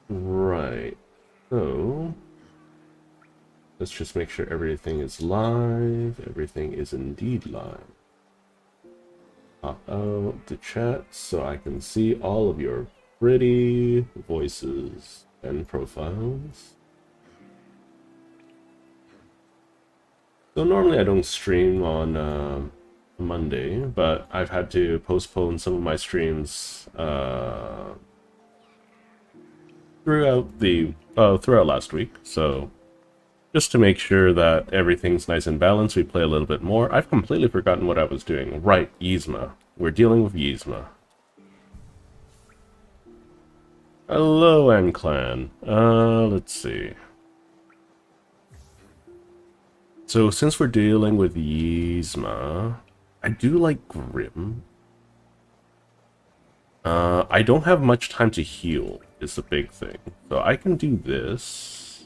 Right. So, let's just make sure everything is live. Everything is indeed live. Pop out the chat so I can see all of your pretty voices and profiles. So normally I don't stream on Monday, but I've had to postpone some of my streams throughout last week. So just to make sure that everything's nice and balanced, we play a little bit more. I've completely forgotten what I was doing. Right, Yzma. We're dealing with Yzma. Hello, N-Clan. Let's see. So since we're dealing with Yzma, I do like Grim. I don't have much time to heal, is the big thing. So I can do this.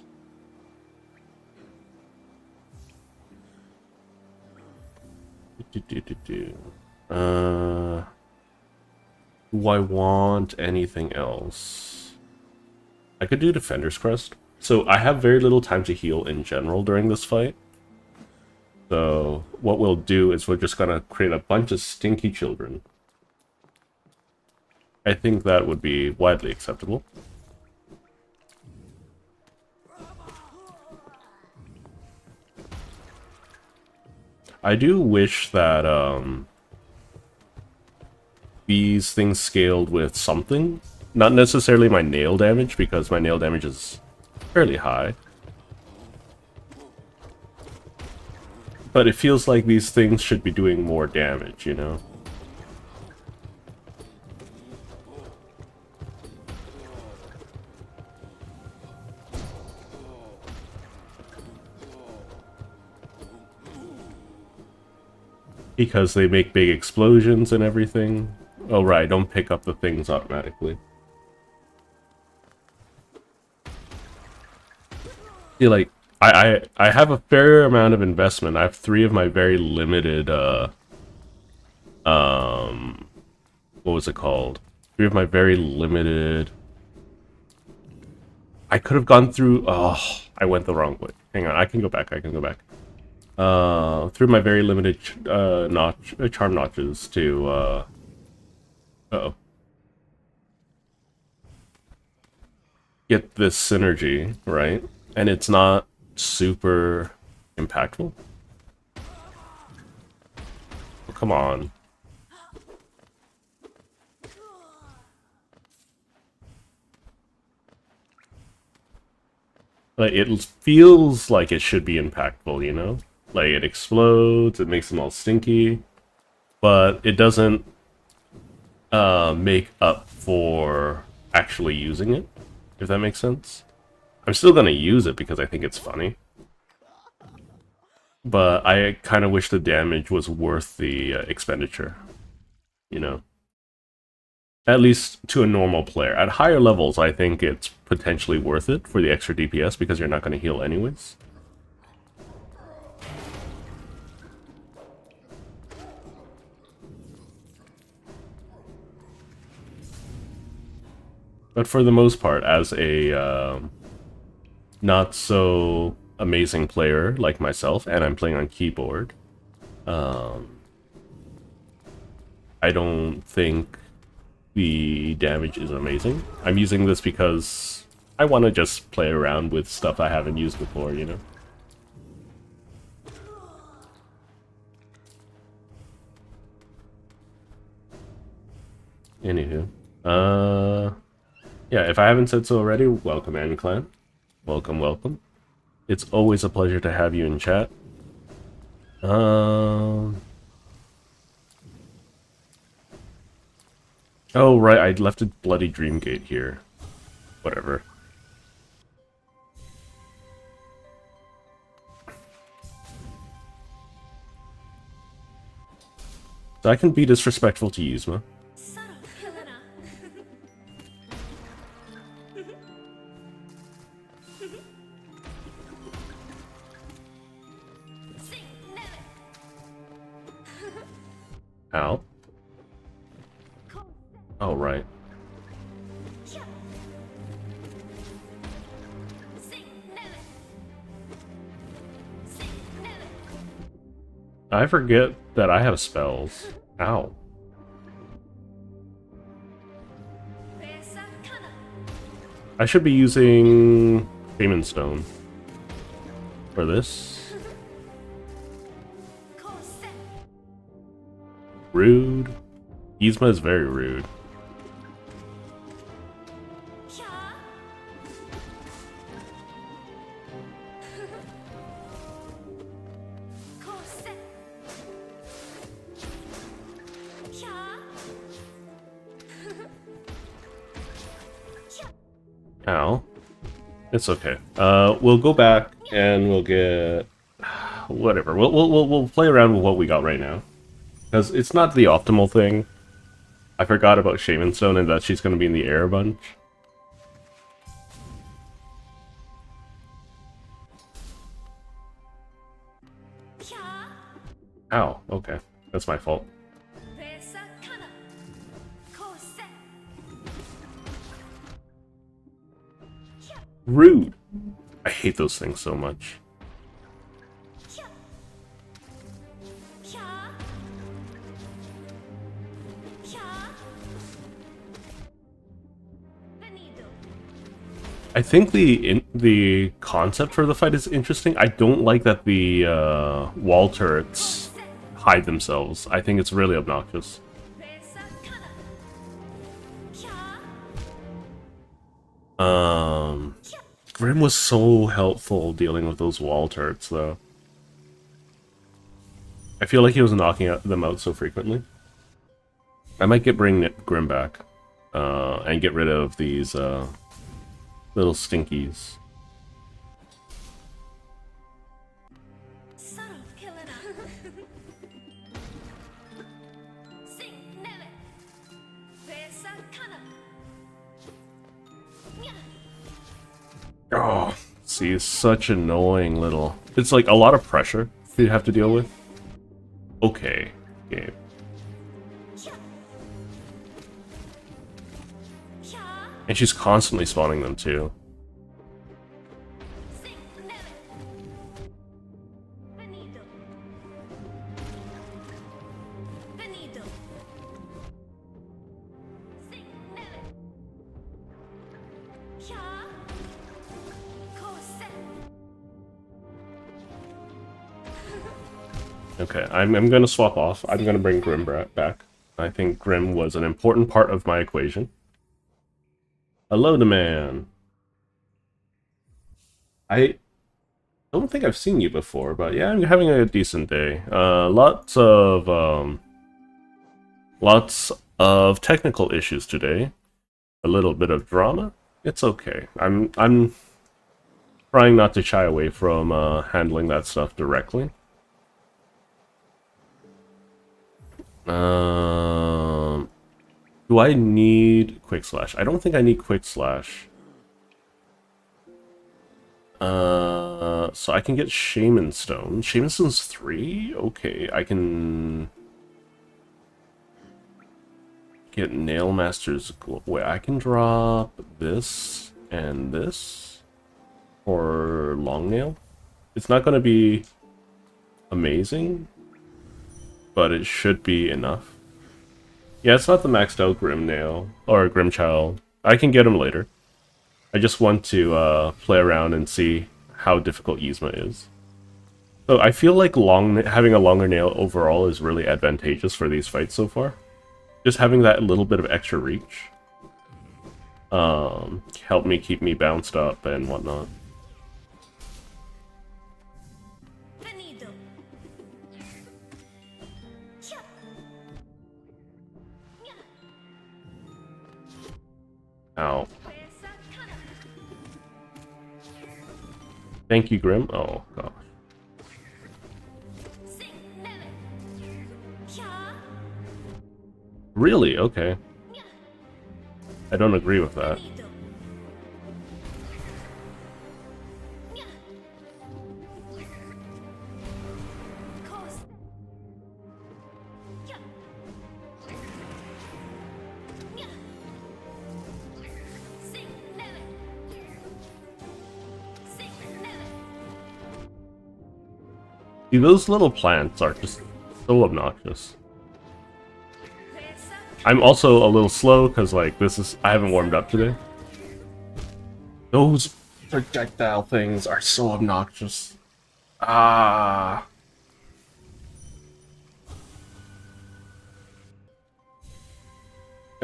Do I want anything else? I could do Defender's Crest. So I have very little time to heal in general during this fight. So what we'll do is we're just gonna create a bunch of stinky children. I think that would be widely acceptable. I do wish that these things scaled with something. Not necessarily my nail damage, because my nail damage is fairly high. But it feels like these things should be doing more damage, you know? Because they make big explosions and everything. Oh right, don't pick up the things automatically. See, like, I have a fair amount of investment. I have 3 of my very limited, what was it called? 3 of my very limited... I could have gone through... Oh, I went the wrong way. Hang on, I can go back, through my very limited charm notches to uh-oh, get this synergy, right? And it's not super impactful. Oh, come on. Like, it feels like it should be impactful, you know? Like, it explodes, it makes them all stinky, but it doesn't make up for actually using it, if that makes sense. I'm still gonna use it because I think it's funny. But I kind of wish the damage was worth the expenditure, you know? At least to a normal player. At higher levels, I think it's potentially worth it for the extra DPS because you're not going to heal anyways. But for the most part, as a not so amazing player like myself, and I'm playing on keyboard, I don't think the damage is amazing. I'm using this because I want to just play around with stuff I haven't used before, you know? Anywho. Yeah, if I haven't said so already, welcome, N-Clan. Welcome, welcome. It's always a pleasure to have you in chat. Oh, right, I left a bloody Dreamgate here. Whatever. So I can be disrespectful to Yzma. Ow. Oh, right. I forget that I have spells. Ow. I should be using Shaman Stone for this. Rude. Yzma is very rude. Ow. It's okay. We'll go back and we'll get whatever. We'll play around with what we got right now, because it's not the optimal thing. I forgot about Shaman Stone and that she's going to be in the air a bunch. Ow. Okay, that's my fault. Rude. I hate those things so much. I think the concept for the fight is interesting. I don't like that the wall turrets hide themselves. I think it's really obnoxious. Grim was so helpful dealing with those wall turrets, though. I feel like he was knocking them out so frequently. I might bring Grim back, and get rid of these little stinkies. Oh, see, it's such annoying little... It's like a lot of pressure you have to deal with. Okay, game. And she's constantly spawning them too. Okay, I'm gonna swap off. I'm gonna bring Grim back. I think Grim was an important part of my equation. Hello, the man. I don't think I've seen you before, but yeah, I'm having a decent day. Lots of technical issues today. A little bit of drama. It's okay. I'm trying not to shy away from handling that stuff directly. Do I need Quick Slash? I don't think I need Quick Slash. So I can get Shaman Stone. Shaman Stone's 3? Okay, I can get Nail Master's Glow. Wait, I can drop this and this for Long Nail. It's not going to be amazing, but it should be enough. Yeah, it's not the maxed out Grim Nail, or Grim Child. I can get him later. I just want to play around and see how difficult Yzma is. So I feel like having a longer nail overall is really advantageous for these fights so far. Just having that little bit of extra reach helped me keep me bounced up and whatnot. Ow. Thank you, Grim. Oh, gosh. Really? Okay. I don't agree with that. See, those little plants are just so obnoxious. I'm also a little slow because, like, I haven't warmed up today. Those projectile things are so obnoxious. Ah.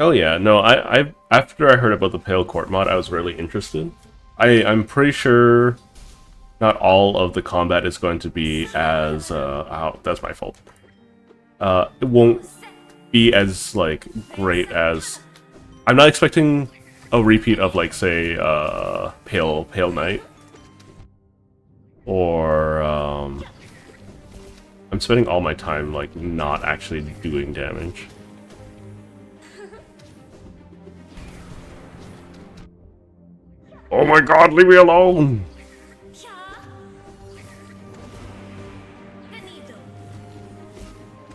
Oh yeah, no, I after I heard about the Pale Court mod, I was really interested. I'm pretty sure not all of the combat is going to be as oh, that's my fault. It won't be as like great as I'm not expecting a repeat of like say Pale Knight or I'm spending all my time like not actually doing damage. Oh my god, leave me alone!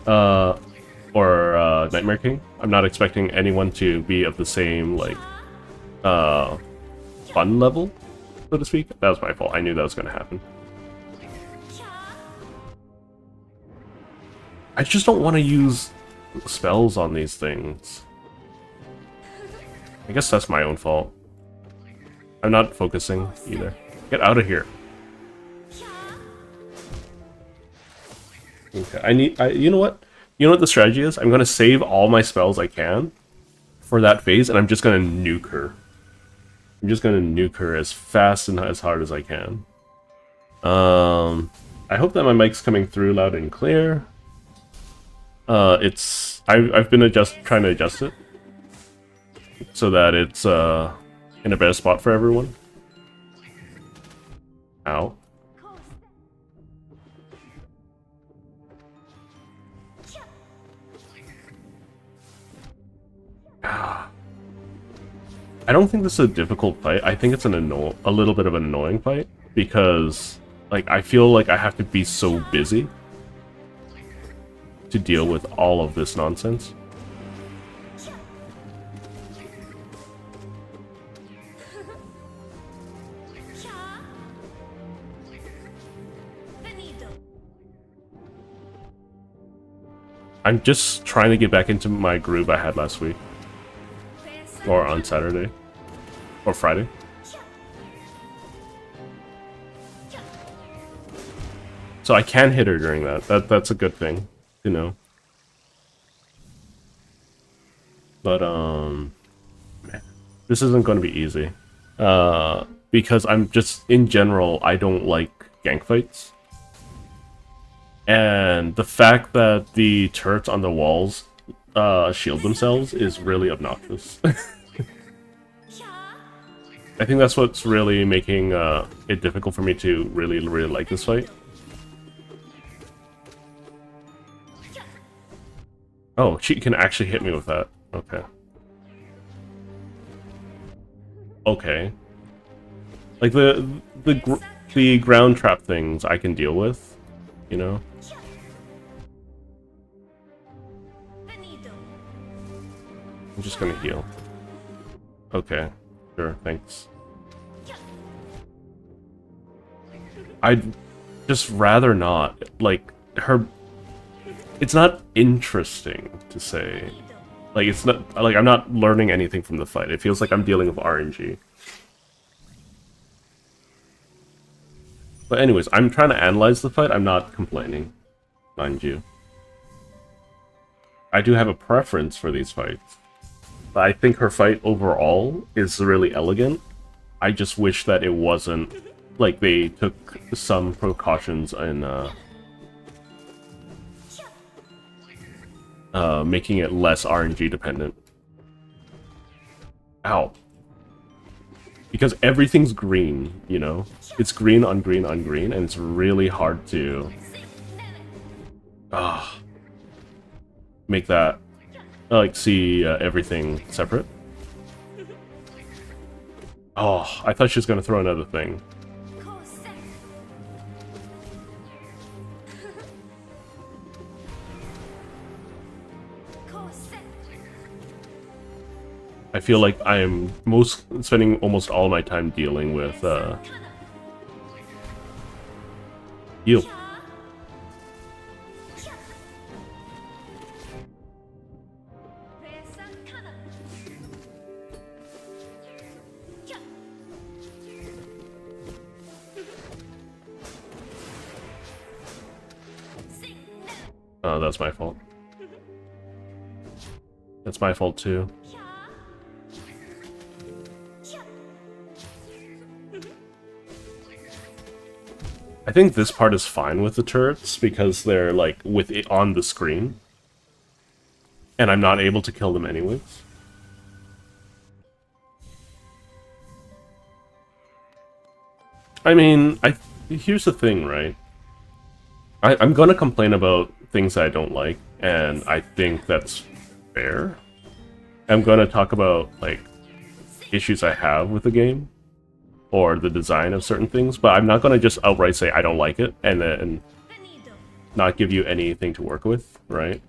Or Nightmare King. I'm not expecting anyone to be of the same, like, fun level, so to speak. That was my fault. I knew that was going to happen. I just don't want to use spells on these things. I guess that's my own fault. I'm not focusing either. Get out of here. Okay, you know what? You know what the strategy is? I'm gonna save all my spells I can for that phase, and I'm just gonna nuke her. I'm just gonna nuke her as fast and as hard as I can. I hope that my mic's coming through loud and clear. I've been trying to adjust it so that it's in a better spot for everyone. Ow. I don't think this is a difficult fight. I think it's a little bit of an annoying fight because, like, I feel like I have to be so busy to deal with all of this nonsense. I'm just trying to get back into my groove I had last week. Or on Saturday. Or Friday. So I can hit her during that. That's a good thing to know. But, man, this isn't going to be easy. Because I'm just, in general, I don't like gank fights. And the fact that the turrets on the walls shield themselves is really obnoxious. I think that's what's really making it difficult for me to really like this fight. Oh, she can actually hit me with that. Okay. Okay. Like the ground trap things I can deal with, you know. I'm just gonna heal. Okay, sure, thanks. I'd just rather not. Like, her... It's not interesting to say. Like, it's not... Like, I'm not learning anything from the fight. It feels like I'm dealing with RNG. But anyways, I'm trying to analyze the fight. I'm not complaining, mind you. I do have a preference for these fights. I think her fight overall is really elegant. I just wish that it wasn't like they took some precautions in making it less RNG dependent. Ow. Because everything's green, you know? It's green on green on green, and it's really hard to make that like see everything separate. Oh, I thought she was gonna throw another thing. I feel like I am spending almost all my time dealing with heal. That's my fault. That's my fault too. I think this part is fine with the turrets because they're like with it on the screen. And I'm not able to kill them anyways. I mean, here's the thing, right? I'm gonna complain about things I don't like, and I think that's fair. I'm gonna talk about, like, issues I have with the game, or the design of certain things, but I'm not gonna just outright say I don't like it, and then not give you anything to work with, right?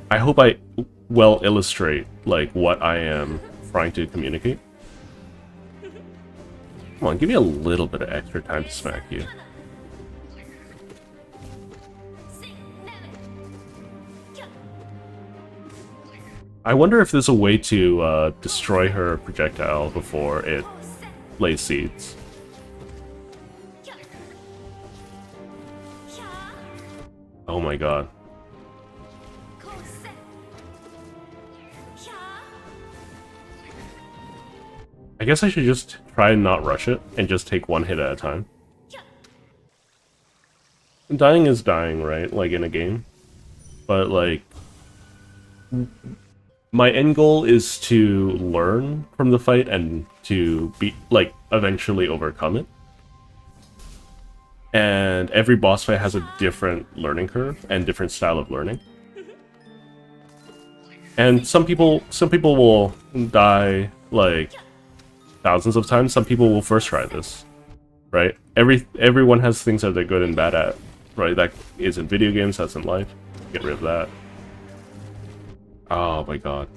I hope I well illustrate, like, what I am trying to communicate. Come on, give me a little bit of extra time to smack you. I wonder if there's a way to destroy her projectile before it lays seeds. Oh my god. I guess I should just try and not rush it, and just take one hit at a time. Dying is dying, right? Like, in a game. But, like... my end goal is to learn from the fight and to be, like, eventually overcome it. And every boss fight has a different learning curve and different style of learning. And some people will die, like, thousands of times. Some people will first try this, right? Everyone has things that they're good and bad at, right? That is in video games, that's in life. Get rid of that. Oh my god.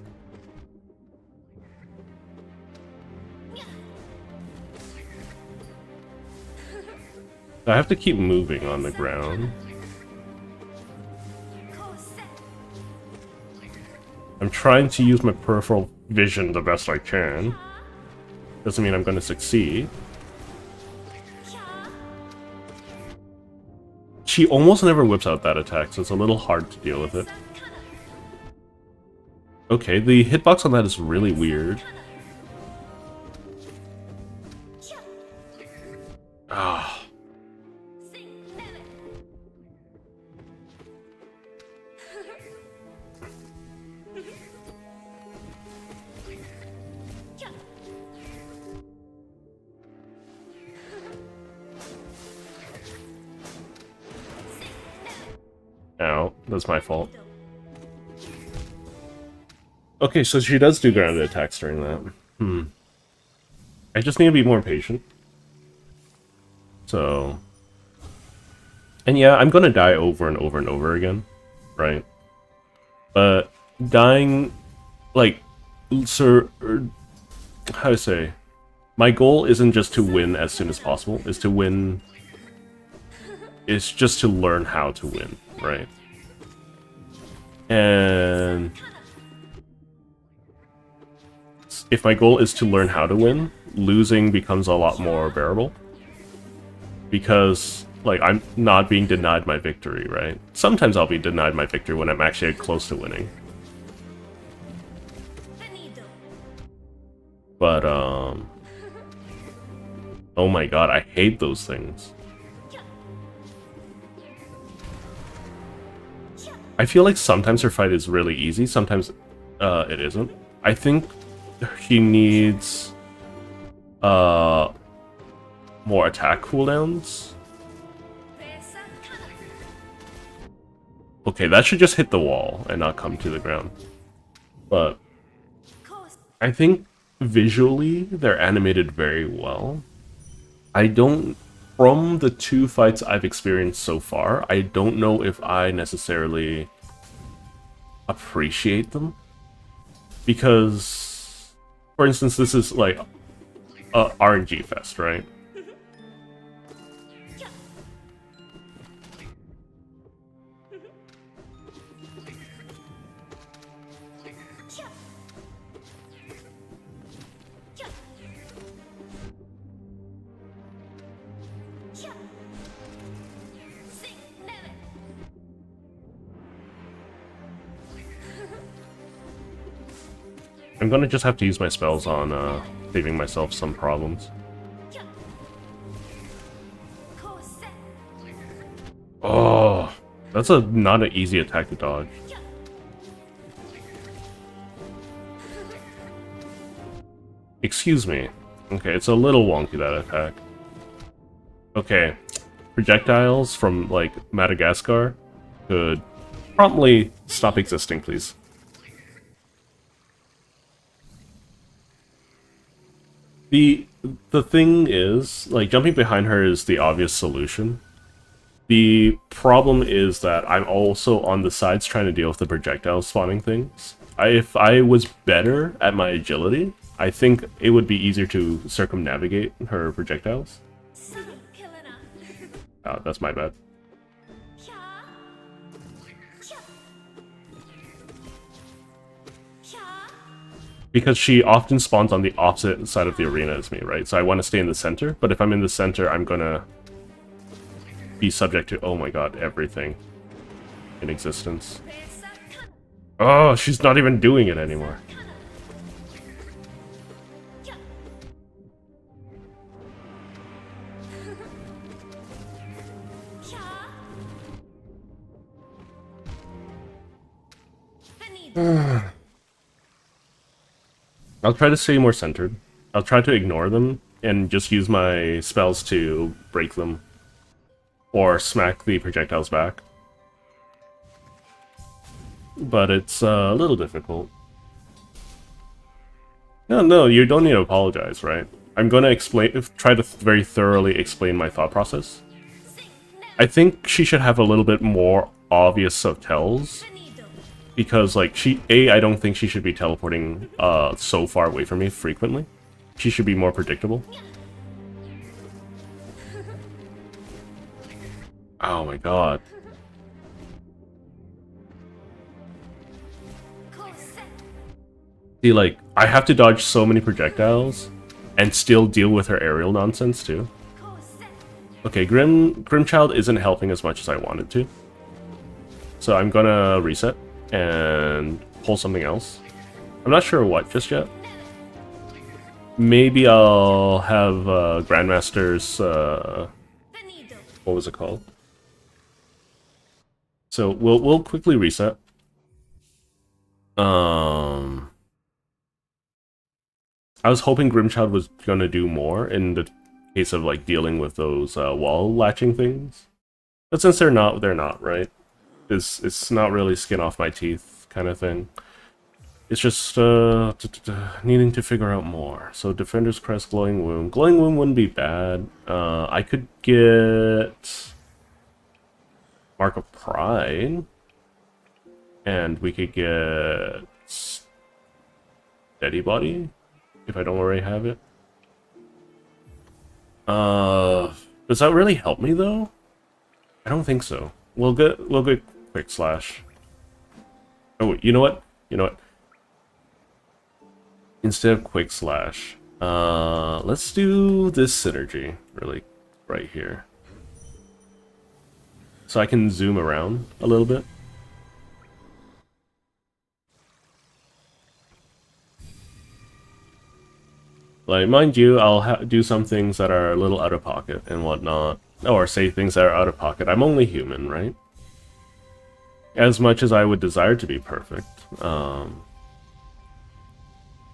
I have to keep moving on the ground. I'm trying to use my peripheral vision the best I can. Doesn't mean I'm going to succeed. She almost never whips out that attack, so it's a little hard to deal with it. Okay, the hitbox on that is really weird. Ah. Ow, that's my fault. Okay, so she does do grounded attacks during that. I just need to be more patient. So... and yeah, I'm gonna die over and over and over again, right? But dying... like... sir... how to say... my goal isn't just to win as soon as possible, is to win... it's just to learn how to win, right? And... if my goal is to learn how to win, losing becomes a lot more bearable. Because, like, I'm not being denied my victory, right? Sometimes I'll be denied my victory when I'm actually close to winning. But, oh my god, I hate those things. I feel like sometimes her fight is really easy, sometimes it isn't. I think she needs more attack cooldowns. Okay, that should just hit the wall and not come to the ground. But I think visually they're animated very well. I don't... from the two fights I've experienced so far, I don't know if I necessarily appreciate them. Because, for instance, this is like a RNG fest, right? I'm gonna just have to use my spells on saving myself some problems. Oh, that's not an easy attack to dodge. Excuse me. Okay, it's a little wonky, that attack. Okay, projectiles from, like, Madagascar could promptly stop existing, please. The thing is, like, jumping behind her is the obvious solution. The problem is that I'm also on the sides trying to deal with the projectile spawning things. If I was better at my agility, I think it would be easier to circumnavigate her projectiles. Oh, that's my bad. Because she often spawns on the opposite side of the arena as me, right? So I want to stay in the center, but if I'm in the center, I'm gonna be subject to, oh my god, everything in existence. Oh, she's not even doing it anymore. I'll try to stay more centered. I'll try to ignore them and just use my spells to break them. Or smack the projectiles back. But it's a little difficult. No, you don't need to apologize, right? I'm gonna try to very thoroughly explain my thought process. I think she should have a little bit more obvious of tells. Because, like, I don't think she should be teleporting so far away from me frequently. She should be more predictable. Oh my god. See, like, I have to dodge so many projectiles and still deal with her aerial nonsense, too. Okay, Grimchild isn't helping as much as I wanted to. So I'm gonna reset and pull something else. I'm not sure what just yet. Maybe I'll have Grandmaster's... what was it called? So we'll quickly reset. I was hoping Grimchild was gonna do more in the case of, like, dealing with those wall latching things. But since they're not, right? It's not really skin off my teeth kind of thing. It's just needing to figure out more. So Defender's Crest, Glowing Womb. Glowing Womb wouldn't be bad. I could get Mark of Pride. And we could get Steady Body, if I don't already have it. Does that really help me though? I don't think so. We'll get Quick Slash. Oh, you know what? Instead of Quick Slash, let's do this synergy really right here. So I can zoom around a little bit. Like, mind you, I'll do some things that are a little out of pocket and whatnot. Or say things that are out of pocket. I'm only human, right? As much as I would desire to be perfect,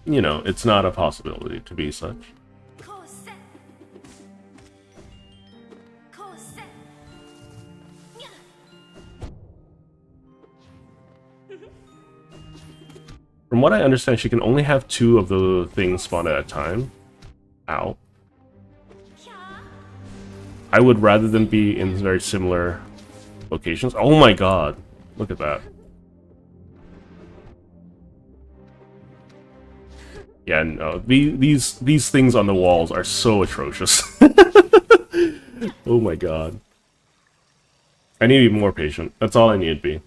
you know, it's not a possibility to be such. From what I understand, she can only have 2 of the things spawn at a time. Ow. I would rather them be in very similar locations. Oh my god. Look at that. Yeah, no. These things on the walls are so atrocious. Oh my god. I need to be more patient. That's all I need to be.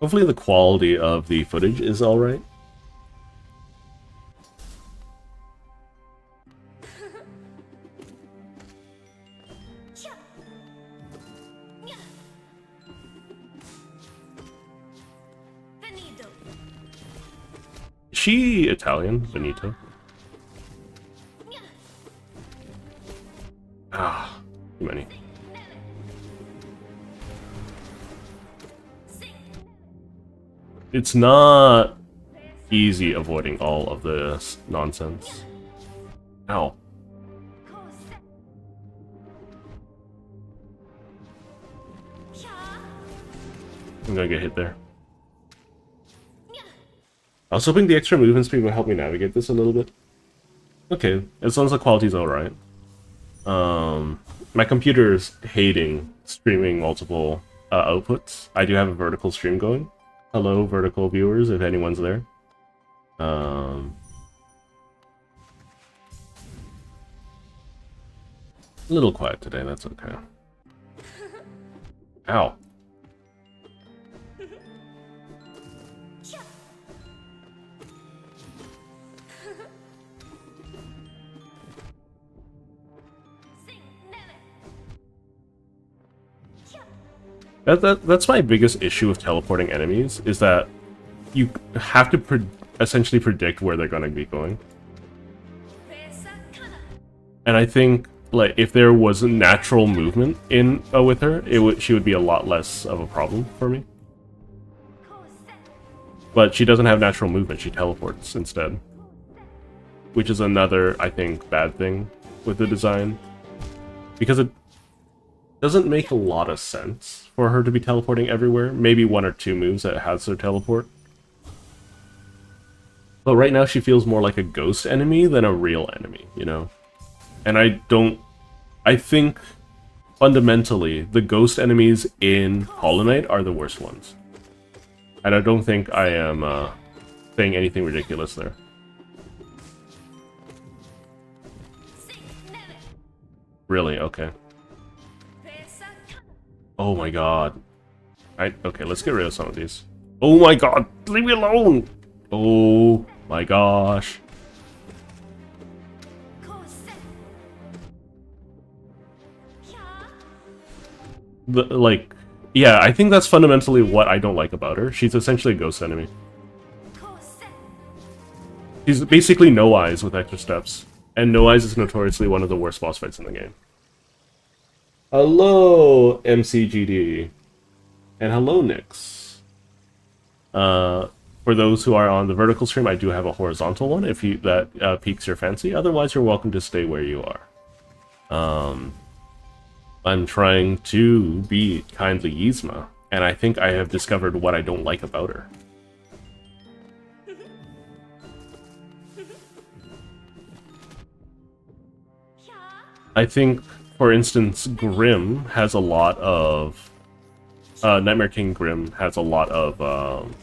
Hopefully the quality of the footage is alright. she Italian? Benito? Ah, too many. It's not easy avoiding all of this nonsense. Ow. I'm gonna get hit there. I was hoping the extra movement speed would help me navigate this a little bit. Okay, as long as the quality's alright. My computer is hating streaming multiple outputs. I do have a vertical stream going. Hello, vertical viewers, if anyone's there. A little quiet today, that's okay. Ow. That's my biggest issue with teleporting enemies, is that you have to essentially predict where they're going to be going. And I think, like, if there was a natural movement in with her, she would be a lot less of a problem for me. But she doesn't have natural movement, she teleports instead. Which is another, I think, bad thing with the design. Because it doesn't make a lot of sense for her to be teleporting everywhere. Maybe one or two moves that has her teleport. But right now she feels more like a ghost enemy than a real enemy, you know? And I think fundamentally the ghost enemies in Hollow Knight are the worst ones. And I don't think I am saying anything ridiculous there. Really? Okay. Oh my god. Okay, let's get rid of some of these. Oh my god! Leave me alone! Oh my gosh. Yeah, I think that's fundamentally what I don't like about her. She's essentially a ghost enemy. She's basically No Eyes with extra steps. And No Eyes is notoriously one of the worst boss fights in the game. Hello, MCGD. And hello, Nyx. For those who are on the vertical stream, I do have a horizontal one if that piques your fancy. Otherwise, you're welcome to stay where you are. I'm trying to be kindly Yzma, and I think I have discovered what I don't like about her. I think, for instance, Grim has a lot of... Nightmare King Grim has a lot of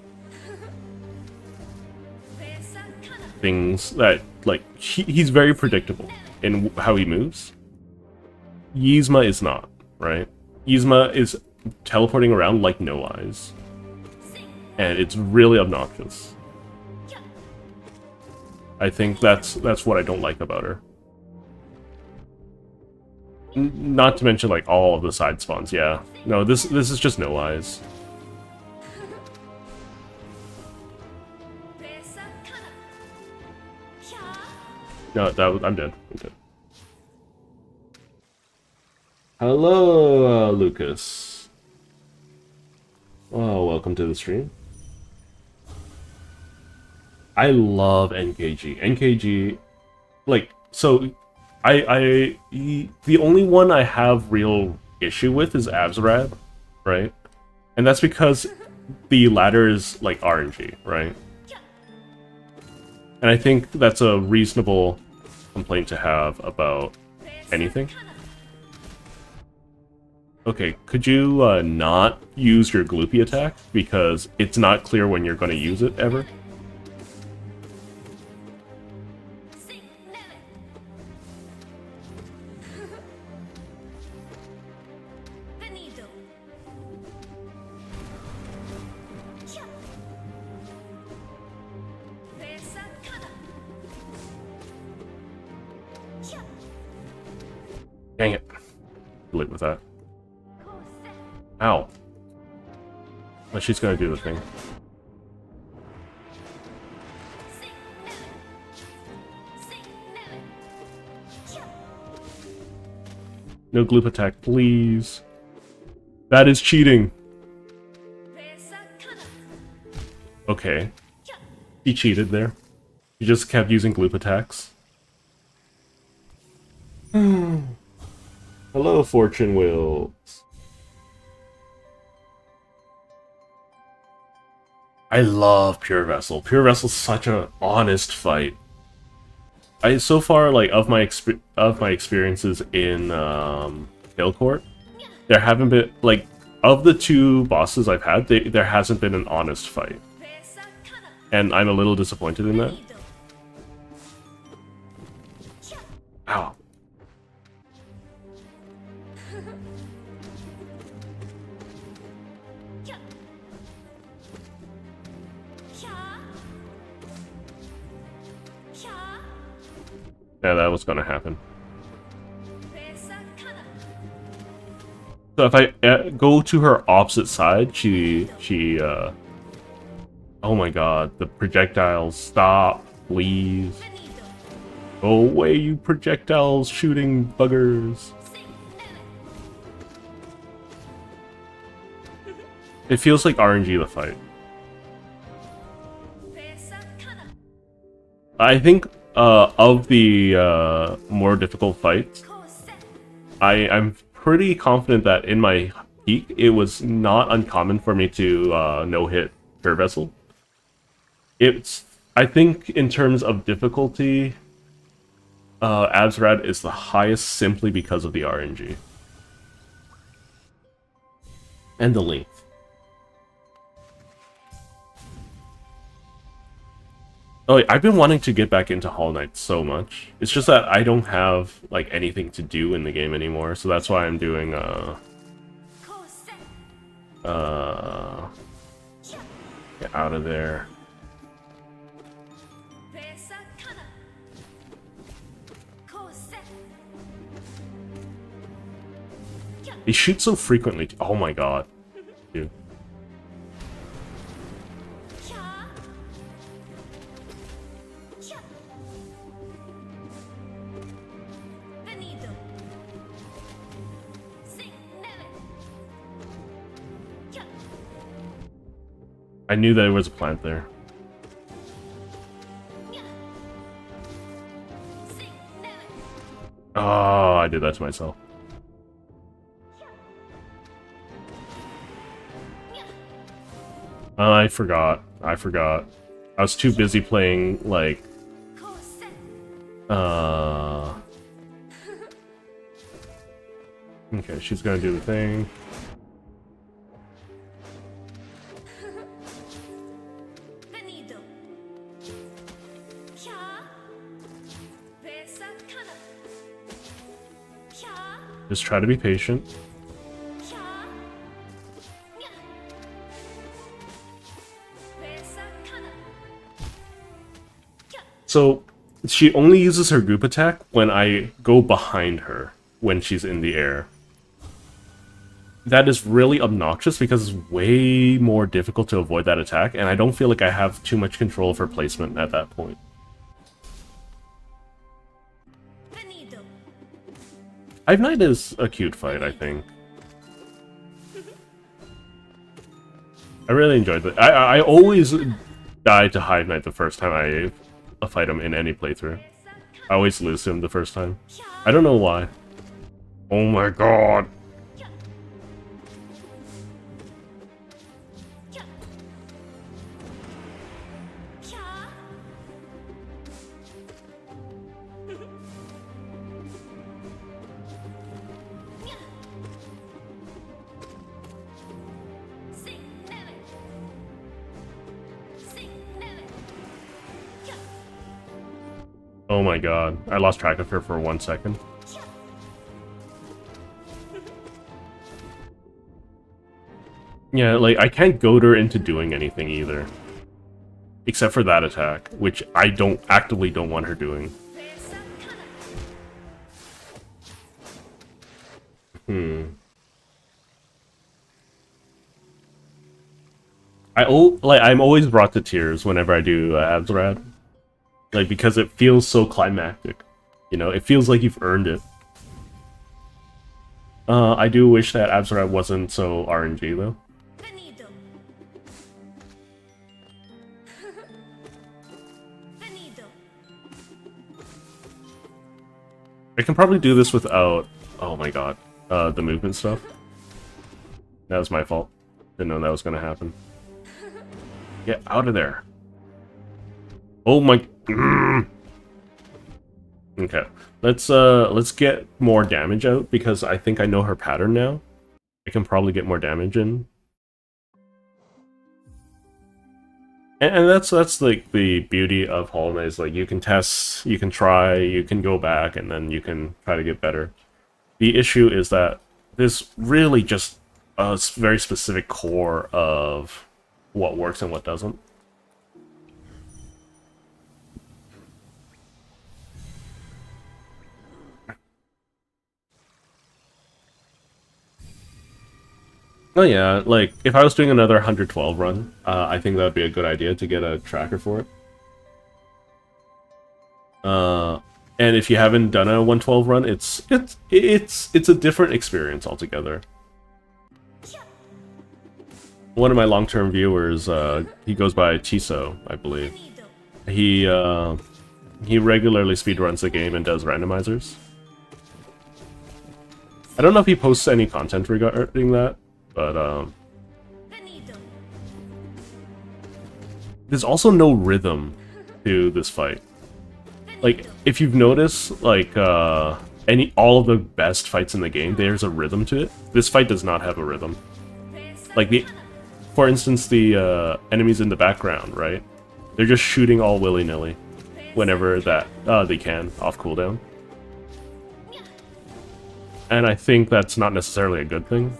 things that, like, he's very predictable in how he moves. Yzma is not, right? Yzma is teleporting around like No Eyes. And it's really obnoxious. I think that's what I don't like about her. Not to mention, like, all of the side spawns, yeah. No, this is just No Eyes. No, I'm dead. I'm dead. Hello, Lucas. Oh, welcome to the stream. I love NKG. NKG, like, so, the only one I have real issue with is Abzarad, right? And that's because the ladder is, like, RNG, right? And I think that's a reasonable complaint to have about anything. Okay, could you not use your Gloopy attack? Because it's not clear when you're going to use it, ever. Dang it. Live with that. Ow. But she's gonna do the thing. No gloop attack, please. That is cheating. Okay. He cheated there. He just kept using gloop attacks. Hello, Fortune Wheels. I love Pure Vessel. Pure Vessel's such an honest fight. So far, like of my experiences in Hill Court, there haven't been like of the two bosses I've had, there hasn't been an honest fight, and I'm a little disappointed in that. Ow. Yeah, that was gonna happen. So if I go to her opposite side, she oh my god, the projectiles, stop, please. Go away, you projectiles shooting buggers. It feels like RNG the fight. I think of the more difficult fights, I'm pretty confident that in my peak, it was not uncommon for me to no-hit Pure Vessel. I think in terms of difficulty, Azrad is the highest simply because of the RNG. And the length. Oh, I've been wanting to get back into Hollow Knight so much. It's just that I don't have like anything to do in the game anymore, so that's why I'm doing get out of there. They shoot so frequently. Oh my god. Dude. I knew there was a plant there. Oh, I did that to myself. I forgot. I was too busy playing, like... Okay, she's gonna do the thing. Just try to be patient. So, she only uses her goop attack when I go behind her when she's in the air. That is really obnoxious because it's way more difficult to avoid that attack, and I don't feel like I have too much control of her placement at that point. Hive Knight is a cute fight, I think. I really enjoyed it. I always die to Hive Knight the first time I fight him in any playthrough. I always lose him the first time. I don't know why. Oh my god. Oh my god, I lost track of her for 1 second. Yeah, like, I can't goad her into doing anything either. Except for that attack, which I actively don't want her doing. I'm always brought to tears whenever I do Azrad. Like, because it feels so climactic. You know, it feels like you've earned it. I do wish that Abzurite wasn't so RNG though. Finito. Finito. I can probably do this without... Oh my god. The movement stuff. That was my fault. Didn't know that was gonna happen. Get out of there. Oh my... Okay. Let's get more damage out, because I think I know her pattern now. I can probably get more damage in. And that's like the beauty of Hollow Knight, is like you can test, you can try, you can go back, and then you can try to get better. The issue is that there's really just a very specific core of what works and what doesn't. Oh yeah, like, if I was doing another 112 run, I think that would be a good idea to get a tracker for it. And if you haven't done a 112 run, it's a different experience altogether. One of my long-term viewers, he goes by Chiso, I believe. He regularly speedruns the game and does randomizers. I don't know if he posts any content regarding that, but there's also no rhythm to this fight. Like, if you've noticed, like, all of the best fights in the game, there's a rhythm to it. This fight does not have a rhythm. Like, for instance, the enemies in the background, right? They're just shooting all willy-nilly whenever that they can, off cooldown. And I think that's not necessarily a good thing.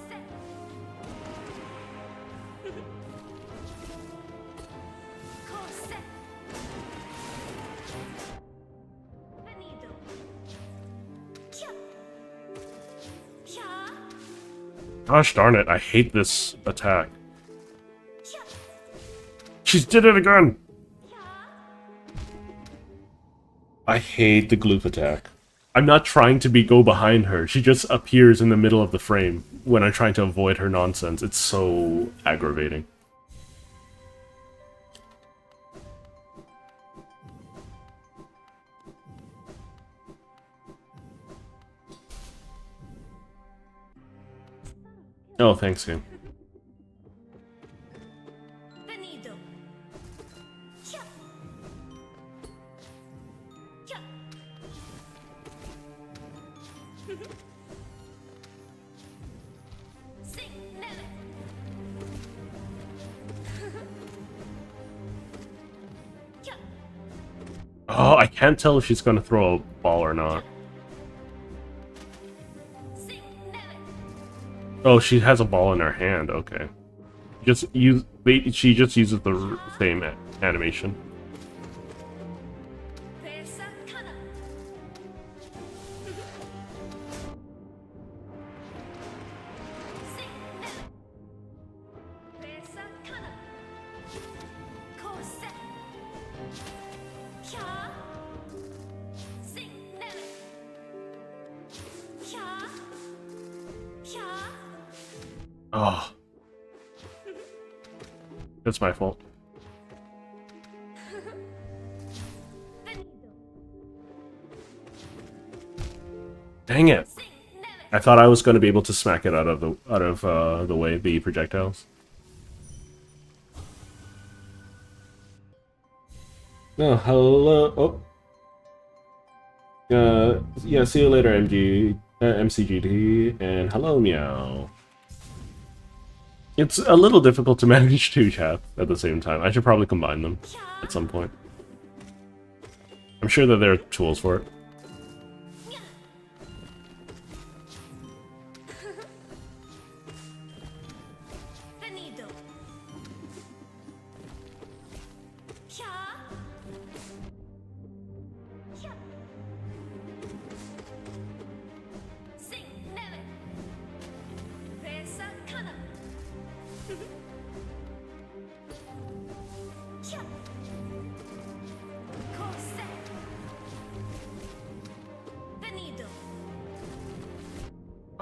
Gosh darn it, I hate this attack. She's did it again! I hate the gloop attack. I'm not trying to go behind her, she just appears in the middle of the frame when I'm trying to avoid her nonsense. It's so aggravating. Oh, thanks, game. Oh, I can't tell if she's gonna throw a ball or not. Oh, she has a ball in her hand. Okay, she just uses the same animation. Oh. That's my fault. Dang it. I thought I was going to be able to smack it out of the way, the projectiles. Oh, hello. Oh. Yeah, see you later, MCGT, and hello, Meow. It's a little difficult to manage two chat at the same time. I should probably combine them at some point. I'm sure that there are tools for it.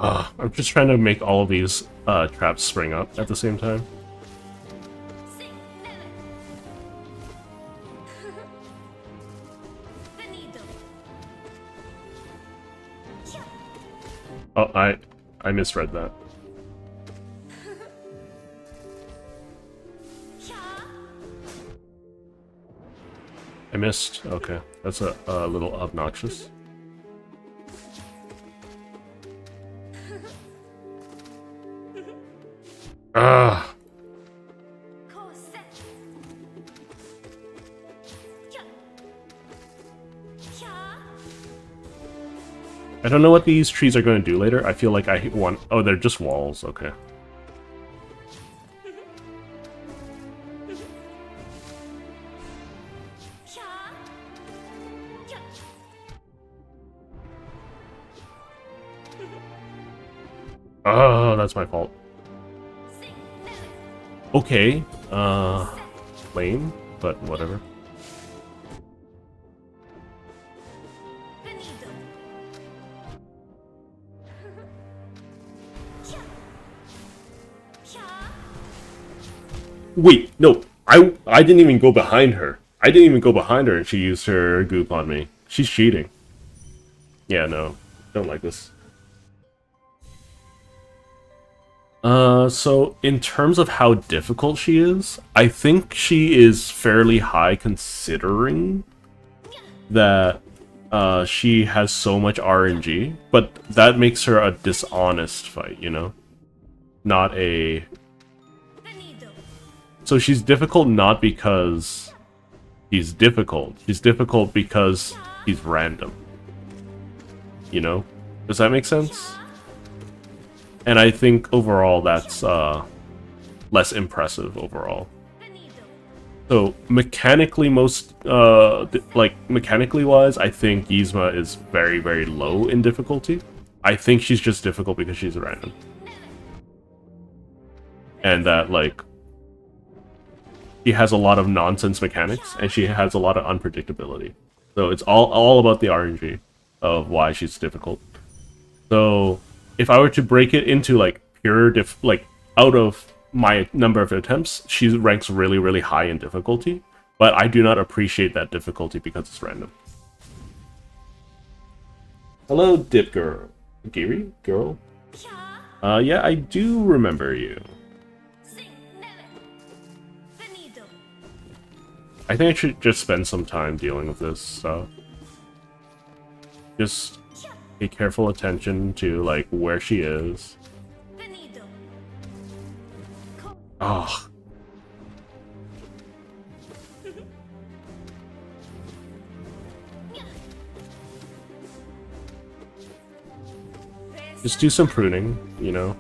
I'm just trying to make all of these traps spring up at the same time. Sing Venido. Oh, I misread that. I missed. Okay, that's a little obnoxious. Ah, I don't know what these trees are going to do later. I feel like I want. Oh, they're just walls. Okay. Oh, that's my fault. Okay. Lame, but whatever. Wait, no. I didn't even go behind her. I didn't even go behind her and she used her goop on me. She's cheating. Yeah, no. Don't like this. So in terms of how difficult she is, I think she is fairly high considering that she has so much RNG, but that makes her a dishonest fight, you know? Not a... So she's difficult not because he's difficult. She's difficult because he's random. You know? Does that make sense? And I think overall that's less impressive overall. So mechanically mechanically wise, I think Yzma is very, very low in difficulty. I think she's just difficult because she's random. And that like she has a lot of nonsense mechanics and she has a lot of unpredictability. So it's all about the RNG of why she's difficult. So if I were to break it into like pure out of my number of attempts, she ranks really, really high in difficulty, but I do not appreciate that difficulty because it's random. Hello, Dip Girl. Giri? Girl? Yeah, I do remember you. I think I should just spend some time dealing with this stuff. Just pay careful attention to, like, where she is. Oh. Just do some pruning, you know?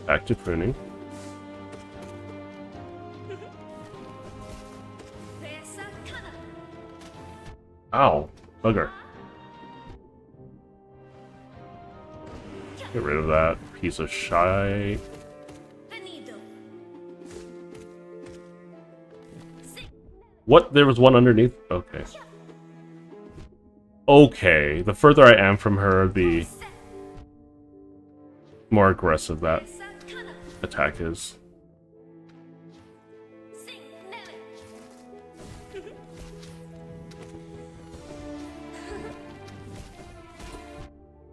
Back to pruning. Ow, bugger. Get rid of that piece of shite. What? There was one underneath? Okay. Okay, the further I am from her, the more aggressive that attack is.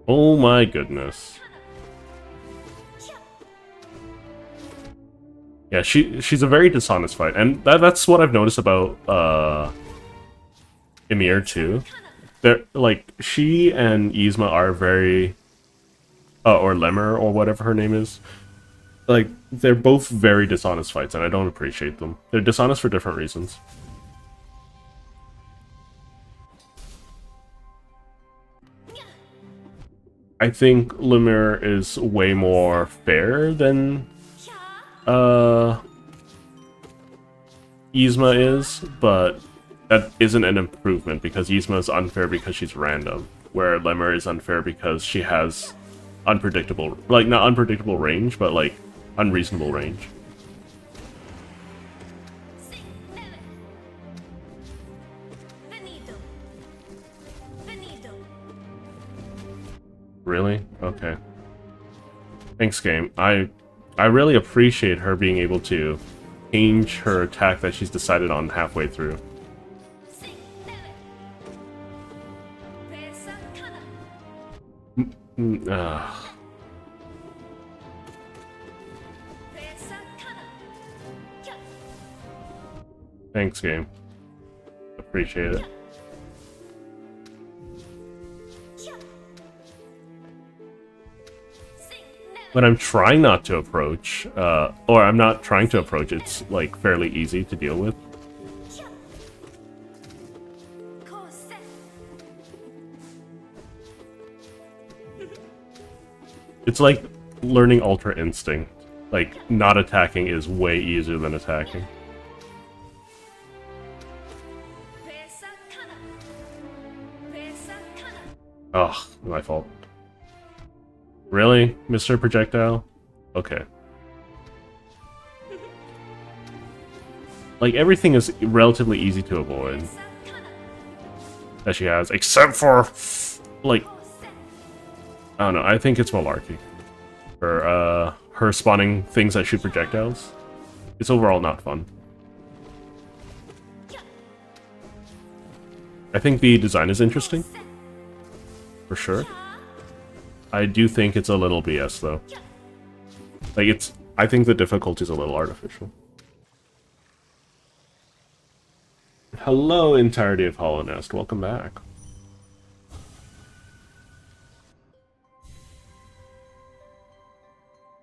Oh my goodness. Yeah, she's a very dishonest fight, and that's what I've noticed about Ymir too. They're like she and Yzma are very or Lemmer or whatever her name is. Like they're both very dishonest fights, and I don't appreciate them. They're dishonest for different reasons. I think Lemmer is way more fair than Yzma is, but that isn't an improvement because Yzma is unfair because she's random, where Lemmer is unfair because she has unpredictable, like not unpredictable range, but like unreasonable range. Really? Okay. Thanks, game. I really appreciate her being able to change her attack that she's decided on halfway through. Sing Nele. Pesa Kana. Ugh. Pesa Kana. Kya. Thanks, game. Appreciate it. Kya. Sing Nele. But I'm trying not to approach, or I'm not trying to approach, it's like fairly easy to deal with. Kya. Kose. It's like learning Ultra Instinct. Like, not attacking is way easier than attacking. Pesa Kana. Pesa Kana. Ugh, my fault. Really, Mr. Projectile? Okay. Like, everything is relatively easy to avoid Pesa Kana. that she has, except for, like, Kose. I don't know, I think it's malarkey. Her spawning things that shoot projectiles. It's overall not fun. Kya. I think the design is interesting, Kose. for sure. Kya. I do think it's a little BS, though. Kya. Like, I think the difficulty is a little artificial. Hello, entirety of Hollow Nest. Welcome back.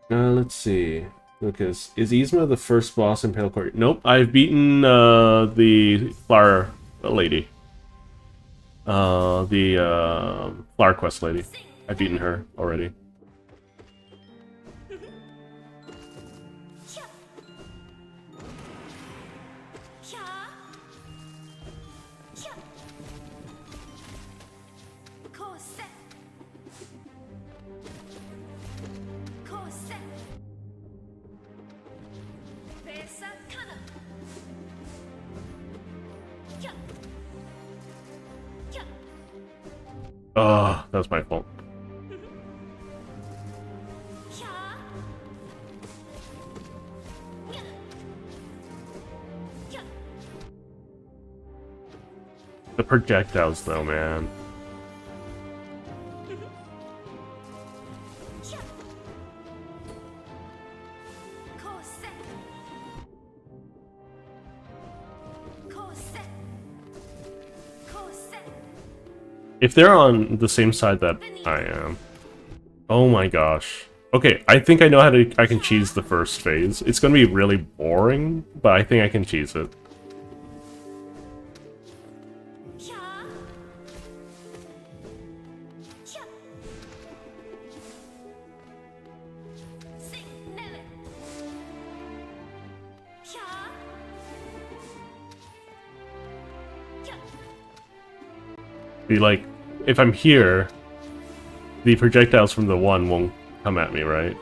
Let's see. Lucas, is Yzma the first boss in Pale Court? Nope, I've beaten the flower lady. The flower quest lady. I've beaten her already. Kya. Kya. Kya. Kose. Kose. Pesa Kana. Kya. Kya. Ugh, that was my fault. Kya. Nya. Kya. The projectiles, though, man. Kya. Kose. Kose. Kose. If they're on the same side that I am... Oh my gosh. Okay, I think I know how to... I can cheese the first phase. It's gonna be really boring, but I think I can cheese it. Kya. Kya. Sing Nele. Kya. Kya. Be like, if I'm here, the projectiles from the one won't come at me, right?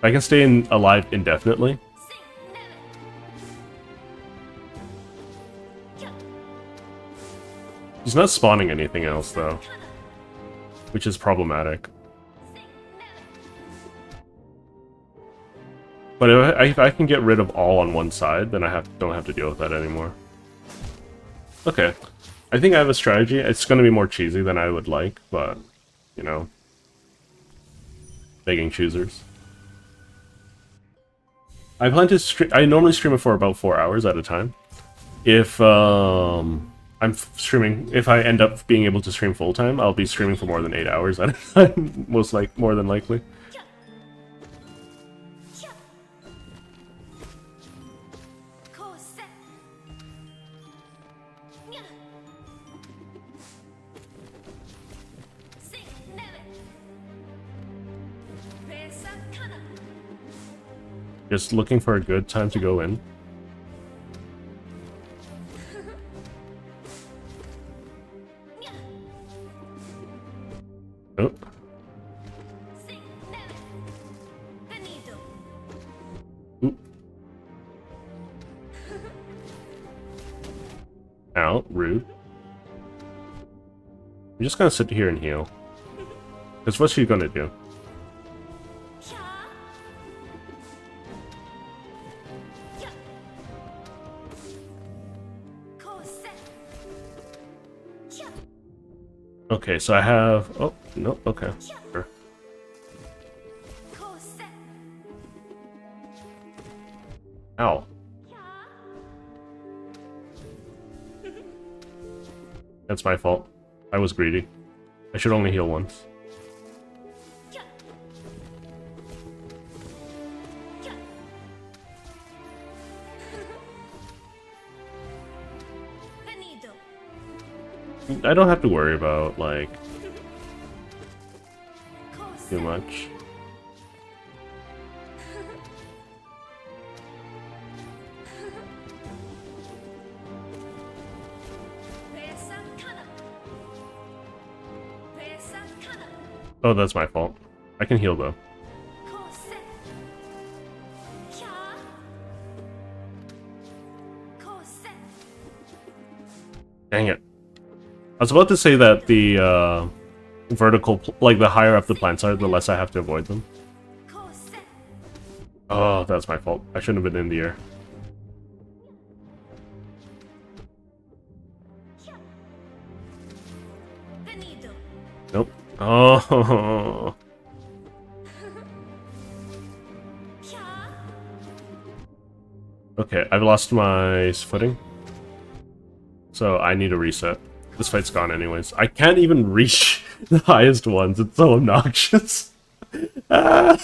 I can stay alive indefinitely. Sing Nele. Kya. He's not spawning anything else, though, Kana. which is problematic. Sing Nele. But if I can get rid of all on one side, then I don't have to deal with that anymore. Okay. I think I have a strategy. It's going to be more cheesy than I would like, but, you know, begging choosers. I plan to I normally stream it for about 4 hours at a time. If I'm streaming, if I end up being able to stream full time, I'll be streaming for more than 8 hours at a time, more than likely. Kya. Kya. Kose. Nya. Sing Nele. Pesa Kana. Just looking for a good time to go in. Nya. Oh, Sing Nele. Venido. oop. Out, rude. I'm just gonna sit here and heal. Because what's she gonna do? 캬. 야. 코세. 캬. Okay, so I have... Oh, no, okay. Sure. 코세. Ow. 야. That's my fault. I was greedy. I should only heal once. 야. 야. Venido. I don't have to worry about, like, too 코세. much. 베사카나. 베사카나. Oh, that's my fault. I can heal, though. 코세. 캬. 코세. Dang it. I was about to say that the like the higher up the plants are, the less I have to avoid them. 코세. Oh, that's my fault. I shouldn't have been in the air. 캬. Venido. Nope. Oh. 캬. Okay, I've lost my footing. So I need a reset. This fight's gone anyways. I can't even reach the highest ones. It's so obnoxious. Ah.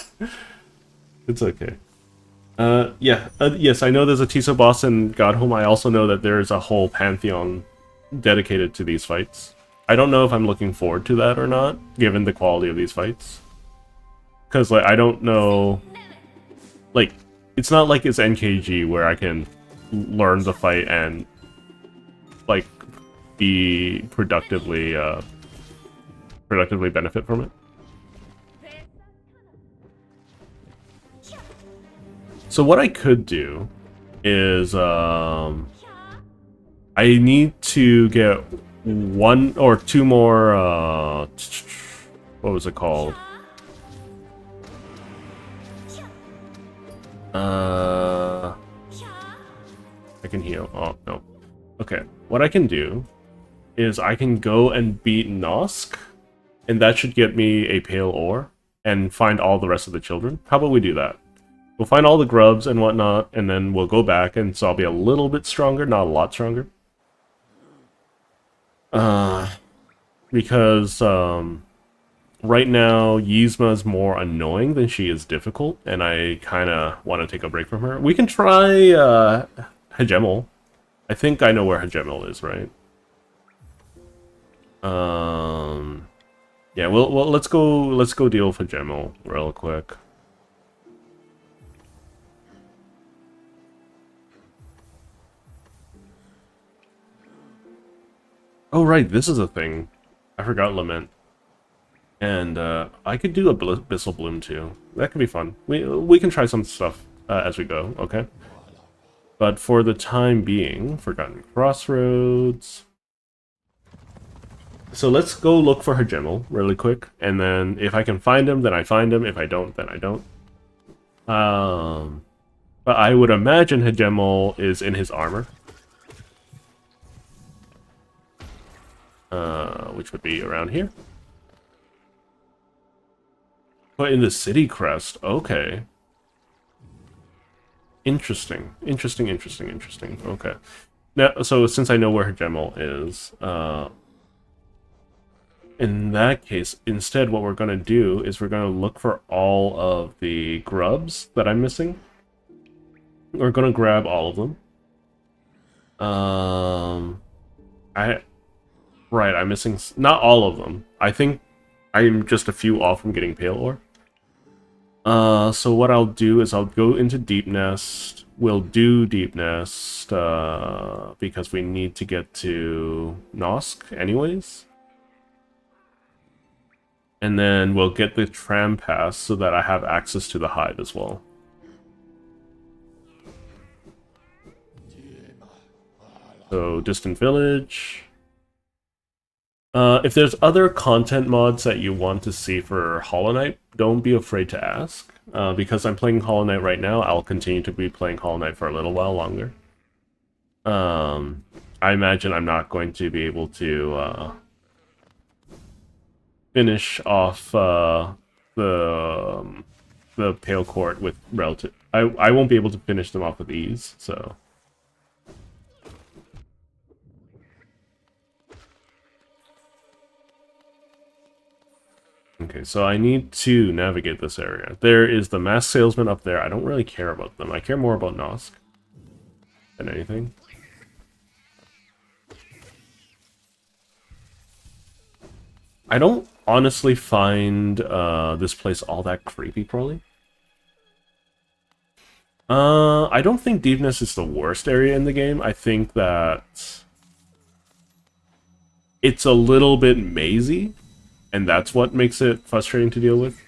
It's okay. Yes, I know there's a Tiso boss in Godhome. I also know that there's a whole pantheon dedicated to these fights. I don't know if I'm looking forward to that or not, given the quality of these fights. Because, like, I don't know... Like, it's not like it's NKG where I can learn the fight and, like, be productively benefit from it. So what I could do is, I need to get one or two more, what was it called? I can heal. Oh, no. Okay, what I can do is I can go and beat Nosk, and that should get me a Pale Ore, and find all the rest of the children. How about we do that? We'll find all the grubs and whatnot, and then we'll go back, and so I'll be a little bit stronger, not a lot stronger. Because, right now, Yzma's more annoying than she is difficult, and I kinda want to take a break from her. We can try, Hegemel. I think I know where Hegemel is, right? Yeah, well, let's go deal with Hegemel real quick. Oh, right, this is a thing. I forgot Lament. And, I could do Abyssal Bloom, too. That could be fun. We can try some stuff, as we go, okay? But for the time being, Forgotten Crossroads... So let's go look for Hegemel really quick, and then if I can find him, then I find him. If I don't, then I don't. But I would imagine Hegemel is in his armor. Which would be around here. But in the city crest, okay. Interesting. Okay. Now, so since I know where Hegemel is, in that case, instead what we're going to do is we're going to look for all of the grubs that I'm missing. We're going to grab all of them. Right, I'm missing... Not all of them. I think I'm just a few off from getting Pale Ore. So what I'll do is I'll go into Deep Nest. We'll do Deep Nest, because we need to get to Nosk anyways. And then we'll get the tram pass so that I have access to the hive as well. So, Distant Village. If there's other content mods that you want to see for Hollow Knight, don't be afraid to ask. Because I'm playing Hollow Knight right now, I'll continue to be playing Hollow Knight for a little while longer. I imagine I'm not going to be able to finish off the Pale Court with relative. I won't be able to finish them off with ease, so. Okay, so I need to navigate this area. There is the masked salesman up there. I don't really care about them. I care more about Nosk than anything. I don't honestly find this place all that creepy, probably. I don't think Deepness is the worst area in the game. I think that it's a little bit mazy, and that's what makes it frustrating to deal with.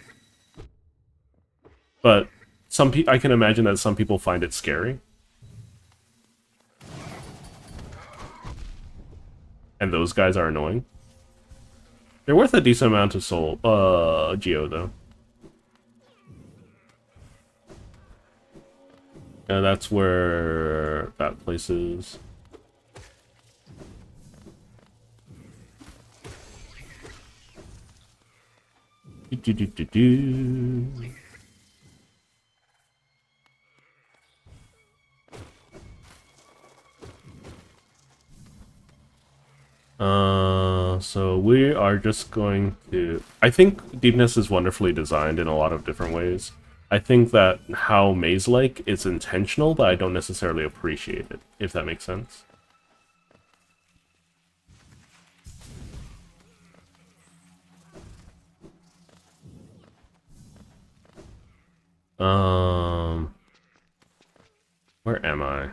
But I can imagine that some people find it scary. And those guys are annoying. They're worth a decent amount of geo, though. Yeah, that's where that place is. So we are just going to... I think Deepness is wonderfully designed in a lot of different ways. I think that how maze-like is intentional, but I don't necessarily appreciate it, if that makes sense. Where am I?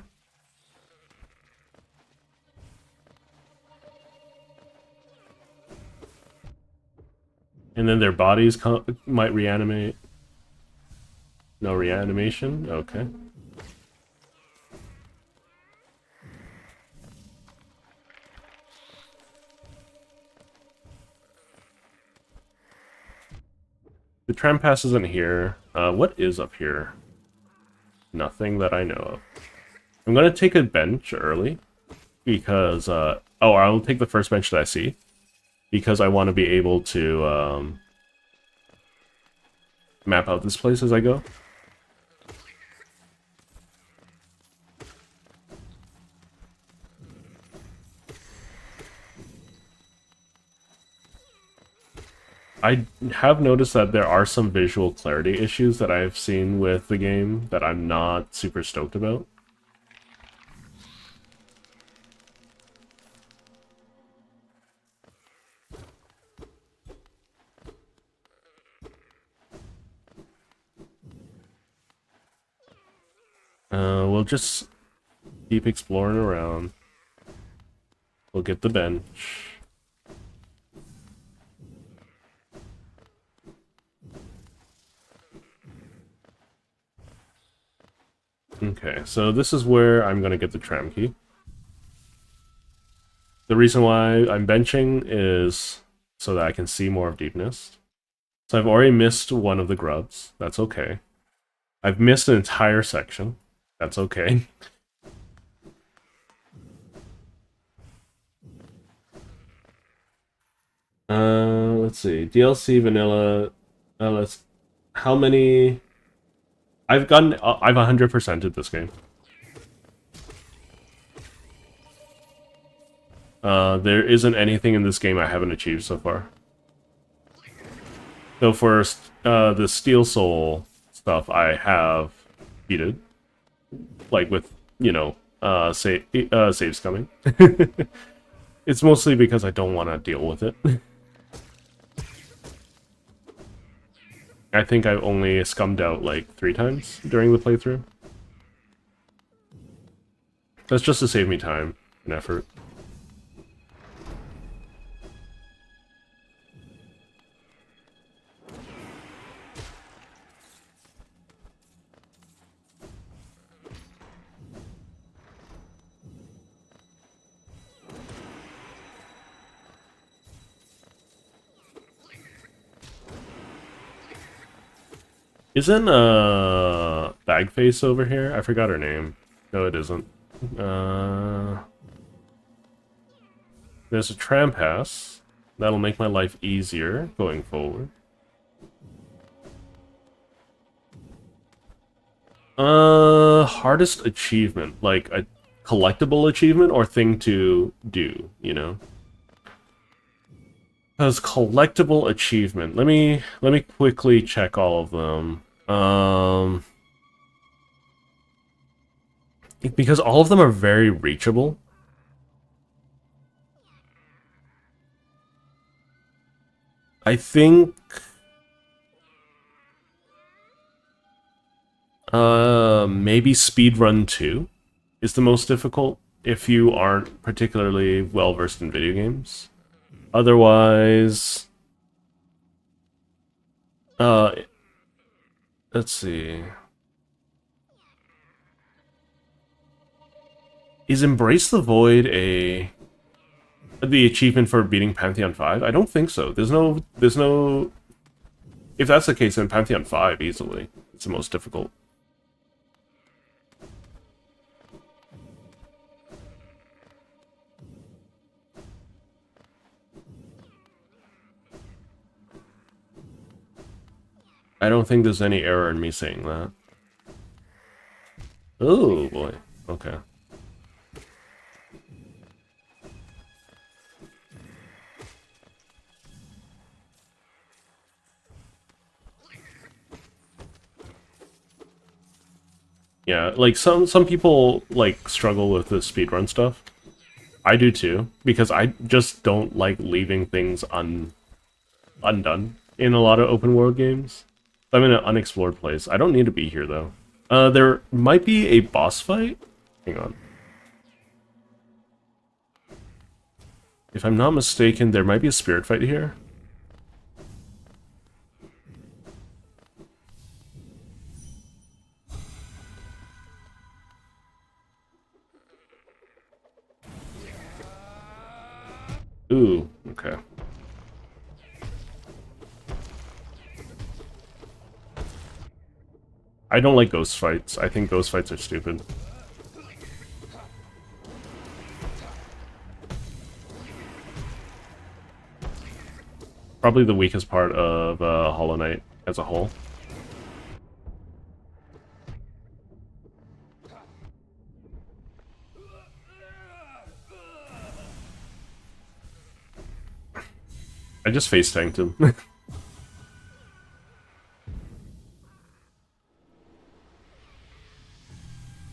And then their bodies might reanimate. No reanimation? Okay. The tram pass isn't here. What is up here? Nothing that I know of. I'm gonna take a bench early. Because, oh, I'll take the first bench that I see. Because I want to be able to, map out this place as I go. I have noticed that there are some visual clarity issues that I've seen with the game that I'm not super stoked about. We'll just keep exploring around. We'll get the bench. Okay, so this is where I'm gonna get the tram key. The reason why I'm benching is so that I can see more of Deepness. So I've already missed one of the grubs. That's okay. I've missed an entire section. That's okay. Let's see. DLC vanilla. Let's. How many? I've 100%ed this game. There isn't anything in this game I haven't achieved so far. So for the Steel Soul stuff, I have beaten. Like with, you know, saves coming. It's mostly because I don't want to deal with it. I think I've only scummed out like 3 times during the playthrough. That's just to save me time and effort. Isn't Bagface over here? I forgot her name. No, it isn't. There's a tram pass. That'll make my life easier going forward. Hardest achievement, like a collectible achievement or thing to do, you know? Because collectible achievement, let me quickly check all of them. Because all of them are very reachable. I think maybe Speedrun 2 is the most difficult if you aren't particularly well versed in video games. Otherwise, let's see. Is Embrace the Void the achievement for beating Pantheon 5? I don't think so. There's no if that's the case, then Pantheon 5 easily. It's the most difficult. I don't think there's any error in me saying that. Oh boy. Okay. Yeah, like some people like struggle with the speedrun stuff. I do too, because I just don't like leaving things undone in a lot of open world games. I'm in an unexplored place. I don't need to be here though. There might be a boss fight. Hang on. If I'm not mistaken, there might be a spirit fight here. Ooh, okay. I don't like ghost fights. I think ghost fights are stupid. Probably the weakest part of Hollow Knight as a whole. I just face tanked him.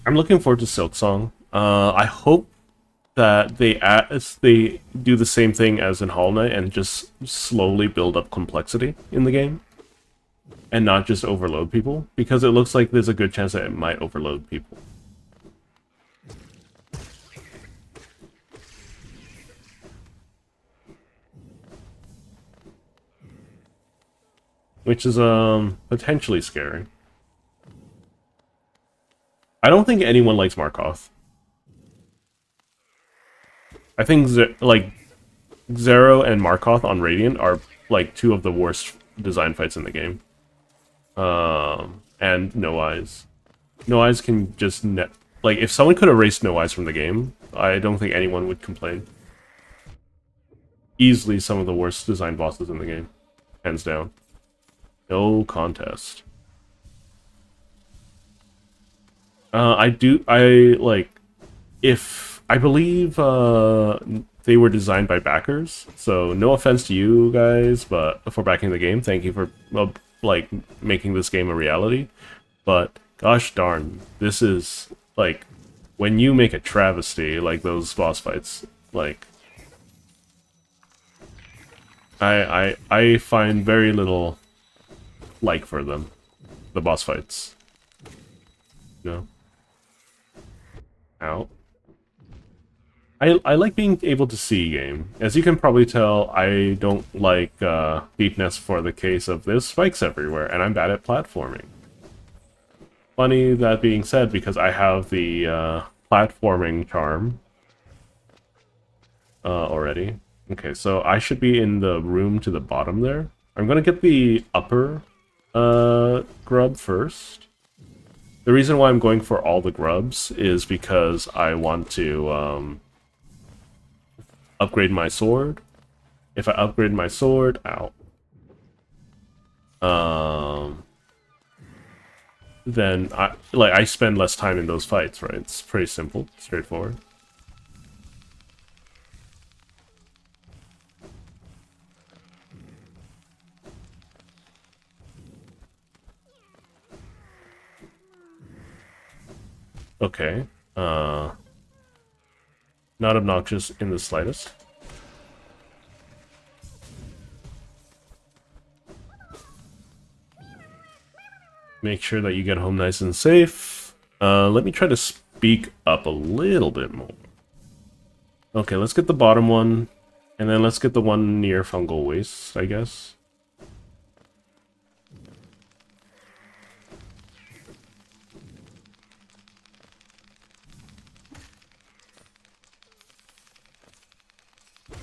I'm looking forward to Silksong. I hope that they do the same thing as in Hollow Knight and just slowly build up complexity in the game, and not just overload people, because it looks like there's a good chance that it might overload people. Which is potentially scary. I don't think anyone likes Markoth. I think Zero and Markoth on Radiant are like two of the worst design fights in the game. And No Eyes. No Eyes can just like if someone could erase No Eyes from the game, I don't think anyone would complain. Easily some of the worst design bosses in the game, hands down. No contest. I believe they were designed by backers, so no offense to you guys, but for backing the game, thank you for like making this game a reality. But gosh darn, this is like when you make a travesty like those boss fights, like I find very little like for them, the boss fights. No. Ow. I like being able to see game. As you can probably tell, I don't like deepness for the case of there's spikes everywhere, and I'm bad at platforming. Funny that being said, because I have the platforming charm already. Okay, so I should be in the room to the bottom there. I'm gonna get the upper Grub first. The reason why I'm going for all the grubs is because I want to upgrade my sword. If I upgrade my sword, then I spend less time in those fights, right? It's pretty simple, straightforward. Okay. Not obnoxious in the slightest. Make sure that you get home nice and safe. Let me try to speak up a little bit more. Okay, let's get the bottom one. And then let's get the one near Fungal Waste, I guess.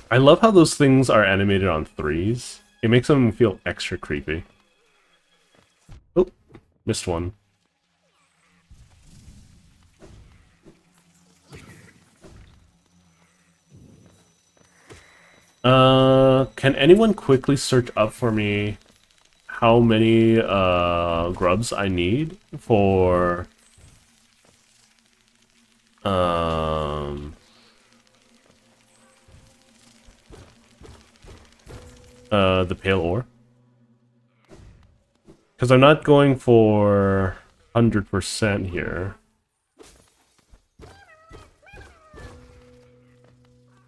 I love how those things are animated on 3s. It makes them feel extra creepy. Oh, missed one. Can anyone quickly search up for me how many grubs I need for the pale ore? Because I'm not going for 100% here.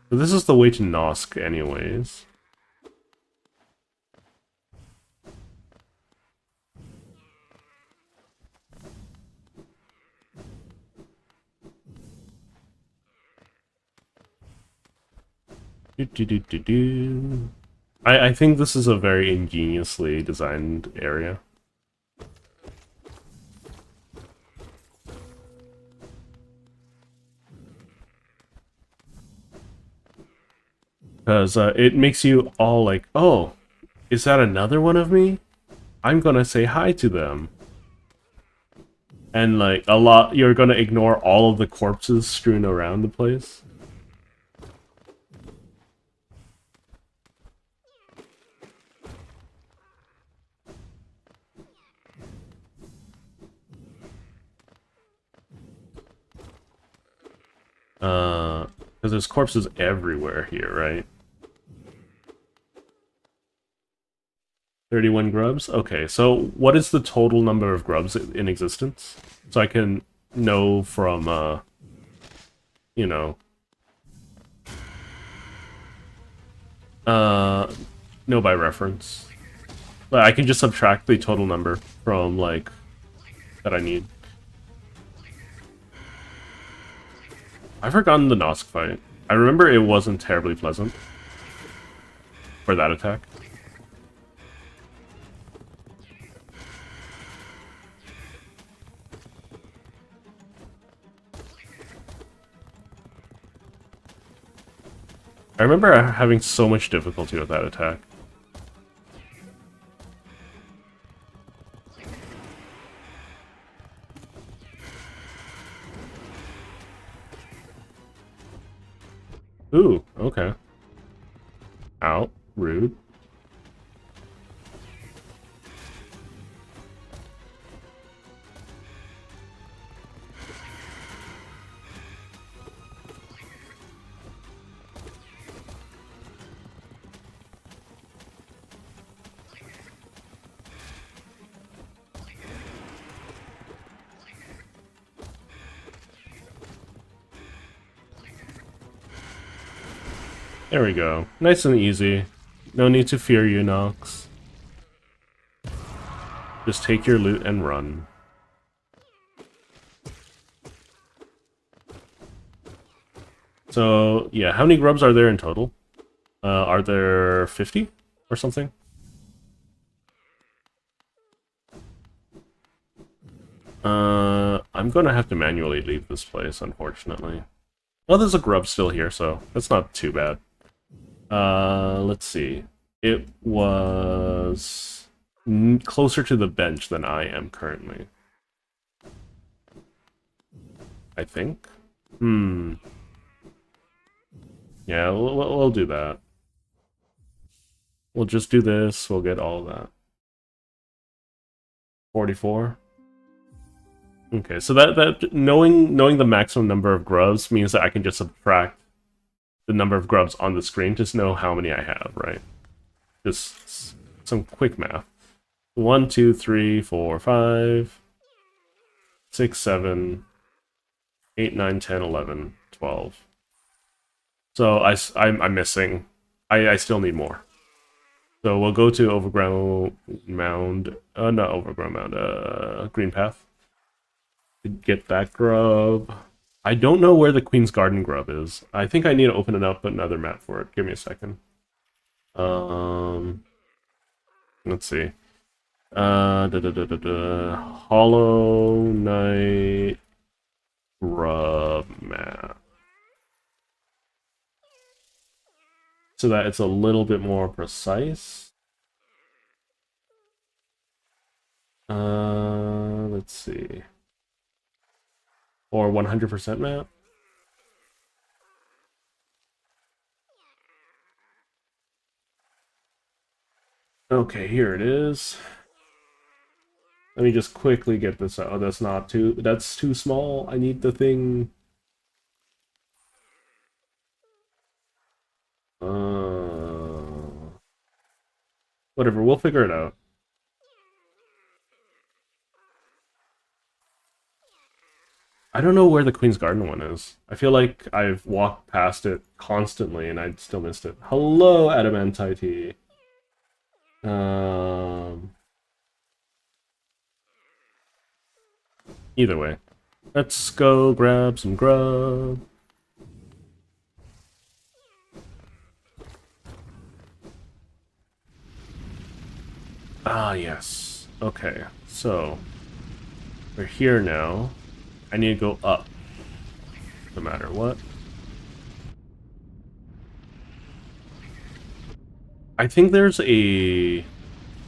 So this is the way to Nosk anyways. I think this is a very ingeniously designed area. Because it makes you all like, oh, is that another one of me? I'm gonna say hi to them. And like, you're gonna ignore all of the corpses strewn around the place. Because there's corpses everywhere here, right? 31 grubs? Okay, so what is the total number of grubs in existence? So I can know from, you know... know by reference. But I can just subtract the total number from, like, that I need. I've forgotten the Nosk fight. I remember it wasn't terribly pleasant for that attack. I remember having so much difficulty with that attack. Ooh, okay. Ow, rude. There we go. Nice and easy. No need to fear you, Nox. Just take your loot and run. So, yeah, how many grubs are there in total? Are there 50 or something? I'm gonna have to manually leave this place, unfortunately. Well, there's a grub still here, so that's not too bad. Let's see. It was closer to the bench than I am currently. I think. Yeah, we'll do that. We'll just do this. We'll get all of that. 44. Okay, so that knowing the maximum number of grubs means that I can just subtract the number of grubs on the screen to know how many I have, right? Just some quick math. 1, 2, 3, 4, 5, 6, 7, 8, 9, 10, 11, 12. So I'm missing. I still need more. So we'll go to Overgrown Mound. Not Overgrown Mound. Green Path. To get that grub. I don't know where the Queen's Garden grub is. I think I need to open it up another map for it. Give me a second. Let's see. Hollow Knight grub map. So that it's a little bit more precise. Let's see. Or 100% map. Okay, here it is. Let me just quickly get this out. Oh, that's too small. I need the thing. Whatever, we'll figure it out. I don't know where the Queen's Garden one is. I feel like I've walked past it constantly and I still missed it. Hello, Adamantite. Either way. Let's go grab some grub. Ah, yes. Okay, so we're here now. I need to go up, no matter what. I think there's a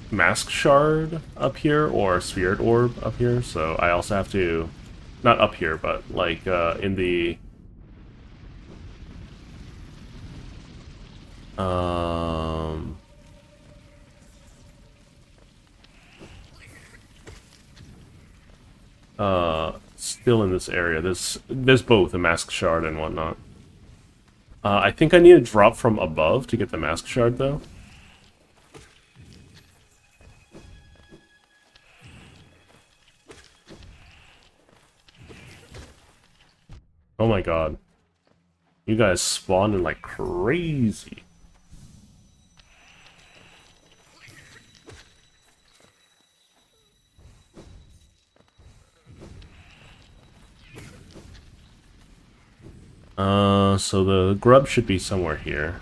mask shard up here, or a spirit orb up here, so I also have to... Not up here, but like in the... still in this area. There's both a mask shard and whatnot. I think I need to drop from above to get the mask shard, though. Oh my god. You guys spawning like crazy. So the grub should be somewhere here.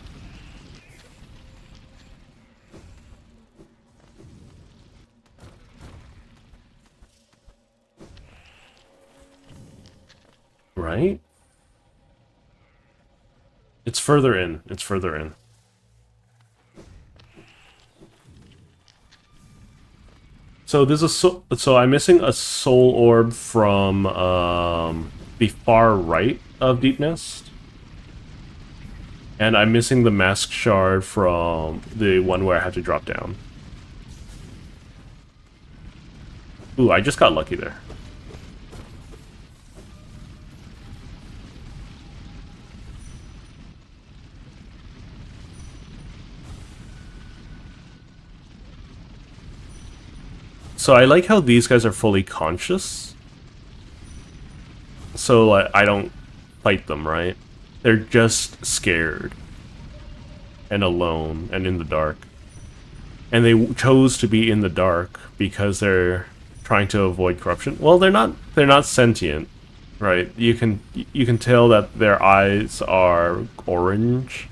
Right? It's further in. It's further in. So there's so I'm missing a soul orb from the far right of Deep Nest. And I'm missing the mask shard from the one where I had to drop down. Ooh, I just got lucky there. So I like how these guys are fully conscious. So like, I don't fight them, right? They're just scared. And alone, and in the dark. And they chose to be in the dark because they're trying to avoid corruption. Well, they're not sentient, right? You can tell that their eyes are orange.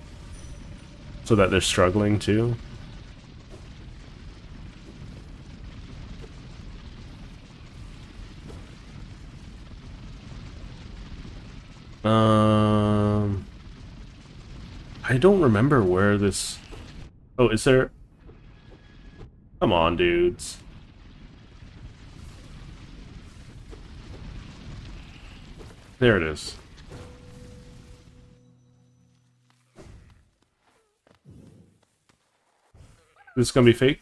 So that they're struggling too. I don't remember where this... Oh, is there... Come on, dudes. There it is. This is gonna be fake?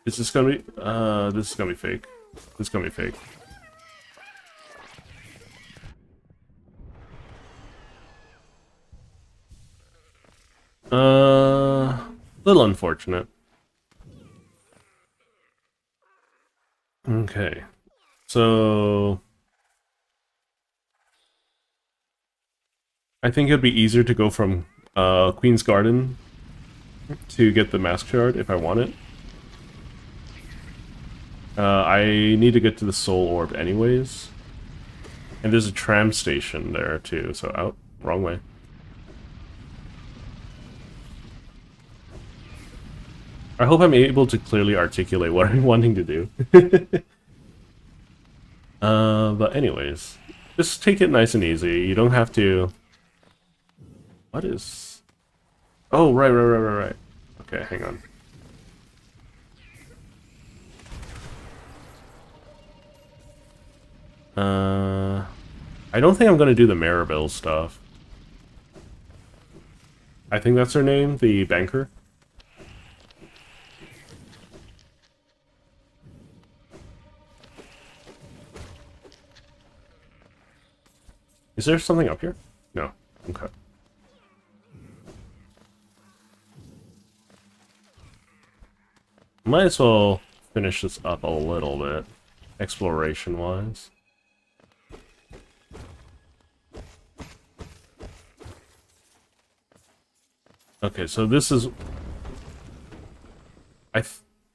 Is this gonna be, this is gonna be fake. This is gonna be fake. Little unfortunate. Okay. So... I think it'd be easier to go from, Queen's Garden to get the Mask Shard if I want it. I need to get to the Soul Orb anyways. And there's a tram station there too, so out. Wrong way. I hope I'm able to clearly articulate what I'm wanting to do. But anyways, just take it nice and easy. You don't have to... What is... Oh, right. Okay, hang on. I don't think I'm gonna do the Maribel stuff. I think that's her name, the banker. Is there something up here? No. Okay. Might as well finish this up a little bit, exploration-wise. Okay, so this is...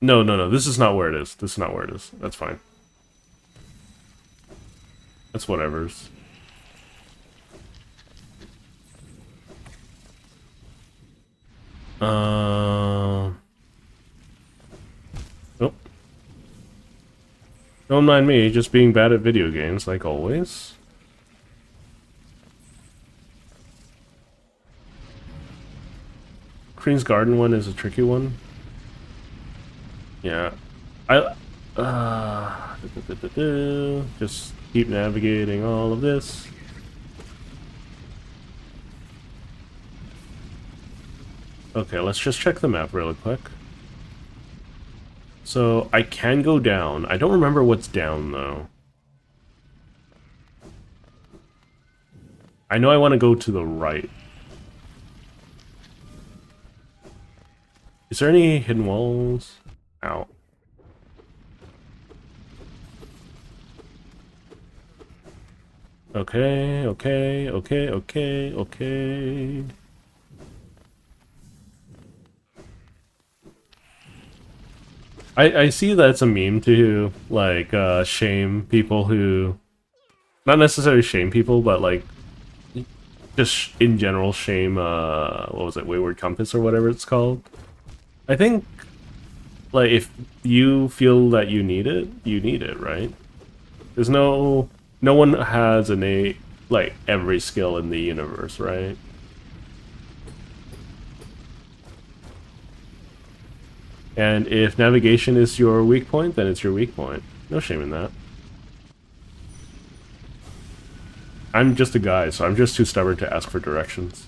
No, this is not where it is. This is not where it is. That's fine. That's whatever's. Oh. Don't mind me, just being bad at video games, like always. Queen's Garden one is a tricky one. Yeah. Just keep navigating all of this. Okay, let's just check the map really quick. So, I can go down. I don't remember what's down, though. I know I want to go to the right. Is there any hidden walls? Ow. Okay. I see that it's a meme to, like, shame people who... Not necessarily shame people, but, like, just in general shame, what was it, Wayward Compass or whatever it's called. I think, like, if you feel that you need it, right? There's no one has innate, like, every skill in the universe, right? And if navigation is your weak point, then it's your weak point. No shame in that. I'm just a guy, so I'm just too stubborn to ask for directions.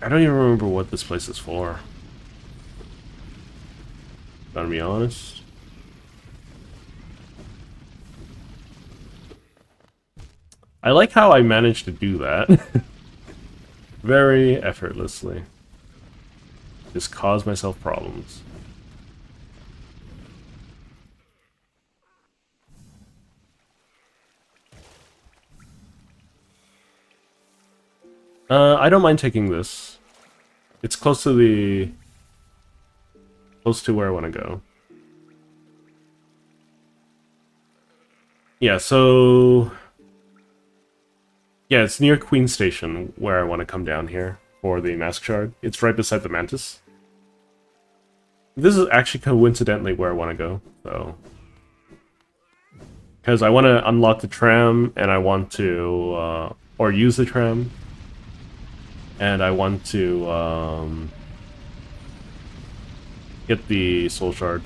I don't even remember what this place is for. Gotta be honest. I like how I managed to do that. Very effortlessly. Just cause myself problems. I don't mind taking this. It's close to where I want to go. Yeah, so... Yeah, it's near Queen Station where I want to come down here for the Mask Shard. It's right beside the Mantis. This is actually coincidentally where I want to go, so... Because I want to unlock the tram, and I want to... or use the tram. And I want to, get the Soul Shard.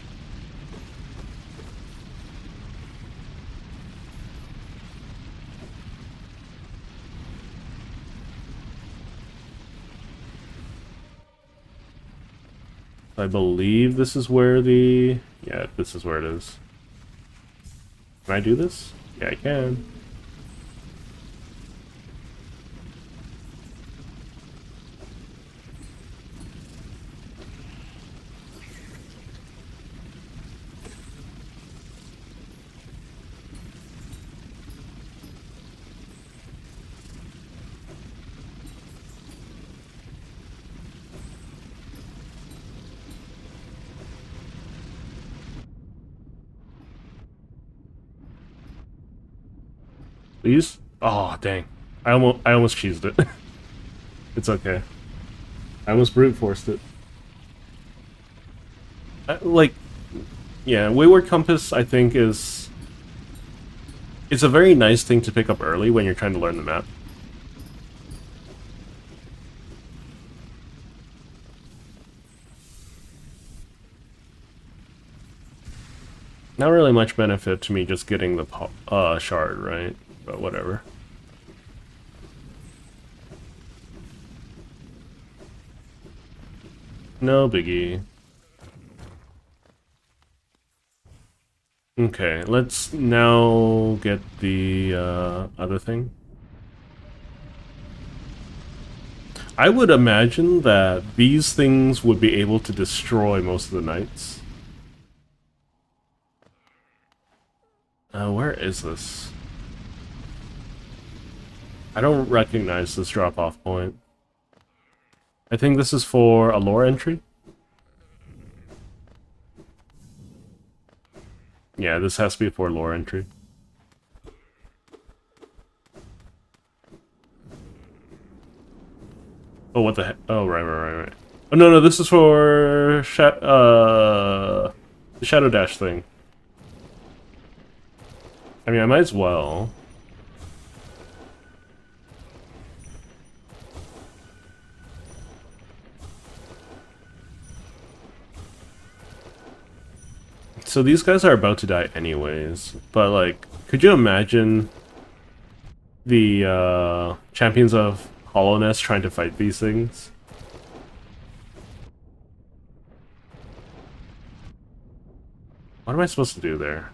I believe this is where the... Yeah, this is where it is. Can I do this? Yeah, I can. Please? Oh, dang. I almost cheesed it. It's okay. I almost brute forced it. Like, yeah, Wayward Compass, I think, is... It's a very nice thing to pick up early when you're trying to learn the map. Not really much benefit to me just getting the shard, right? But whatever. No biggie. Okay, let's now get the other thing. I would imagine that these things would be able to destroy most of the knights. Where is this? I don't recognize this drop-off point. I think this is for a lore entry. Yeah, this has to be for a lore entry. Oh, what the heck? Oh, right. Oh, no, this is for the Shadow Dash thing. I mean, I might as well. So these guys are about to die anyways, but like, could you imagine the champions of Hollowness trying to fight these things? What am I supposed to do there?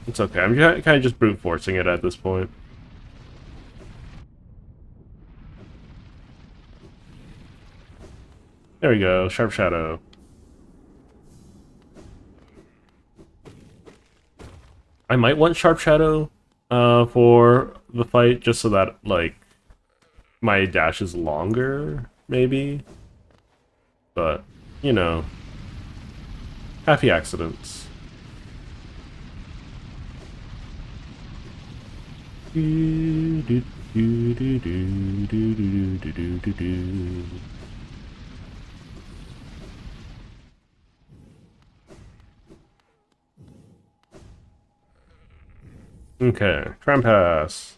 It's okay, I'm kind of just brute forcing it at this point. There we go, Sharp Shadow. I might want Sharp Shadow for the fight, just so that, like, my dash is longer, maybe? But, you know, happy accidents. Okay, tram pass.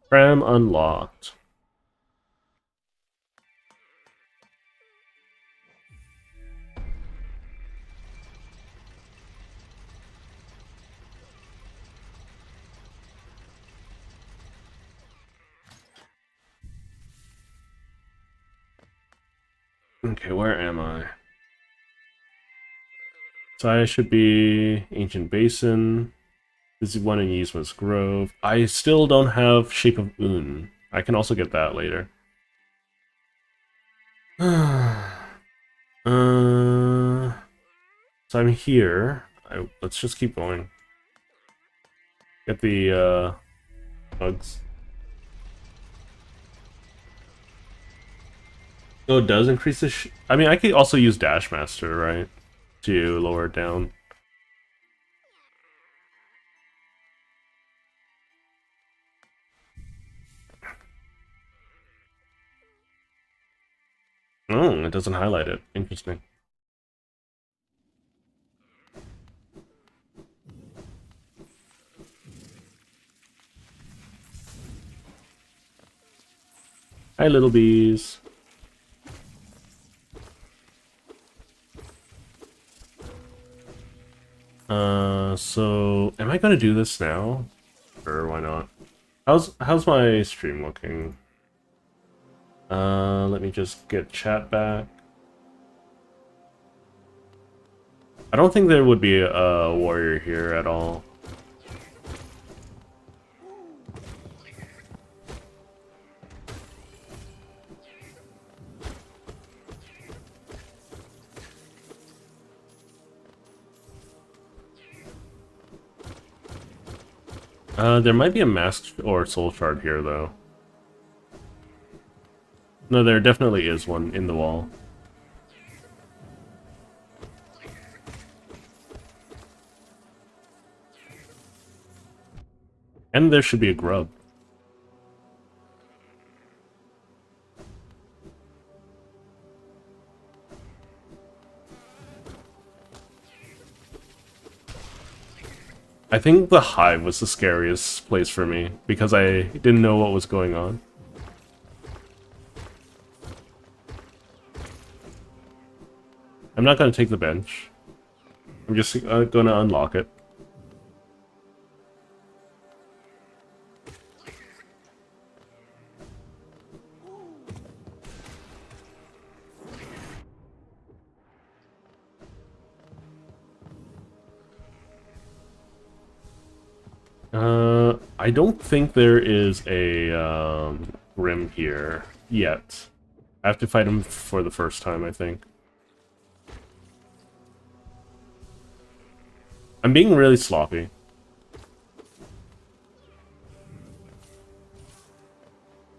Tram unlocked. Okay, where am I? So I should be Ancient Basin. This is one in Yzma's Grove. I still don't have Shape of Un. I can also get that later. So I'm here. Let's just keep going. Get the bugs. Oh, it does increase the I mean, I could also use Dash Master, right? To lower it down. Oh, it doesn't highlight it. Interesting. Hi, little bees. So am I gonna do this now? Sure, why not? How's my stream looking? Let me just get chat back. I don't think there would be a warrior here at all. There might be a mask or soul shard here, though. No, there definitely is one in the wall. And there should be a grub. I think the hive was the scariest place for me, because I didn't know what was going on. I'm not going to take the bench. I'm just going to unlock it. I don't think there is a Grim here yet. I have to fight him for the first time, I think. I'm being really sloppy.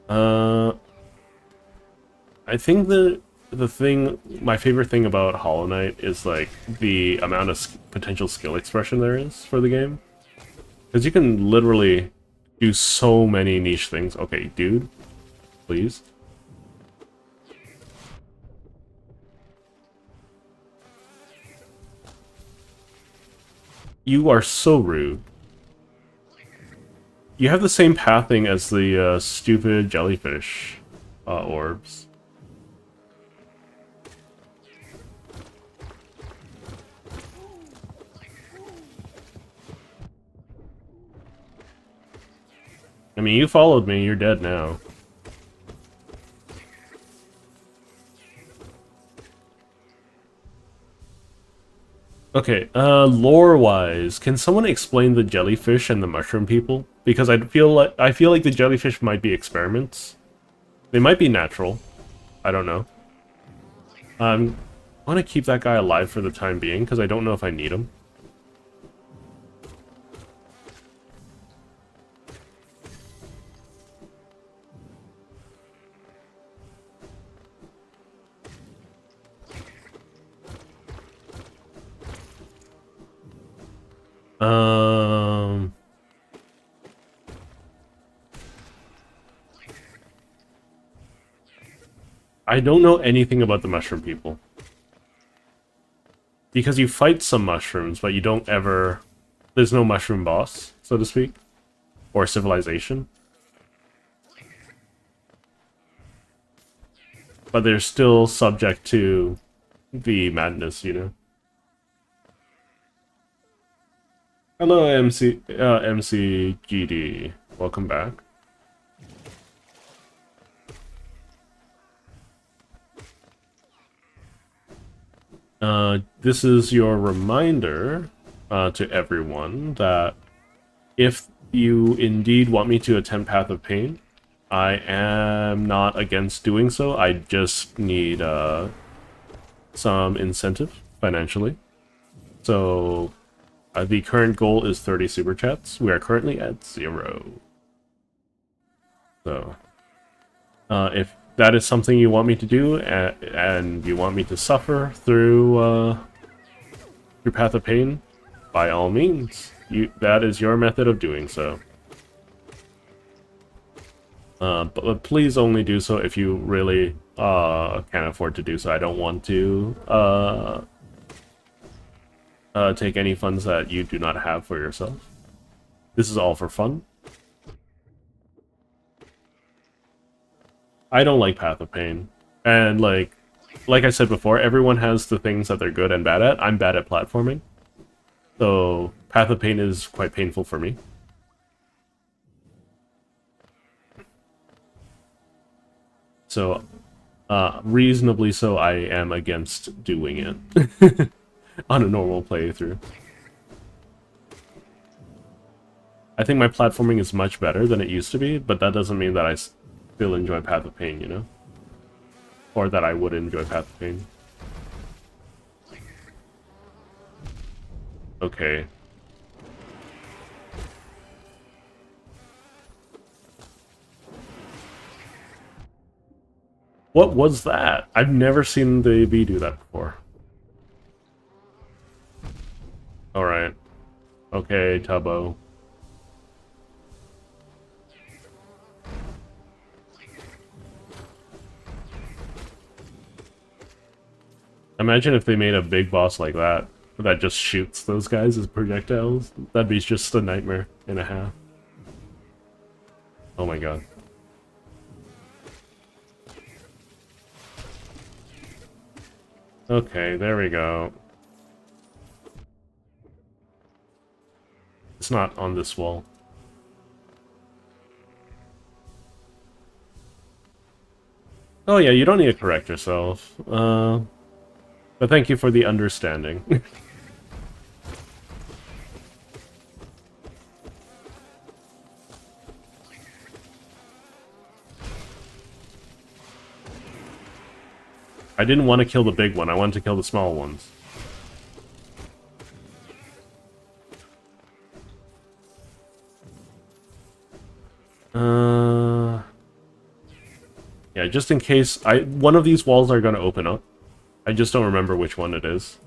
I think my favorite thing about Hollow Knight is like the amount of potential skill expression there is for the game. Because you can literally do so many niche things. Okay, dude, please. You are so rude. You have the same pathing as the stupid jellyfish orbs. I mean, you followed me, you're dead now. Okay, lore-wise, can someone explain the jellyfish and the mushroom people? Because I feel like the jellyfish might be experiments. They might be natural. I don't know. I want to keep that guy alive for the time being, because I don't know if I need him. I don't know anything about the mushroom people. Because you fight some mushrooms, but you don't ever... There's no mushroom boss, so to speak. Or civilization. But they're still subject to the madness, you know? Hello, MCGD. Welcome back. This is your reminder to everyone that if you indeed want me to attempt Path of Pain, I am not against doing so. I just need some incentive financially. So the current goal is 30 super chats. We are currently at 0. So if that is something you want me to do, and you want me to suffer through Path of Pain, by all means, that is your method of doing so. But please only do so if you really can't afford to do so. I don't want to take any funds that you do not have for yourself. This is all for fun. I don't like Path of Pain. And like I said before, everyone has the things that they're good and bad at. I'm bad at platforming. So Path of Pain is quite painful for me. So reasonably so, I am against doing it on a normal playthrough. I think my platforming is much better than it used to be, but that doesn't mean that I still enjoy Path of Pain, you know? Or that I would enjoy Path of Pain. Okay. What was that? I've never seen the bee do that before. Alright. Okay, Tubbo. Imagine if they made a big boss like that just shoots those guys as projectiles. That'd be just a nightmare and a half. Oh my god. Okay, there we go. It's not on this wall. Oh yeah, you don't need to correct yourself. But thank you for the understanding. I didn't want to kill the big one, I wanted to kill the small ones. Yeah, just in case, one of these walls are going to open up. I just don't remember which one it is.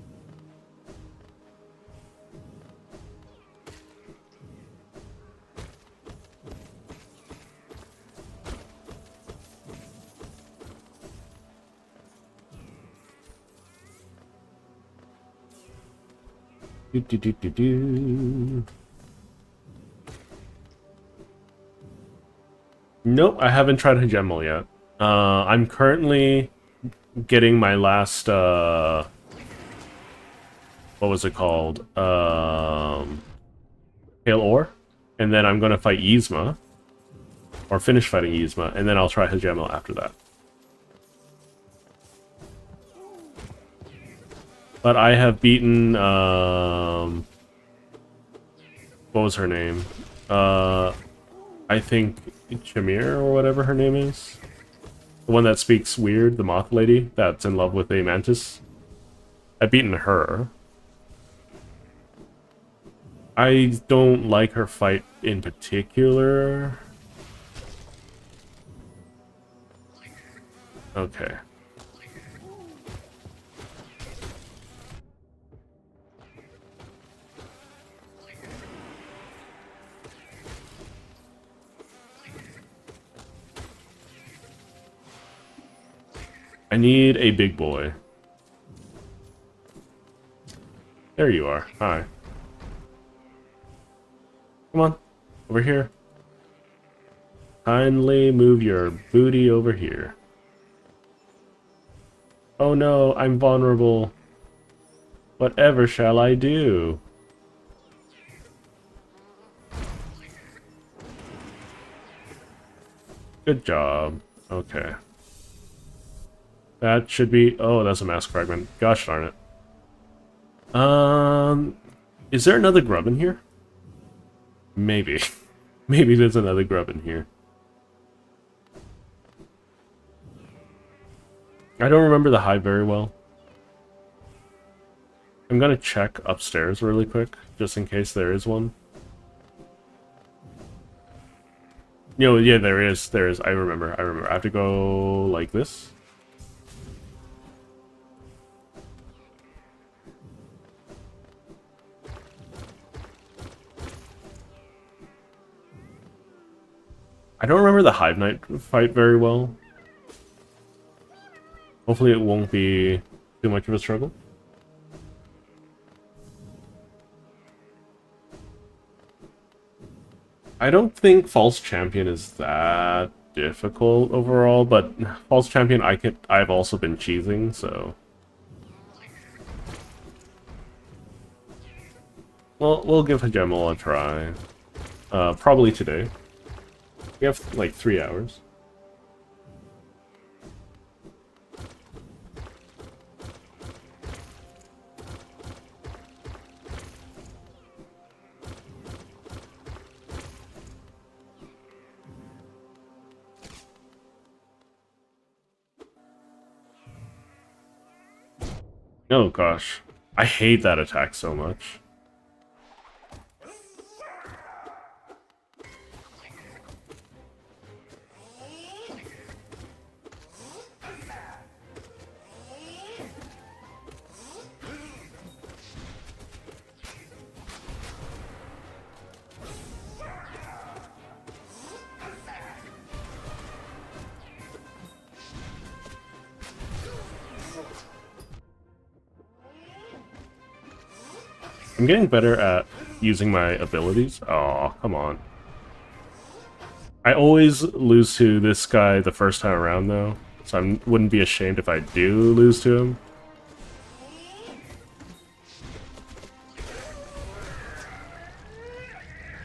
Nope, I haven't tried Hajemel yet. I'm currently getting my last, what was it called? Pale Ore. And then I'm gonna fight Yzma. Or finish fighting Yzma, and then I'll try Hajemel after that. But I have beaten, what was her name? I think Chamir, or whatever her name is. The one that speaks weird, the moth lady, that's in love with a mantis. I've beaten her. I don't like her fight in particular. Okay. I need a big boy. There you are. Hi. Come on. Over here. Kindly move your booty over here. Oh no, I'm vulnerable. Whatever shall I do? Good job. Okay. That should be... Oh, that's a mask fragment. Gosh darn it. Is there another grub in here? Maybe. Maybe there's another grub in here. I don't remember the hive very well. I'm gonna check upstairs really quick, just in case there is one. No, yeah, there is. There is. I remember. I have to go like this. I don't remember the Hive Knight fight very well. Hopefully it won't be too much of a struggle. I don't think False Champion is that difficult overall, but False Champion I've also been cheesing, so we'll give Hajemel a try. Probably today. We have like 3 hours. Oh gosh, I hate that attack so much. I'm getting better at using my abilities. Oh, come on. I always lose to this guy the first time around, though, so I wouldn't be ashamed if I do lose to him.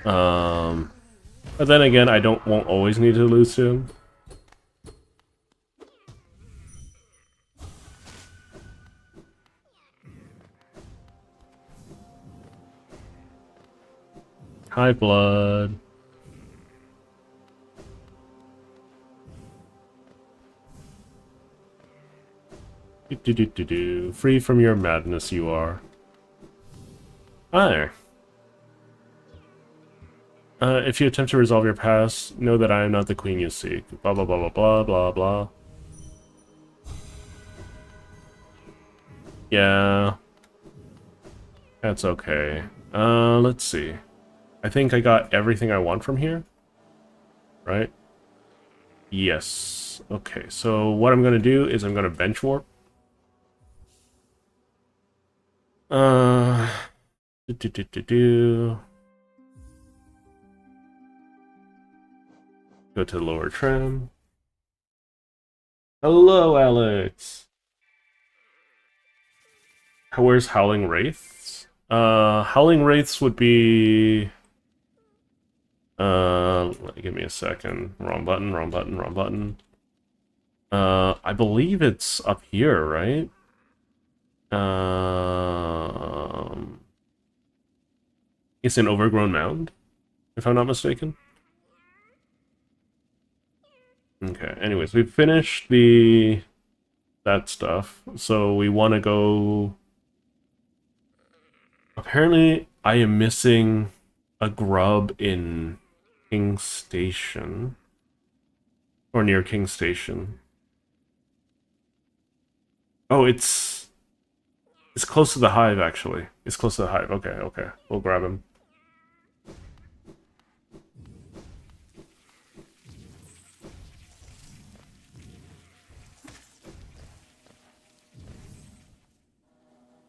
But then again, I won't always need to lose to him. Hi, blood. Do. Free from your madness, you are. Hi. If you attempt to resolve your past, know that I am not the queen you seek. Blah blah blah blah blah blah blah. Yeah. That's okay. Let's see. I think I got everything I want from here. Right? Yes. Okay, so what I'm gonna do is I'm gonna bench warp. Go to the lower trim. Hello, Alex. Where's Howling Wraiths? Howling Wraiths would be... give me a second. Wrong button, wrong button, wrong button. I believe it's up here, right? It's an overgrown mound, if I'm not mistaken. Okay, anyways, we've finished that stuff, so we want to go... Apparently, I am missing a grub in King Station. Or near King Station. Oh, it's close to the hive, actually. It's close to the hive. Okay, okay. We'll grab him.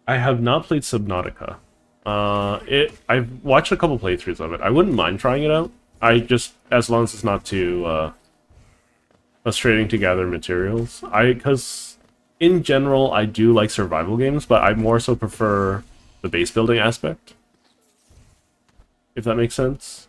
I have not played Subnautica. I've watched a couple playthroughs of it. I wouldn't mind trying it out. As long as it's not too frustrating to gather materials. Because in general, I do like survival games, but I more so prefer the base building aspect. If that makes sense.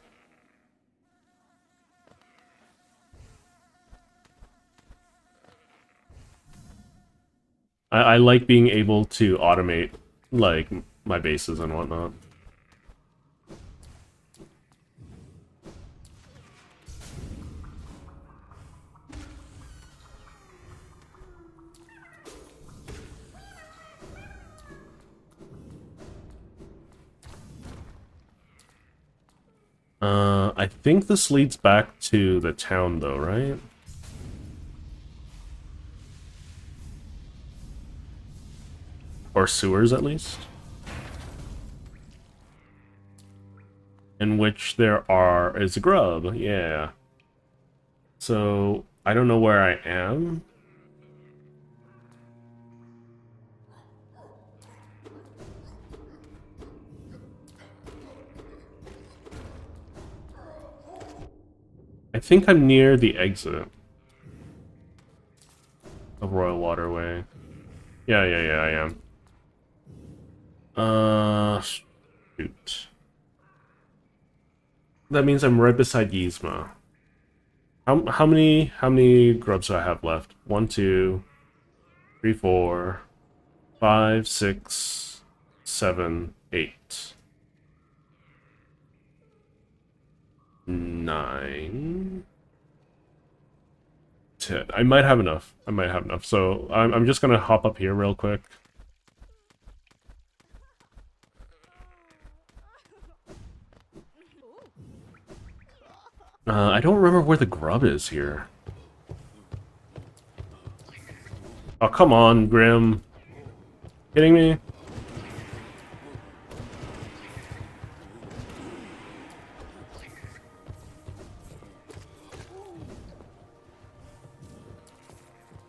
I like being able to automate, like, my bases and whatnot. I think this leads back to the town, though, right? Or sewers, at least. In which there is a grub, yeah. So, I don't know where I am. think I'm near the exit of Royal Waterway. Yeah, I am. Shoot. That means I'm right beside Yzma. How many grubs do I have left? 1, 2, 3, 4, 5, 6, 7, 8, 9, 10. I might have enough. So I'm just gonna hop up here real quick. I don't remember where the grub is here. Oh, come on, Grim. Kidding me?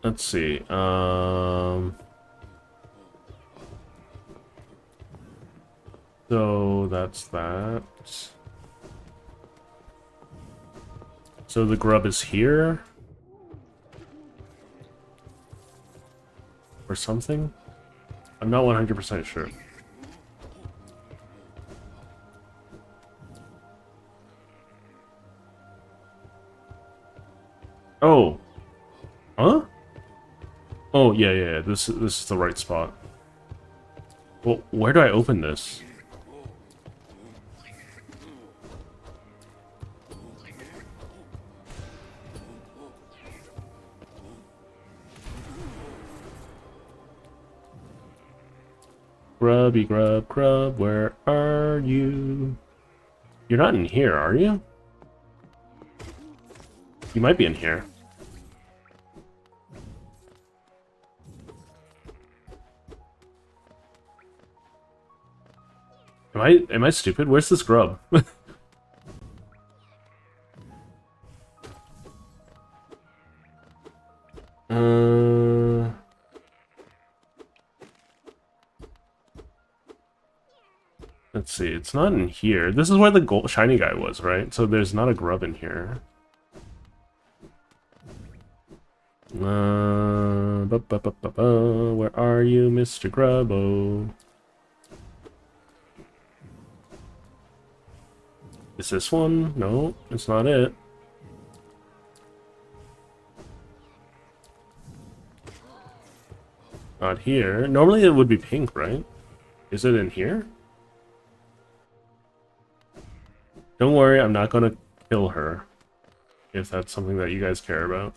Let's see. So that's that. So the grub is here? Or something? I'm not 100% sure. Oh. Huh? Oh, yeah. This is the right spot. Well, where do I open this? Grubby grub, grub, where are you? You're not in here, are you? You might be in here. Am I stupid? Where's this grub? Let's see, it's not in here. This is where the gold shiny guy was, right? So there's not a grub in here. Where are you, Mr. Grubbo? Is this one? No, it's not it. Not here. Normally it would be pink, right? Is it in here? Don't worry, I'm not gonna kill her. If that's something that you guys care about.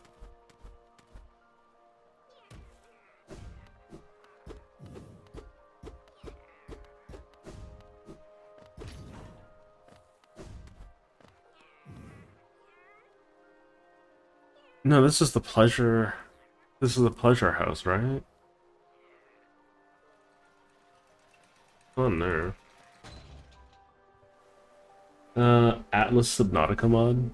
No, this is the pleasure... This is the pleasure house, right? On there. Atlas Subnautica mod.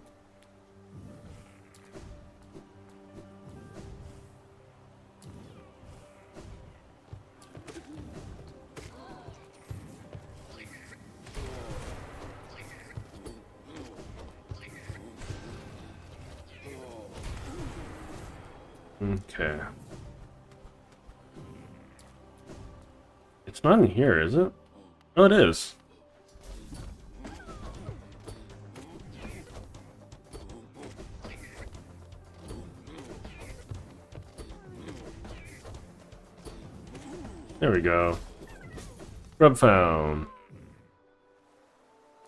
Okay. It's not in here, is it? Oh, it is. There we go. Grub found.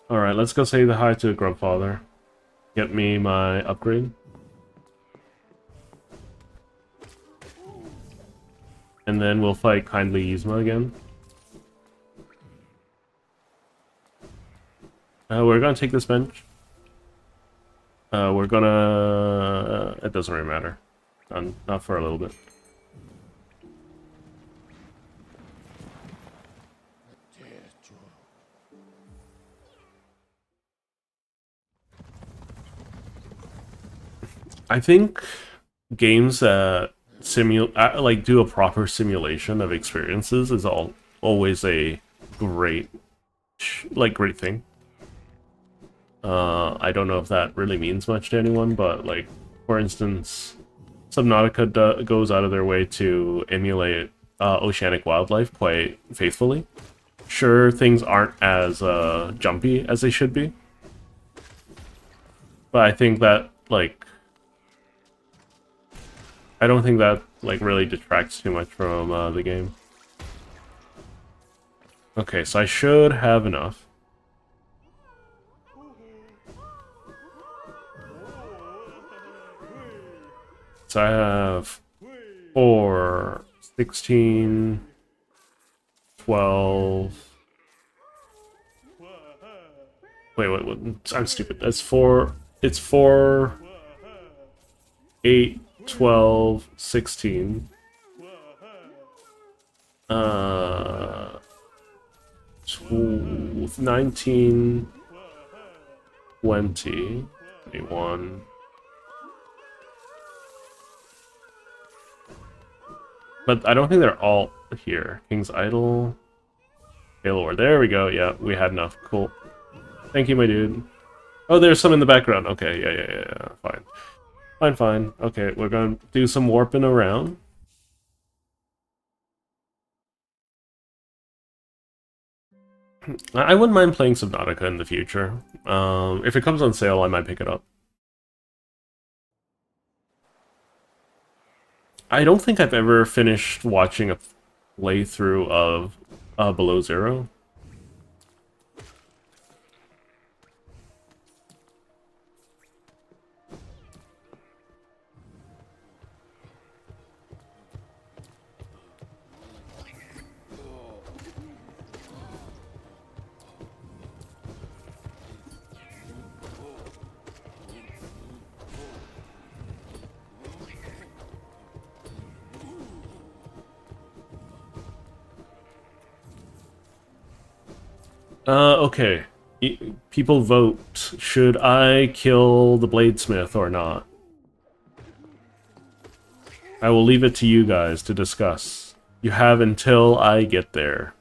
Alright, let's go say the hi to Grubfather. Get me my upgrade. And then we'll fight Kindly Yzma again. We're gonna take this bench. We're gonna... it doesn't really matter. Not for a little bit. I think games that like do a proper simulation of experiences is always a great thing. I don't know if that really means much to anyone, but like, for instance, Subnautica goes out of their way to emulate oceanic wildlife quite faithfully. Sure, things aren't as jumpy as they should be, but I think that, like, I don't think that, like, really detracts too much from the game. Okay, so I should have enough. So I have 4, 16, 12... Wait, I'm stupid. That's 4... It's 4... 8, 12, 16... 19... 20... 21... But I don't think they're all here. King's Idol... Balor. There we go. Yeah, we had enough. Cool. Thank you, my dude. Oh, there's some in the background. Okay, yeah. Fine. Fine. Okay, we're gonna do some warping around. I wouldn't mind playing Subnautica in the future. If it comes on sale, I might pick it up. I don't think I've ever finished watching a playthrough of Below Zero. Okay. People vote. Should I kill the Bladesmith or not? I will leave it to you guys to discuss. You have until I get there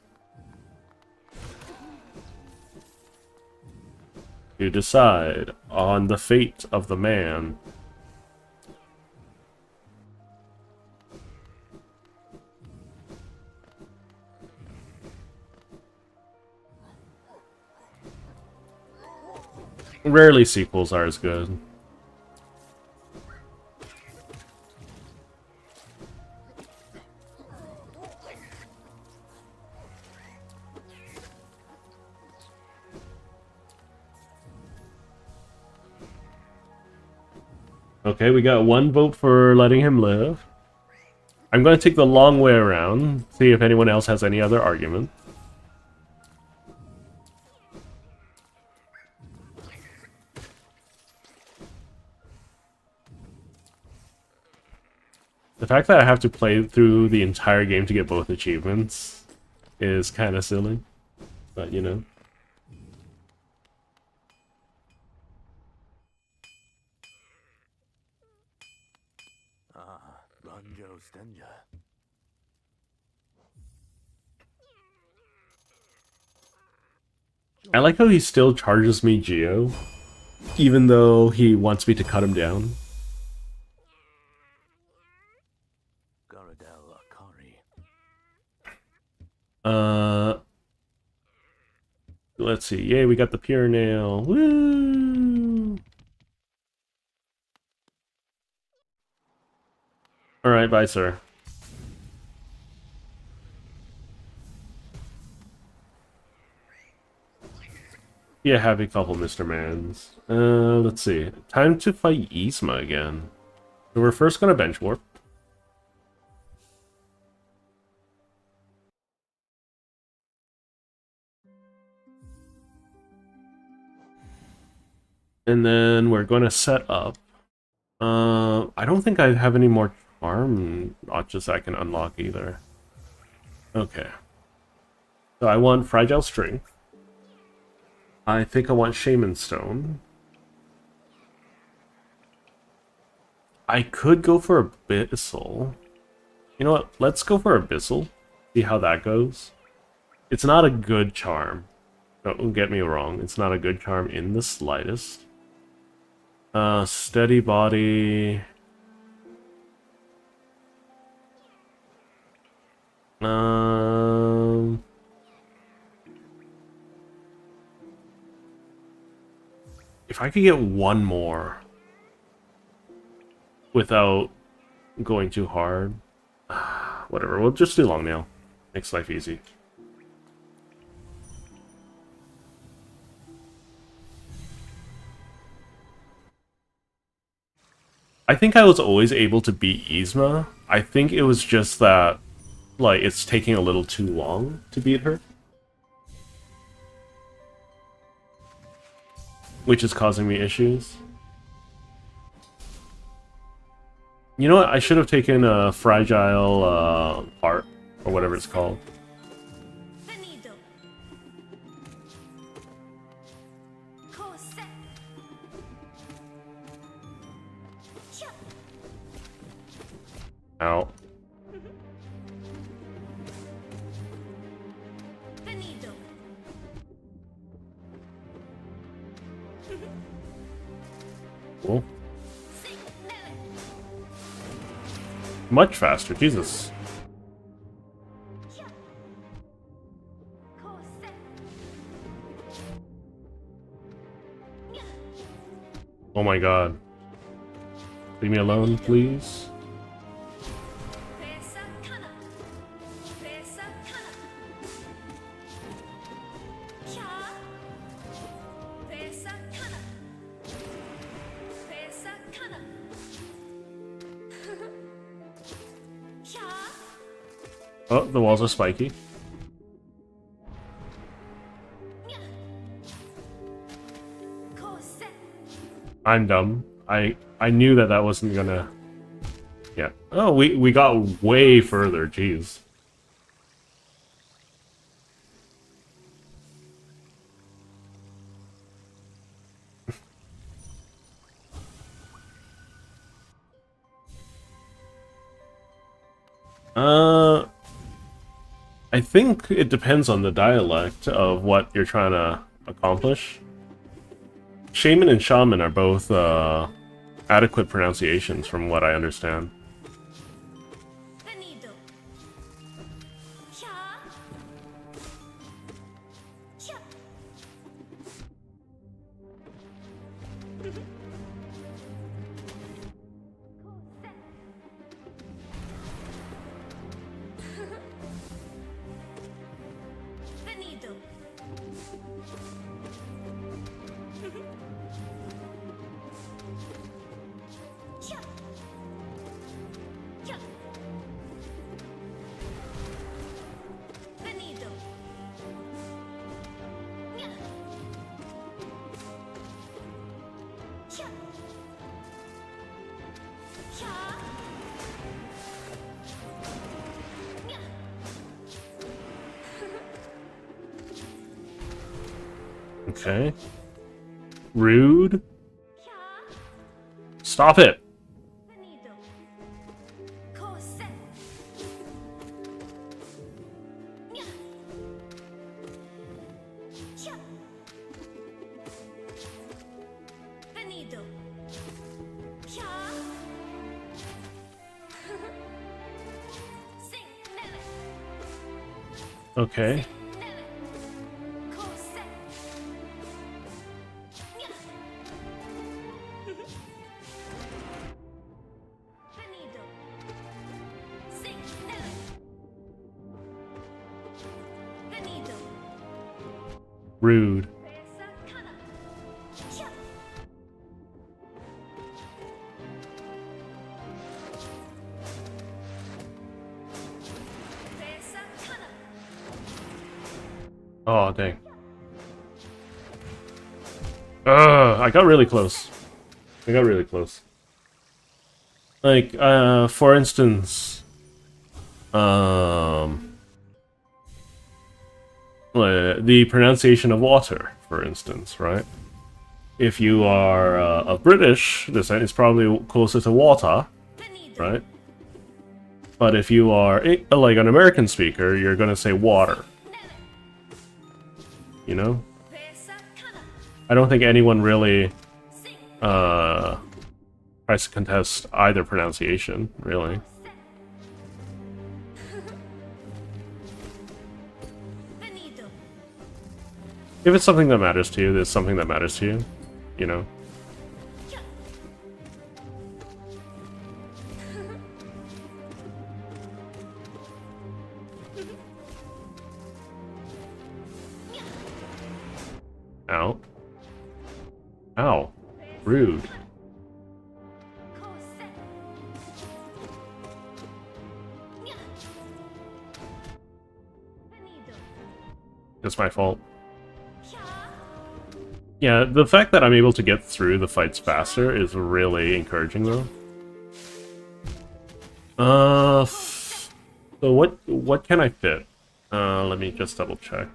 to decide on the fate of the man. Rarely sequels are as good. Okay, we got one vote for letting him live. I'm going to take the long way around, see if anyone else has any other argument. The fact that I have to play through the entire game to get both achievements is kind of silly, but you know. I like how he still charges me Geo, even though he wants me to cut him down. Let's see. Yay, we got the pure nail. Woo! Alright, bye, sir. Yeah, happy couple, Mr. Mans. Let's see. Time to fight Yzma again. So we're first gonna bench warp. And then we're going to set up. I don't think I have any more charm notches I can unlock either. Okay. So I want Fragile Strength. I think I want Shaman Stone. I could go for Abyssal. You know what? Let's go for Abyssal. See how that goes. It's not a good charm. Don't get me wrong, it's not a good charm in the slightest. Steady body. If I could get one more without going too hard, whatever. We'll just do long nail. Makes life easy. I think I was always able to beat Yzma. I think it was just that, like, it's taking a little too long to beat her. Which is causing me issues. You know what? I should have taken a fragile heart, or whatever it's called. Venido. Cos'è? Chia. Ow. Venido. Cool. Sì, neve. Much faster, Jesus. Chia. Cos'è? Nya. Oh my god. Leave me alone, please. Presa kana. Presa kana. Chia. Presa kana. Presa kana. Chia. Oh, the walls are spiky. Nya. Cos'è? I'm dumb. I knew that that wasn't gonna... Yeah. Oh, we got way further, jeez. I think it depends on the dialect of what you're trying to accomplish. Shaman and shaman are both adequate pronunciations from what I understand. Venido. Chia. Chia. Cos'è? Venido. Chia. Chia. Venido. Nya. Chia. Chia. Nya. Okay. Rude. Chia. Stop it! Venido. Cos'è? Nya. Chia. Venido. Chia. Sì, neve. Okay. Neve. Cos'è? Nya. Venido. Sì, neve. Venido. Rude. Presa kana. Chia. Presa kana. Oh, dang. I got really close. I got really close. Like, for instance, the pronunciation of water, for instance, right? If you are a British descent, it's probably closer to water, Venido. right? But if you are like an American speaker, you're gonna say water, Neve. you know? I don't think anyone really Sing. tries to contest either pronunciation, really. Venido. If it's something that matters to you, there's something that matters to you, you know? Kia. Ow. Ow. Rude. Kose. Nya. Venido. It's my fault. Kia. Yeah, the fact that I'm able to get through the fights faster is really encouraging, though. So what can I fit? Let me just double check.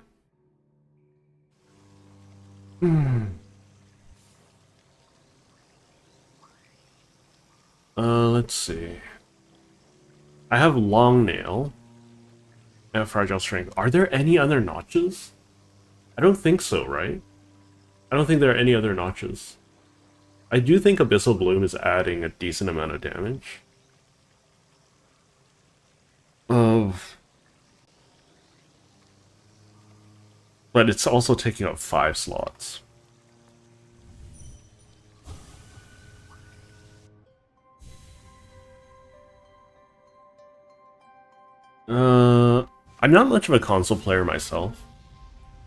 Let's see. I have long nail. I have fragile strength. Are there any other notches? I don't think so, right? I don't think there are any other notches. I do think Abyssal Bloom is adding a decent amount of damage. But it's also taking up 5 slots. I'm not much of a console player myself.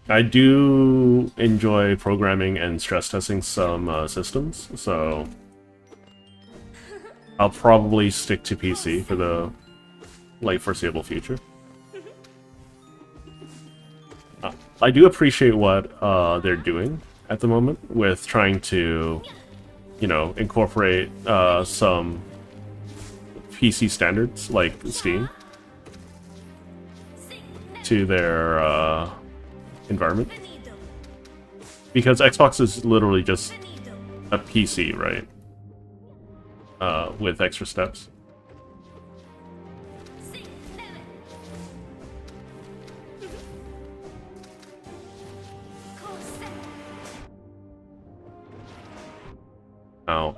I do enjoy programming and stress testing some systems, so I'll probably stick to PC for the foreseeable future. I do appreciate what they're doing at the moment with trying to, you know, incorporate some PC standards like Steam Sing. to their environment, Venido. because Xbox is literally just Venido. a PC, right? With extra steps. Sing. Neve. Kose. Ow.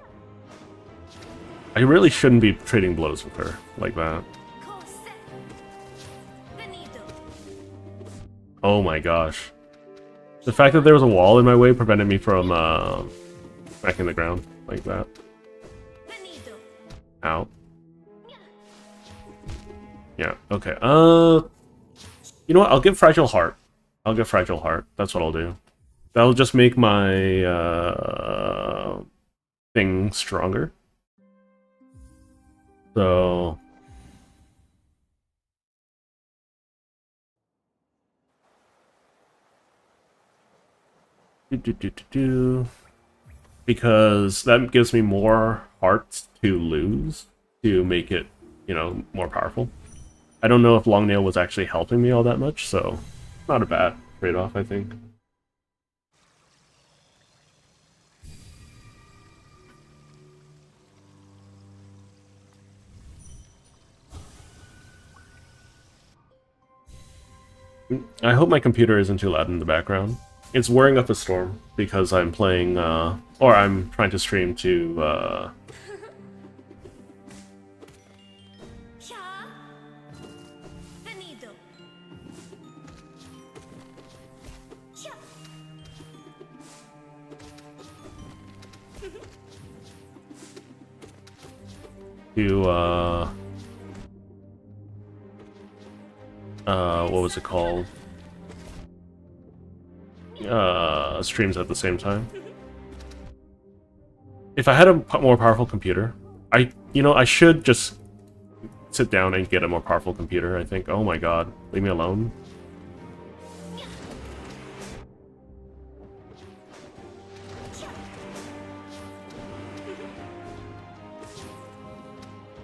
I really shouldn't be trading blows with her like that. Kose. Venido. Oh my gosh. The fact that there was a wall in my way prevented me from smacking the ground like that. Venido. Ow. Nya. Yeah, okay. You know what? I'll get Fragile Heart. I'll get Fragile Heart. That's what I'll do. That'll just make my thing stronger. So because that gives me more hearts to lose to make it, you know, more powerful. I don't know if Long Nail was actually helping me all that much, so not a bad trade-off, I think. I hope my computer isn't too loud in the background. It's whirring up a storm because I'm playing, or I'm trying to stream to, Kia. Venido. Kia. what was it called? Streams at the same time. If I had a more powerful computer, I should just sit down and get a more powerful computer, I think. Oh my god, leave me alone. Kia.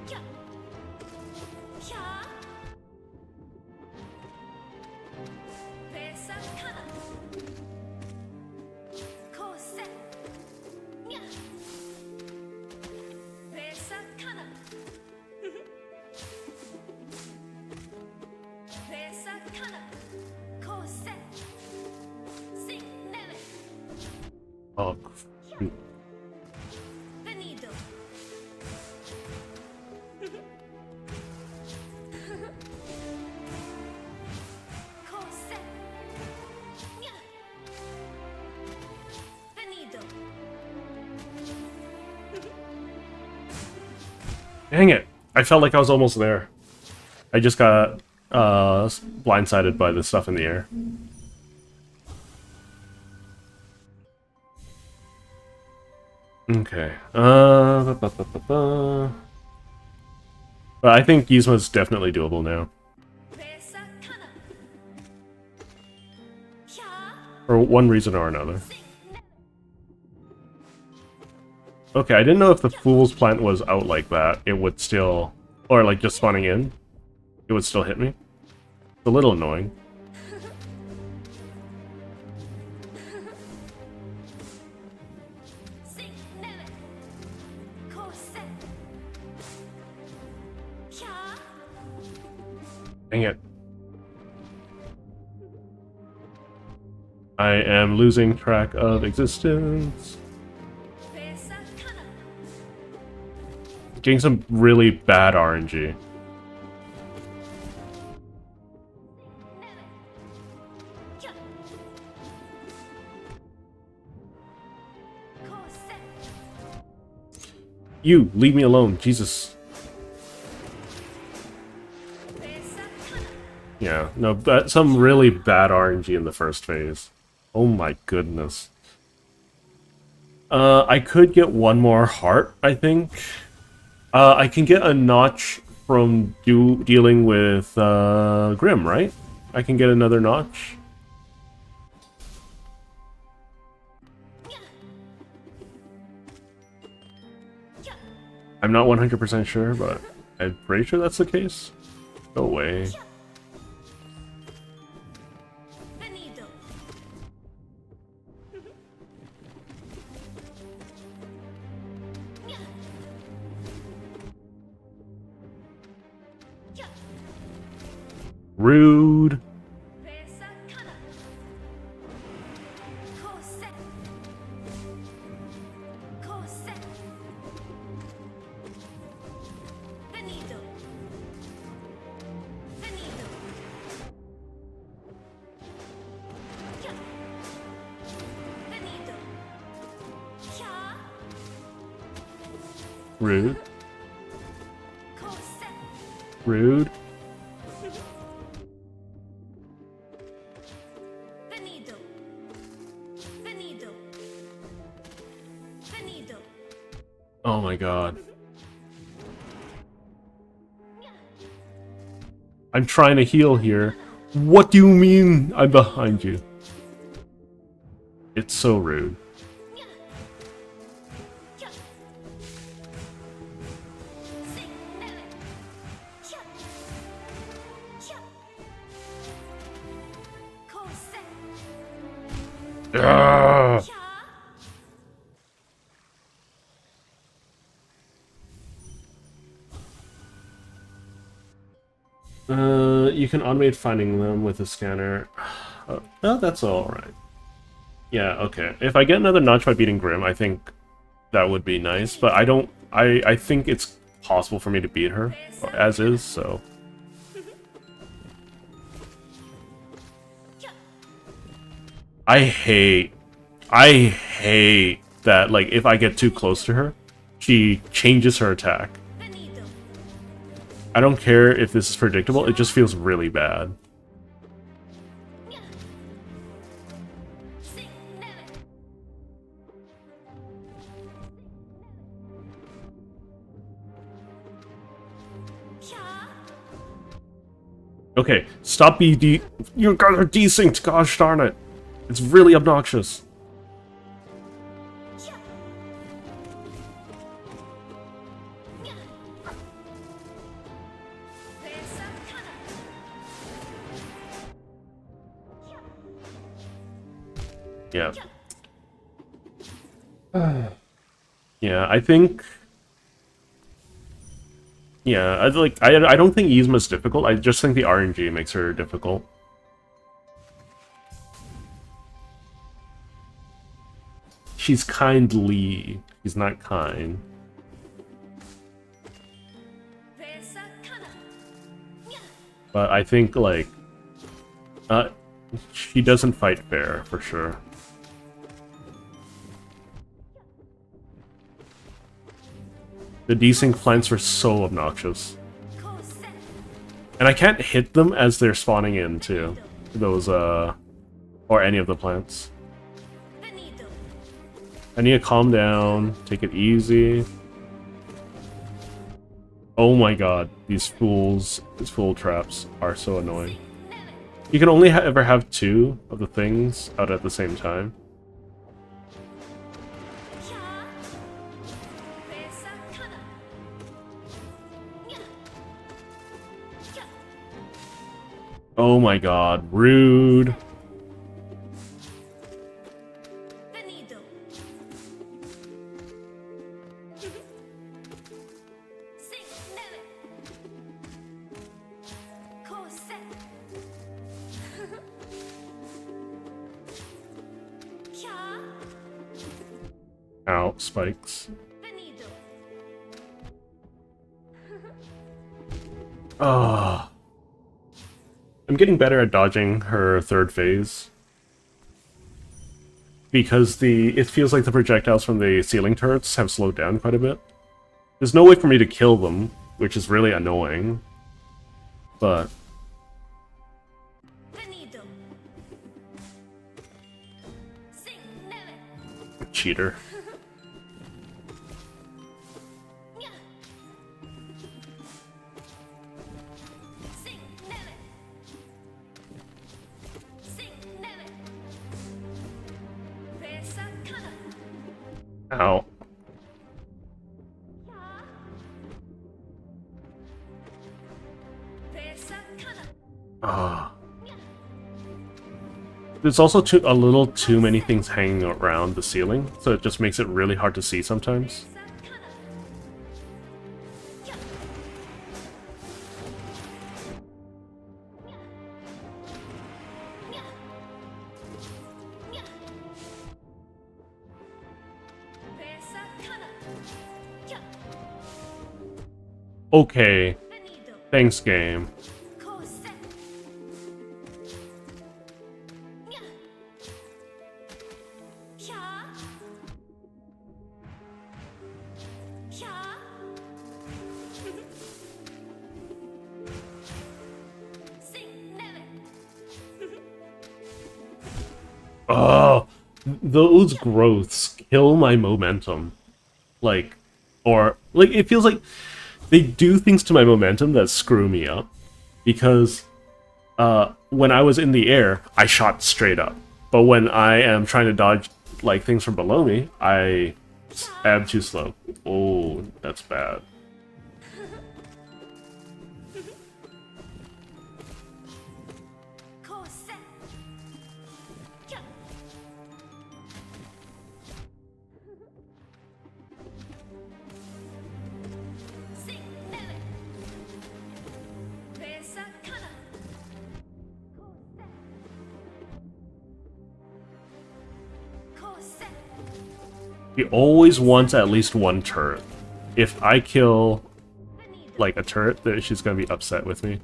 Kia. Kia. Vesa kana. Kose. Nya. Vesa kana. Vesa kana. Oh, shoot. Venido. Cos'è? Nya. Venido. Dang it! I felt like I was almost there. I just got blindsided by the stuff in the air. Okay. But I think Yzma's definitely doable now. Presa kana. Hya. For one reason or another. Sing. Okay, I didn't know if the Fool's Plant was out like that, it would still... Or like just spawning in, it would still hit me. It's a little annoying. Sing. Neve. Cos'è? Hya. Dang it. I am losing track of existence. Presa kana. Getting some really bad RNG. Hya. Cos'è? You, leave me alone, Jesus. Presa kana. Yeah, no, but some really bad RNG in the first phase. Oh my goodness. I could get one more heart, I think. I can get a notch from dealing with Grim, right? I can get another notch. Nya. Hya. I'm not 100% sure, but I'm pretty sure that's the case. Go away. Venido. Nya. Hya. Rude. Presa kana. Cos'è? Cos'è? Venido. Venido. Hya. Venido. Hya. Rude. Cos'è? Rude. Venido. Venido. Venido. Oh my god. I'm trying to heal here. What do you mean I'm behind you? It's so rude. Nya. Hya. Sing. Neve. Hya. Hya. Cos'è? Ah! Hya. You can automate finding them with a scanner. Well, that's alright. Yeah, okay. If I get another notch by beating Grim, I think that would be nice, but I don't... I think it's possible for me to beat her, as is, so... Hya. I hate that, like, if I get too close to her, she changes her attack. Venido. I don't care if this is predictable, it just feels really bad. Nya. Sing. Neve. Hya. Okay, stop BD. You guys are desynced, gosh darn it. It's really obnoxious. Hya. Nya. Presa kana. Yeah. Hya. Yeah, I think... Yeah, I don't think Yzma's difficult, I just think the RNG makes her difficult. she's kindly. She's not kind. But I think, like, she doesn't fight fair, for sure. The desync plants were so obnoxious. And I can't hit them as they're spawning in, too. Those, or any of the plants. I need to calm down, take it easy. Oh my god, these fool traps are so annoying. You can only ever have 2 of the things out at the same time. Oh my god, rude. Ow, spikes. Ah. I'm getting better at dodging her third phase. Because it feels like the projectiles from the ceiling turrets have slowed down quite a bit. There's no way for me to kill them, which is really annoying. But... cheater. Ow. Ah. There's also a little too many things hanging around the ceiling, so it just makes it really hard to see sometimes. Okay. Thanks, game. Oh, those growths kill my momentum. Like, it feels like they do things to my momentum that screw me up. Because, when I was in the air, I shot straight up. But when I am trying to dodge, like, things from below me, I am too slow. Oh, that's bad. He always wants at least one turret. If I kill, like, a turret, then she's gonna be upset with me.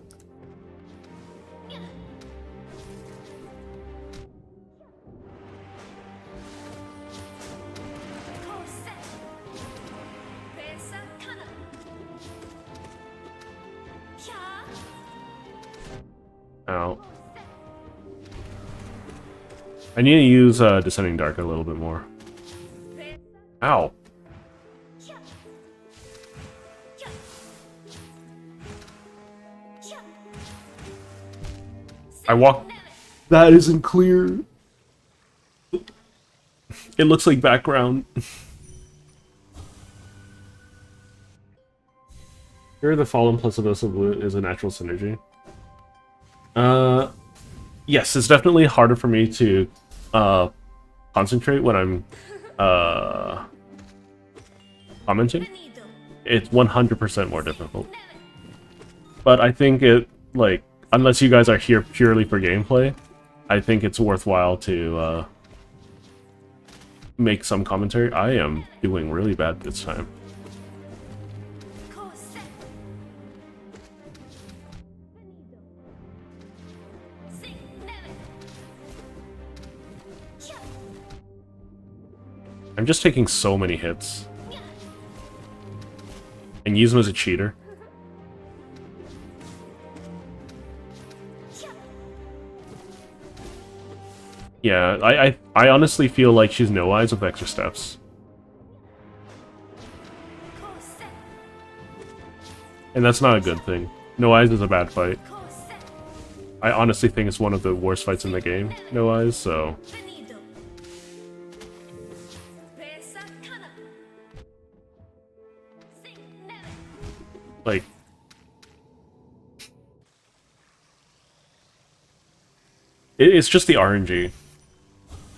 Ow. I need to use Descending Dark a little bit more. Ow. I walk... That isn't clear. It looks like background. Here, the Fallen plus Abyssal Blue is a natural synergy. Yes, it's definitely harder for me to concentrate when I'm commenting. It's 100% more difficult. But I think it, like, unless you guys are here purely for gameplay, I think it's worthwhile to make some commentary. I am doing really bad this time. Corset. Sing never. Cha. I'm just taking so many hits. And Yzma's a cheater. Cha. Yeah, I honestly feel like she's no eyes with extra steps. Corset. And that's not a good thing. No eyes is a bad fight. Corset. I honestly think it's one of the worst fights in the game, no eyes, so... Venido. Pesa kana. Sing never. Like... It's just the RNG.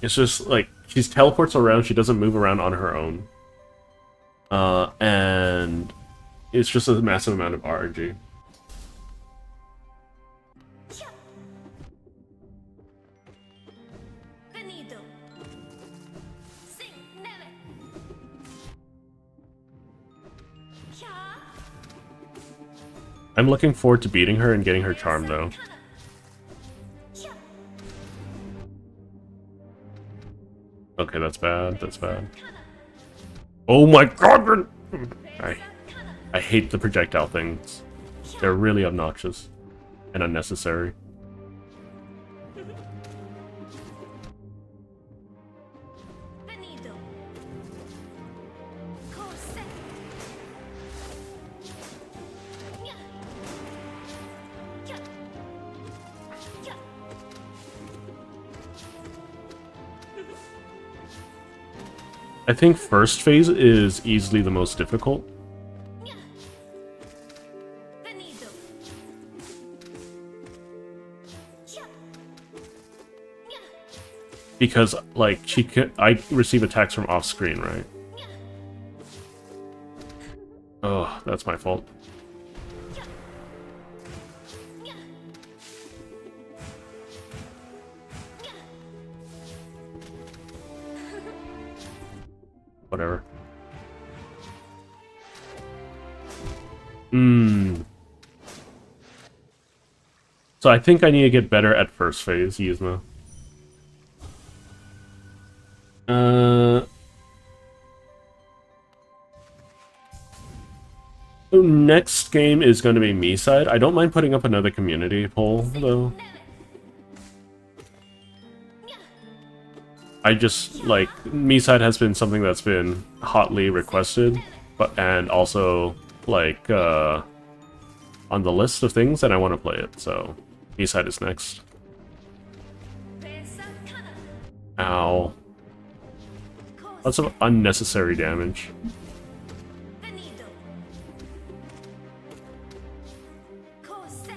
It's just, like, she teleports around, she doesn't move around on her own. And... It's just a massive amount of RNG. Cha. Venido. Sing never. Cha. I'm looking forward to beating her and getting her charm, though. Cha. Okay, that's bad, that's bad. Oh my god! I hate the projectile things. They're really obnoxious and unnecessary. Venido. Corset. Nya. Cha. Cha. I think first phase is easily the most difficult. Nya. Venido. Cha. Nya. Because, like, I receive attacks from off-screen, right? Nya. Oh, that's my fault. Cha. Nya. Nya. Whatever. So I think I need to get better at first phase, Yzma. So next game is going to be me side. I don't mind putting up another community poll, though. Never. Nya. I just, like, me side has been something that's been hotly requested, and also, like, on the list of things, and I want to play it, so me side is next. Pesa kana. Ow. Corset. Lots of unnecessary damage. Venido. Corset.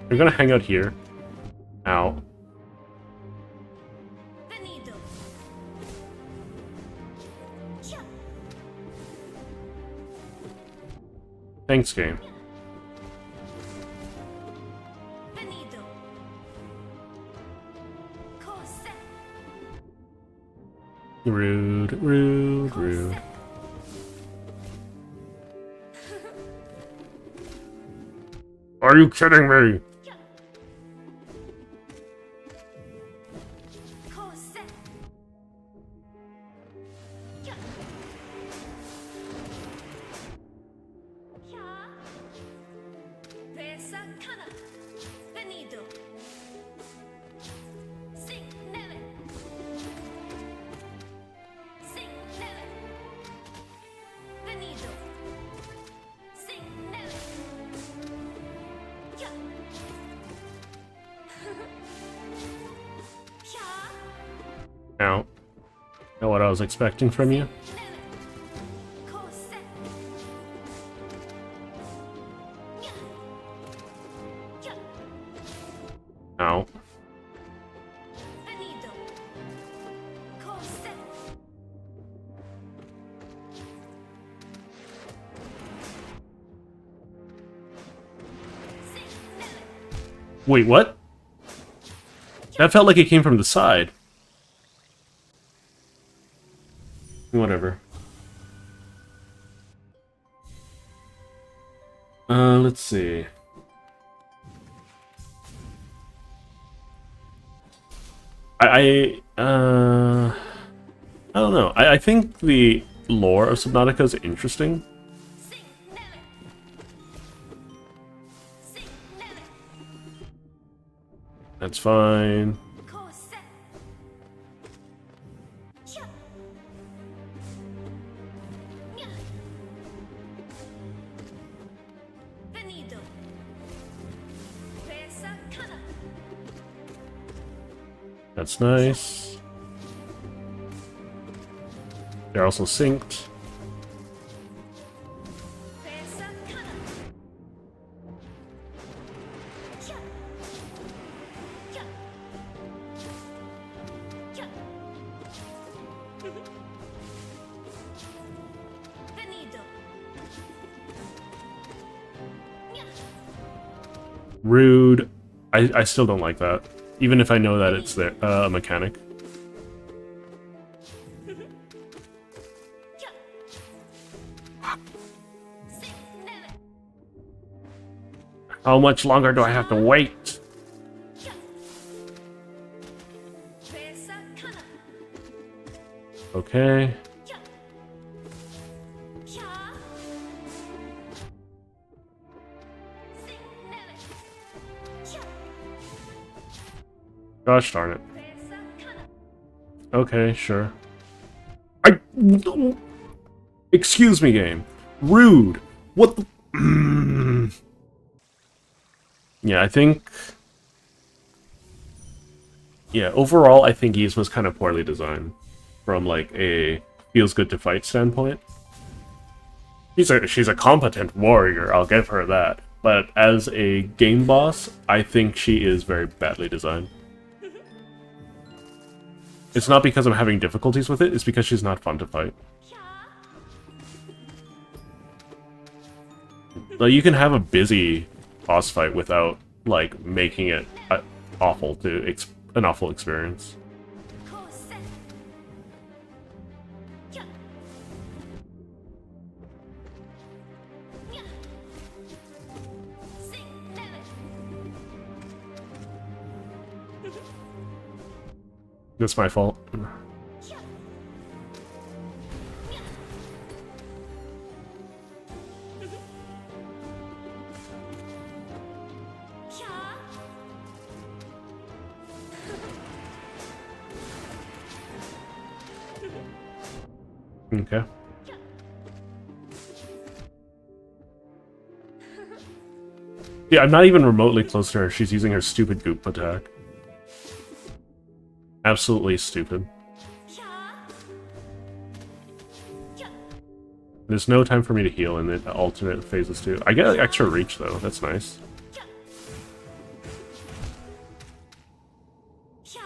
We're gonna hang out here. Ow. Venido. Cha. Thanks, game. Venido. Corset. Rude, rude, rude. Corset. Are you kidding me? Cha. Corset. Cha. Cha. Pesa kana. Venido. Sing never. Sing never. Venido. Sing never. Cha. Cha. Ow. Know what I was expecting from you? Never. Corset. Nya. Cha. Ow. Venido. Corset. Sing never. Wait, what? That felt like it came from the side. Whatever. Let's see. I don't know. I think the lore of Subnautica is interesting. Sing Nelly. Sing Nelly. That's fine. Corset. Cha. Nya. Venido. Pesa Kana. That's nice. They're also synced. Pesa Kana. Cha. Cha. Cha. Venido. Nya. Rude. I still don't like that. Even if I know that it's there, a mechanic. Cha. Sing Nelly. How much longer do I have to wait? Cha. Pesa Kana. Okay. Cha. Cha. Sing Nelly. Cha. Gosh darn it. Pesa Kana. Okay, sure. I... Excuse me, game. Rude. What the... Yeah, I think... Yeah, overall, I think Yzma's kind of poorly designed. From, like, a feels good to fight standpoint. She's a competent warrior, I'll give her that. But as a game boss, I think she is very badly designed. It's not because I'm having difficulties with it, it's because she's not fun to fight. Cha. Like, you can have a busy boss fight without, like, making it awful to an awful experience. Corset. Cha. Nya. Sing Nelly. That's my fault. Cha. Nya. Cha. Okay. Yeah, I'm not even remotely close to her. She's using her stupid goop attack. Absolutely stupid. Cha. Cha. There's no time for me to heal in the alternate phases too. I get extra reach though, that's nice. Cha. Cha.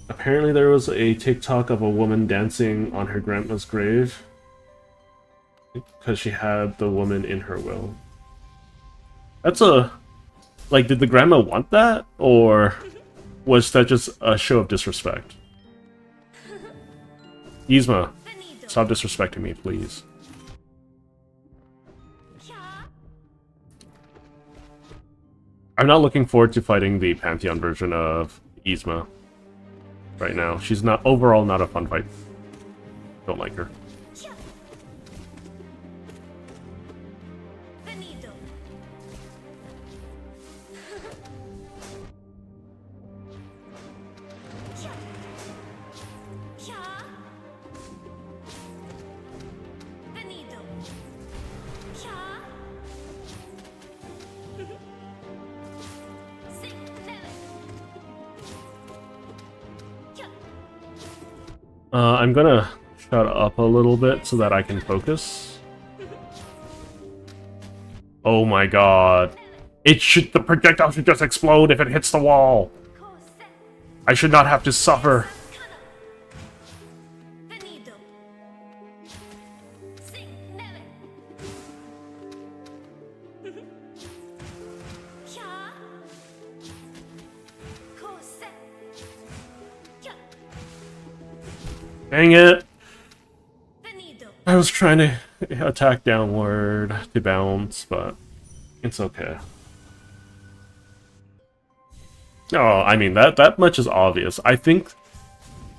Apparently there was a TikTok of a woman dancing on her grandma's grave. Because she had the woman in her will. That's a... Like, did the grandma want that? Or was that just a show of disrespect? Yzma, Venido. stop disrespecting me, please. Cha. I'm not looking forward to fighting the Pantheon version of Yzma right now. She's not overall not a fun fight. Don't like her. Cha. Venido. Cha. Cha. Venido. Cha. Sing Nelly. Cha. I'm gonna shut up a little bit so that I can focus. Oh my god. The projectile should just explode if it hits the wall. Corset. I should not have to suffer. Kana. Venido. Sing Nelly. Cha. Corset. Dang it! Venido. I was trying to attack downward to bounce, but it's okay. Oh, I mean, that much is obvious. I think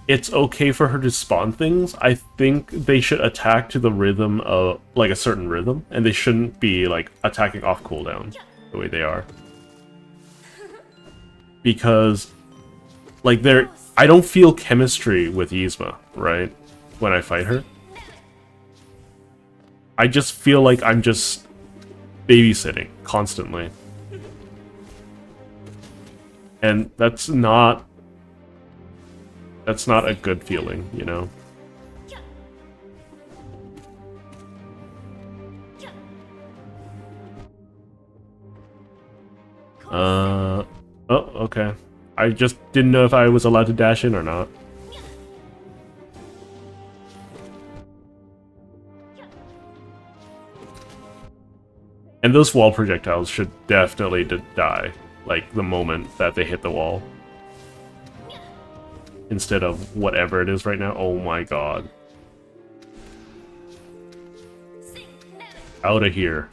it's okay for her to spawn things. I think they should attack to the rhythm of, like, a certain rhythm, and they shouldn't be, like, attacking off cooldown the way they are. Because, like, I don't feel chemistry with Yzma, right? When I fight her. I just feel like I'm just babysitting constantly. And that's not a good feeling, you know? Oh, okay. I just didn't know if I was allowed to dash in or not. And those wall projectiles should definitely die, like, the moment that they hit the wall. Instead of whatever it is right now. Oh my god. Out of here.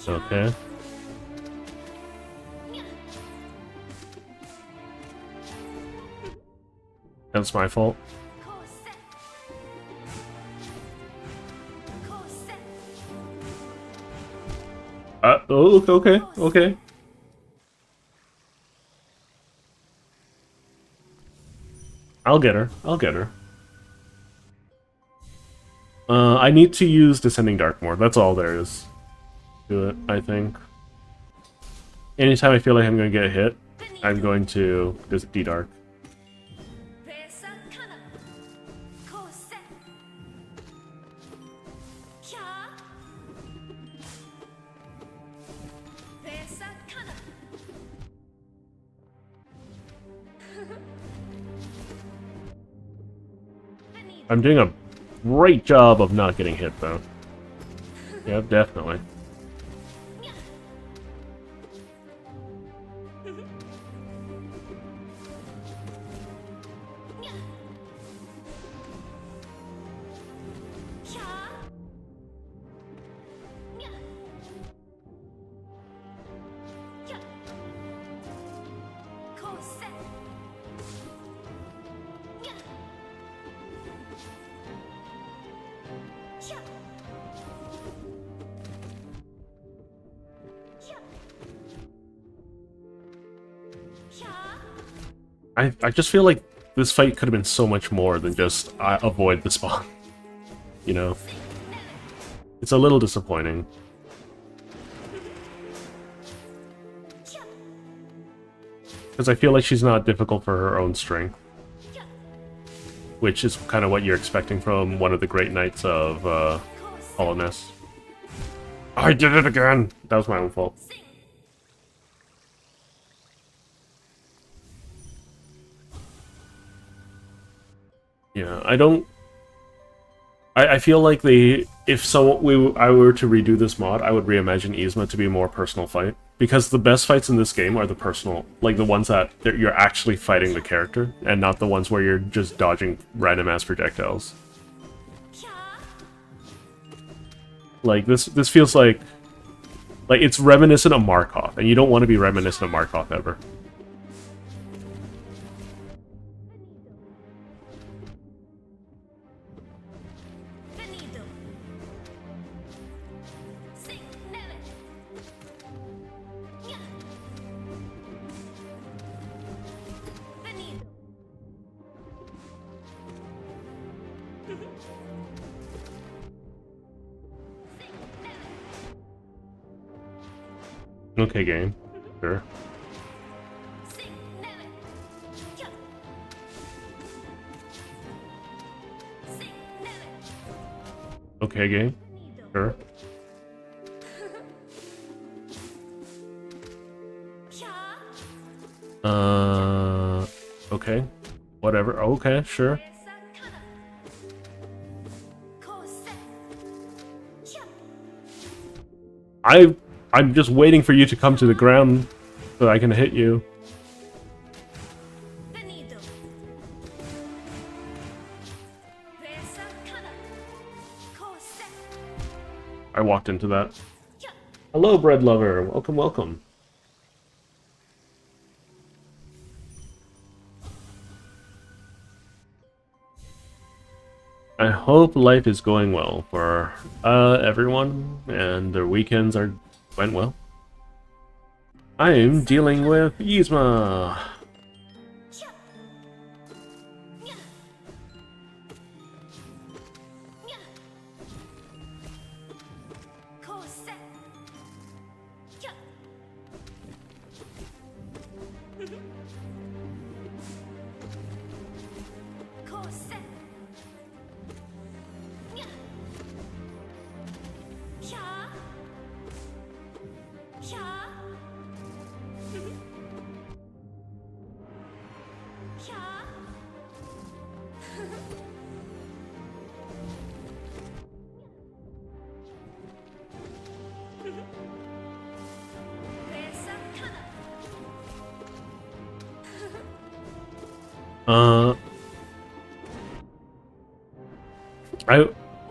Okay. That's my fault. Oh, okay, okay. I'll get her. I'll get her. I need to use Descending Dark more. That's all there is to it, I think. Anytime I feel like I'm going to get hit, I'm going to just D-Dark. I'm doing a great job of not getting hit, though. Yeah, definitely. I just feel like this fight could have been so much more than just avoid the spawn. You know? It's a little disappointing. Because I feel like she's not difficult for her own strength. Which is kind of what you're expecting from one of the great knights of Hallownest. I did it again! That was my own fault. Yeah, I feel like if I were to redo this mod, I would reimagine Yzma to be a more personal fight. Because the best fights in this game are the personal, like the ones that you're actually fighting the character, and not the ones where you're just dodging random ass projectiles. Like this feels like it's reminiscent of Markov, and you don't want to be reminiscent of Markov ever. Okay, game. Sure. Okay, game. Sure. Okay. Whatever. Okay, sure. I'm just waiting for you to come to the ground so I can hit you. I walked into that. Hello, bread lover. Welcome, welcome. I hope life is going well for everyone and their weekends went well. I'm dealing with Yzma.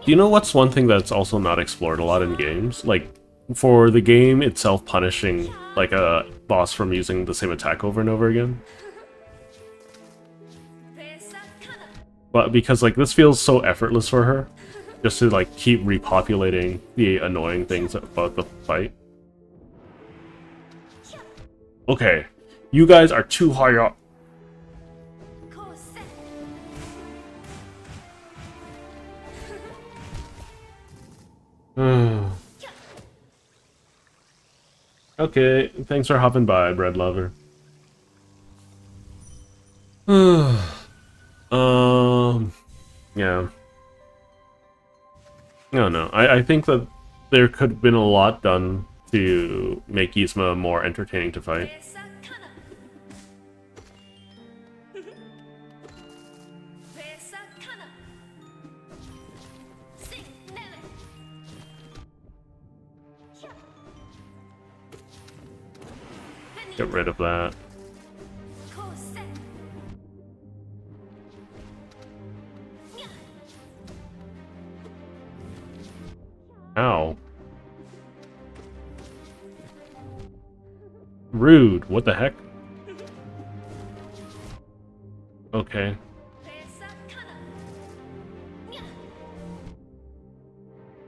Do you know what's one thing that's also not explored a lot in games? Like, for the game itself punishing, like, a boss from using the same attack over and over again? But because, like, this feels so effortless for her, just to, like, keep repopulating the annoying things about the fight. Okay, you guys are too high up. Okay, thanks for hopping by, bread lover. Yeah. No. I think that there could have been a lot done to make Yzma more entertaining to fight. Get rid of that. Ow. Rude. What the heck? Okay.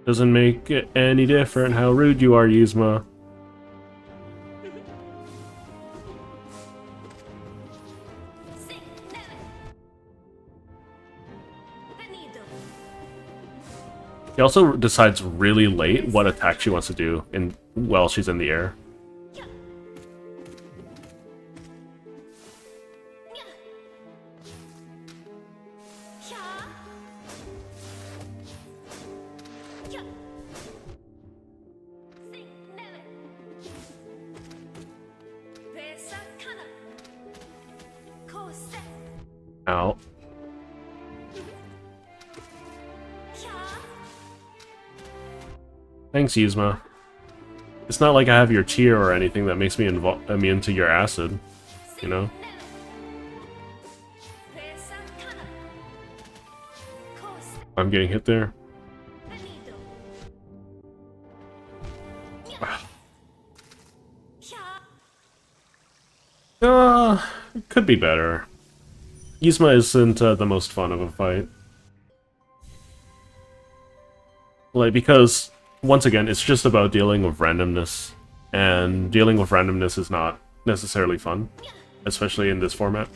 Doesn't make it any different how rude you are, Yzma. He also decides really late what attack she wants to do while she's in the air. Ow. Thanks, Yzma. It's not like I have your tear or anything that makes me immune to your acid, you know? I'm getting hit there. It could be better. Yzma isn't the most fun of a fight. Like, because, once again, it's just about dealing with randomness. And dealing with randomness is not necessarily fun. Especially in this format.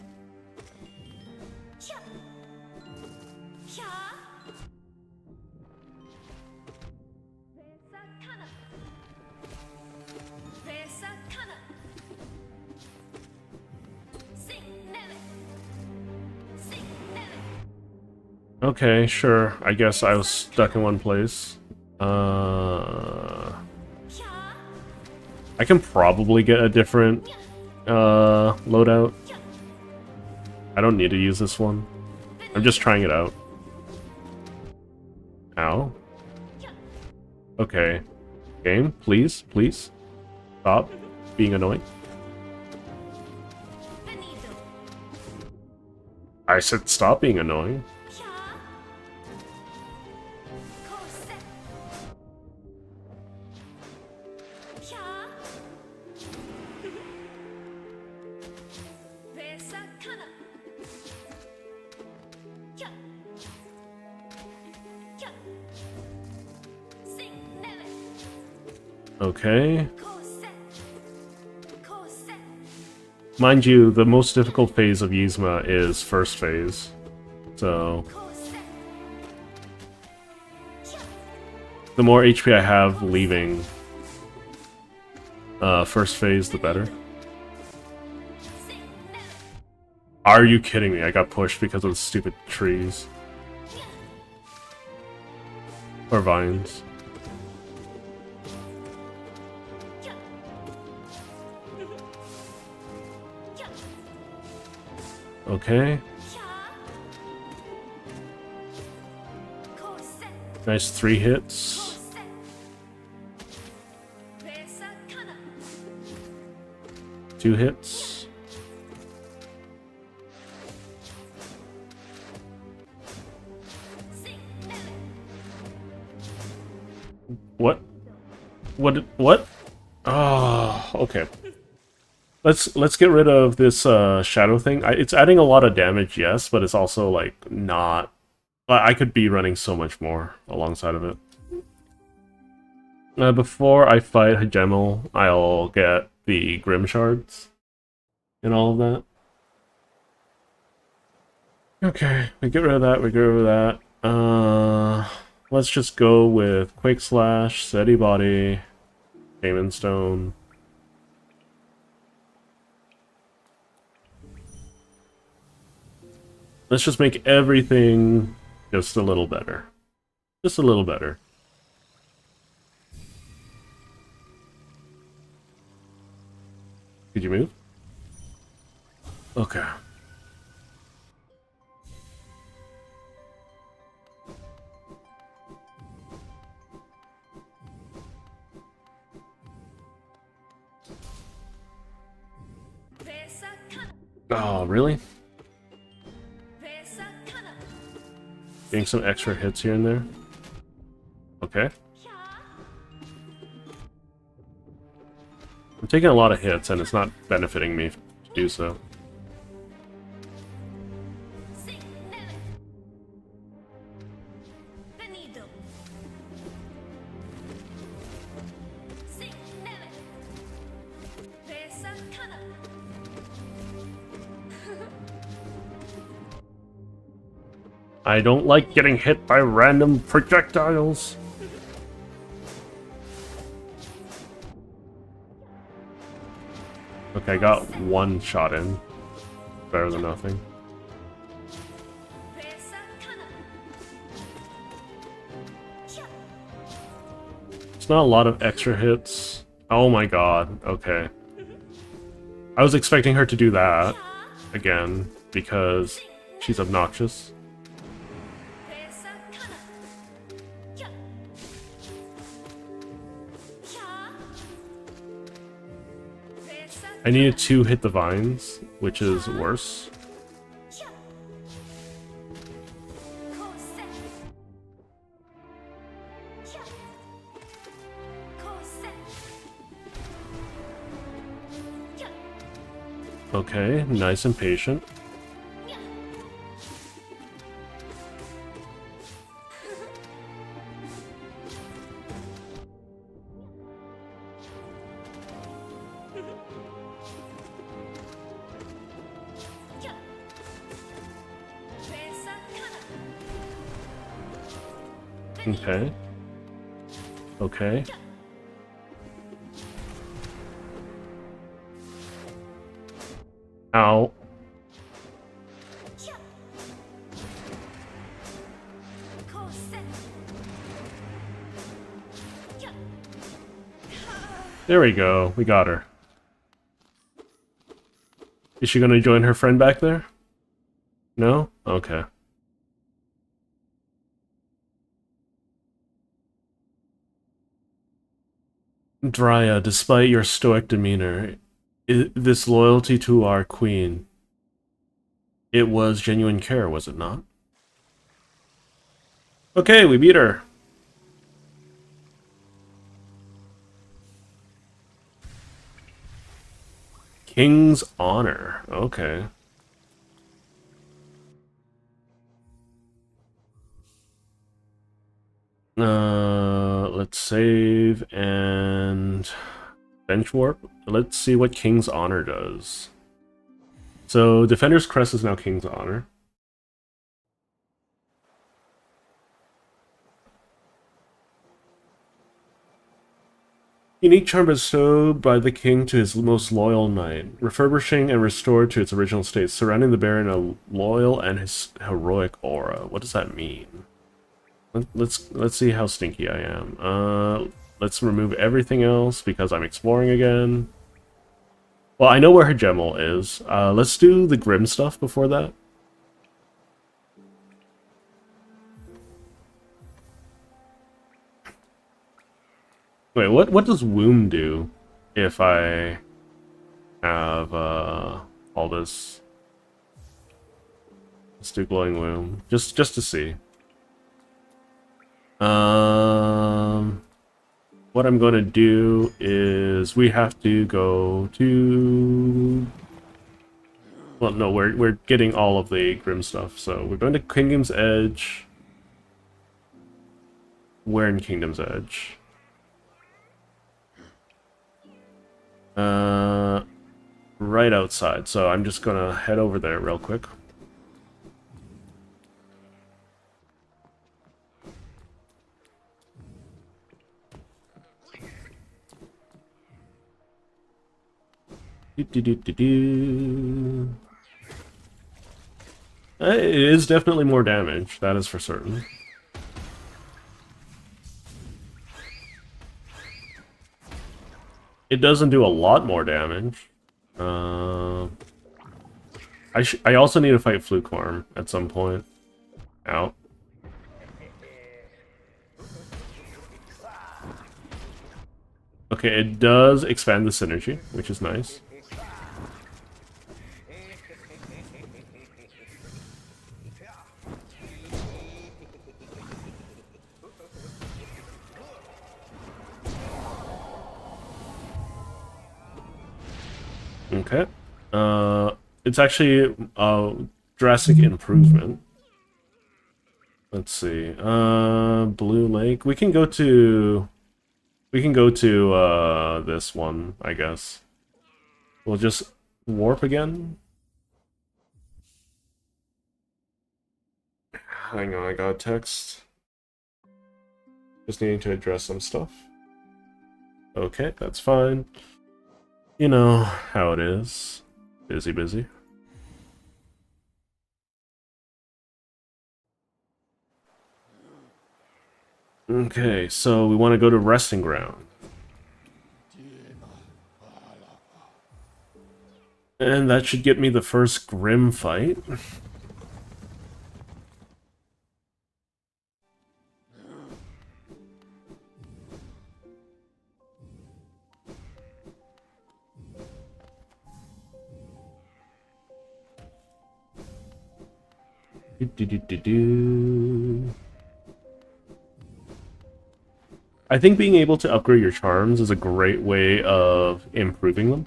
Okay, sure. I guess I was stuck in one place. I can probably get a different Loadout. I don't need to use this one. I'm just trying it out. Ow. Okay. Game, please, please. Stop being annoying. Venido. I said stop being annoying. Cha. Cose. Cha. Vesa kana. Cha. Cha. Sing neve. Okay. Cose. Cose. Mind you, the most difficult phase of Yzma is first phase. So, Cose. Cha. the more HP I have leaving first phase, the better. Sing neve. Are you kidding me? I got pushed because of the stupid trees. Or vines. Cha. Cha. Okay. Cha. Cose. Nice 3 hits. Cose. Vesa kana. 2 hits. Sing neve. What? What? Oh, okay. Let's get rid of this shadow thing. It's adding a lot of damage, yes, but it's also like not. I could be running so much more alongside of it. Before I fight Hajemel, I'll get the Grim Shards and all of that. Okay, we get rid of that. We get rid of that. Let's just go with Quake Slash, Steady Body, Shaman Stone. Let's just make everything just a little better. Just a little better. Could you move? Okay. Vesa kana. Oh, really? Vesa kana. Getting some extra hits here and there. Okay. Cha. I'm taking a lot of hits and it's not benefiting me to do so. Sing neve. Venido. Sing neve. Vesa kana. I don't like getting hit by random projectiles. Okay, I got one shot in. Better than nothing. Vesa kana. Cha. It's not a lot of extra hits. Oh my god, okay. I was expecting her to do that Cha. again because she's obnoxious. Vesa kana. Cha. Cha. Vesa I needed to hit the vines, which is worse. cha. Cose. Cha. Cose. Cha. Okay, nice and patient. Nya. Cha. Vesa kana. Okay. Okay. Ow. Cha. Cose. Cha. There we go. We got her. Is she gonna join her friend back there? No? Okay. Drya, despite your stoic demeanor, this loyalty to our queen, it was genuine care, was it not? Okay, we beat her. King's Honor. Okay. Let's save and bench warp. Let's see what King's Honor does. So Defender's Crest is now King's Honor. Unique charm bestowed by the king to his most loyal knight, refurbishing and restored to its original state, surrounding the bearer in a loyal and his heroic aura. What does that mean? Let's see how stinky I am. Let's remove everything else because I'm exploring again. Well, I know where her Gemmel is. Let's do the Grim stuff before that. Wait, what does Womb do if I have all this? Let's do Glowing Womb just to see. What I'm gonna do is we have to go to. Well, no, we're getting all of the Grim stuff, so we're going to Kingdom's Edge. Where in Kingdom's Edge? Right outside, so I'm just gonna head over there real quick. It is definitely more damage, that is for certain. It doesn't do a lot more damage. I also need to fight Flukeworm at some point. Out. Okay, it does expand the synergy, which is nice. Okay. It's actually a drastic improvement. Let's see. Blue Lake. We can go to this one, I guess. We'll just warp again. Hang on, I got a text. Just needing to address some stuff. Okay, that's fine. You know how it is. Busy. Okay, so we want to go to Resting Ground. And that should get me the first Grim fight. I think being able to upgrade your charms is a great way of improving them.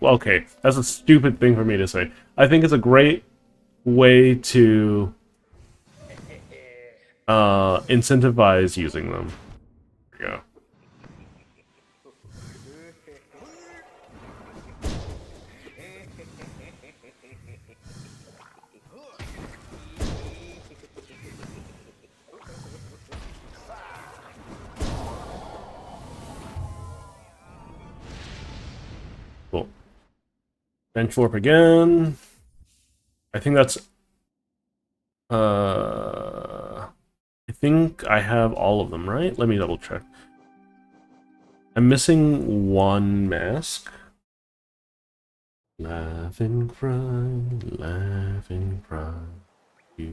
Okay, that's a stupid thing for me to say. I think it's a great way to incentivize using them. There we go. Cool. Bench warp again. I think that's I think I have all of them, right? Let me double check. I'm missing one mask. Laugh and cry, laugh and cry. Do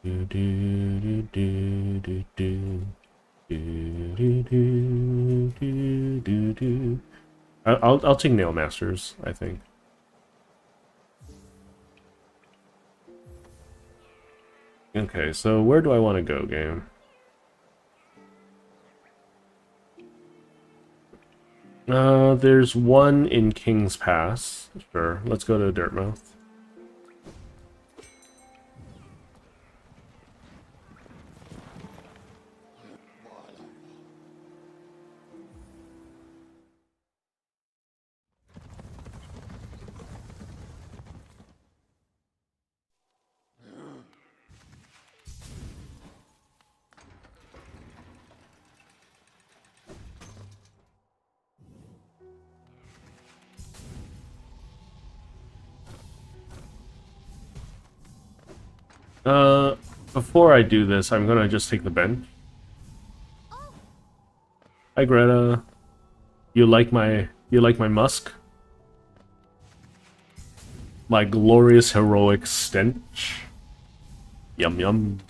do do do do do do. Do do do do do do. I'll take Nail Masters, I think. Okay, so where do I want to go, game? There's one in King's Pass. Sure, let's go to Dirtmouth. Before I do this, I'm gonna just take the bench. Hi, Greta. You like my musk? My glorious heroic stench? Yum yum.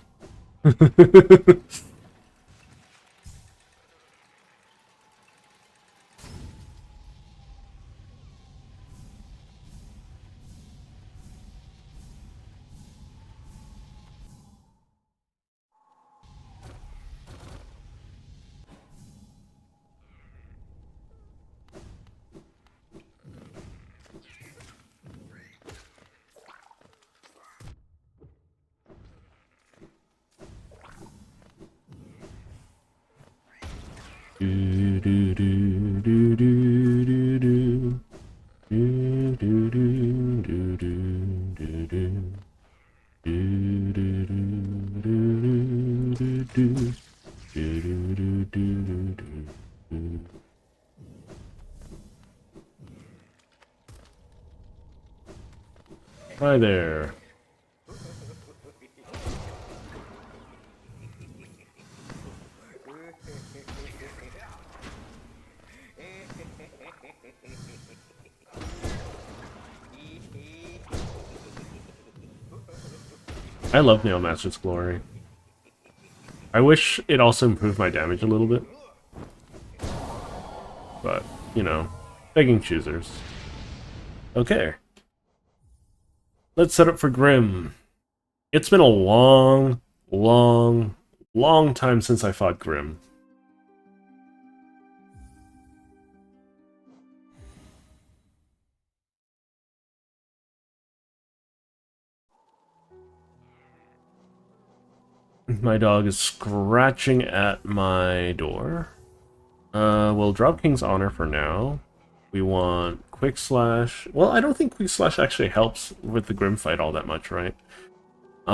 Do do do do do do do. Do do do do do do do. Do do do do do do. Do do do do do do. Hi there. I love Nailmaster's Glory. I wish it also improved my damage a little bit. But, you know, begging choosers. Okay. Let's set up for Grim. It's been a long time since I fought Grim. My dog is scratching at my door. We'll drop King's Honor for now. We want Quick Slash. Well, I don't think Quick Slash actually helps with the Grim fight all that much, right? We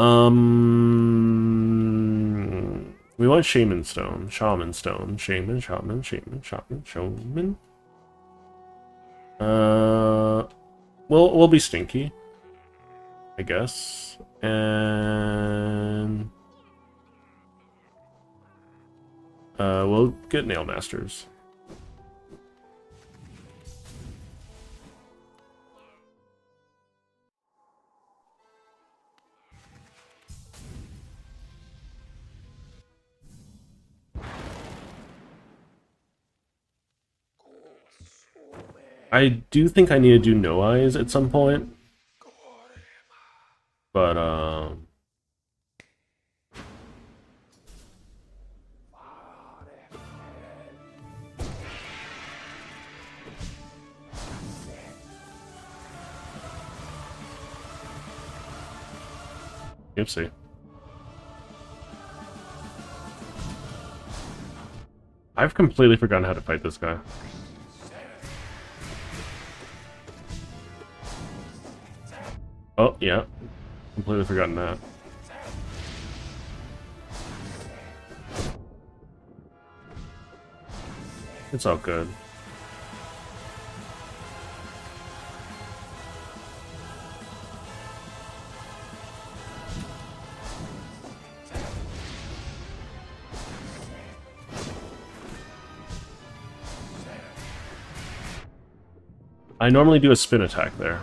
want Shaman Stone. Shaman Stone. Shaman. We'll be Stinky, I guess. And we'll get Nail Masters. I do think I need to do No Eyes at some point. But, oopsie. I've completely forgotten how to fight this guy. Oh, yeah. Completely forgotten that. It's all good. I normally do a spin attack there.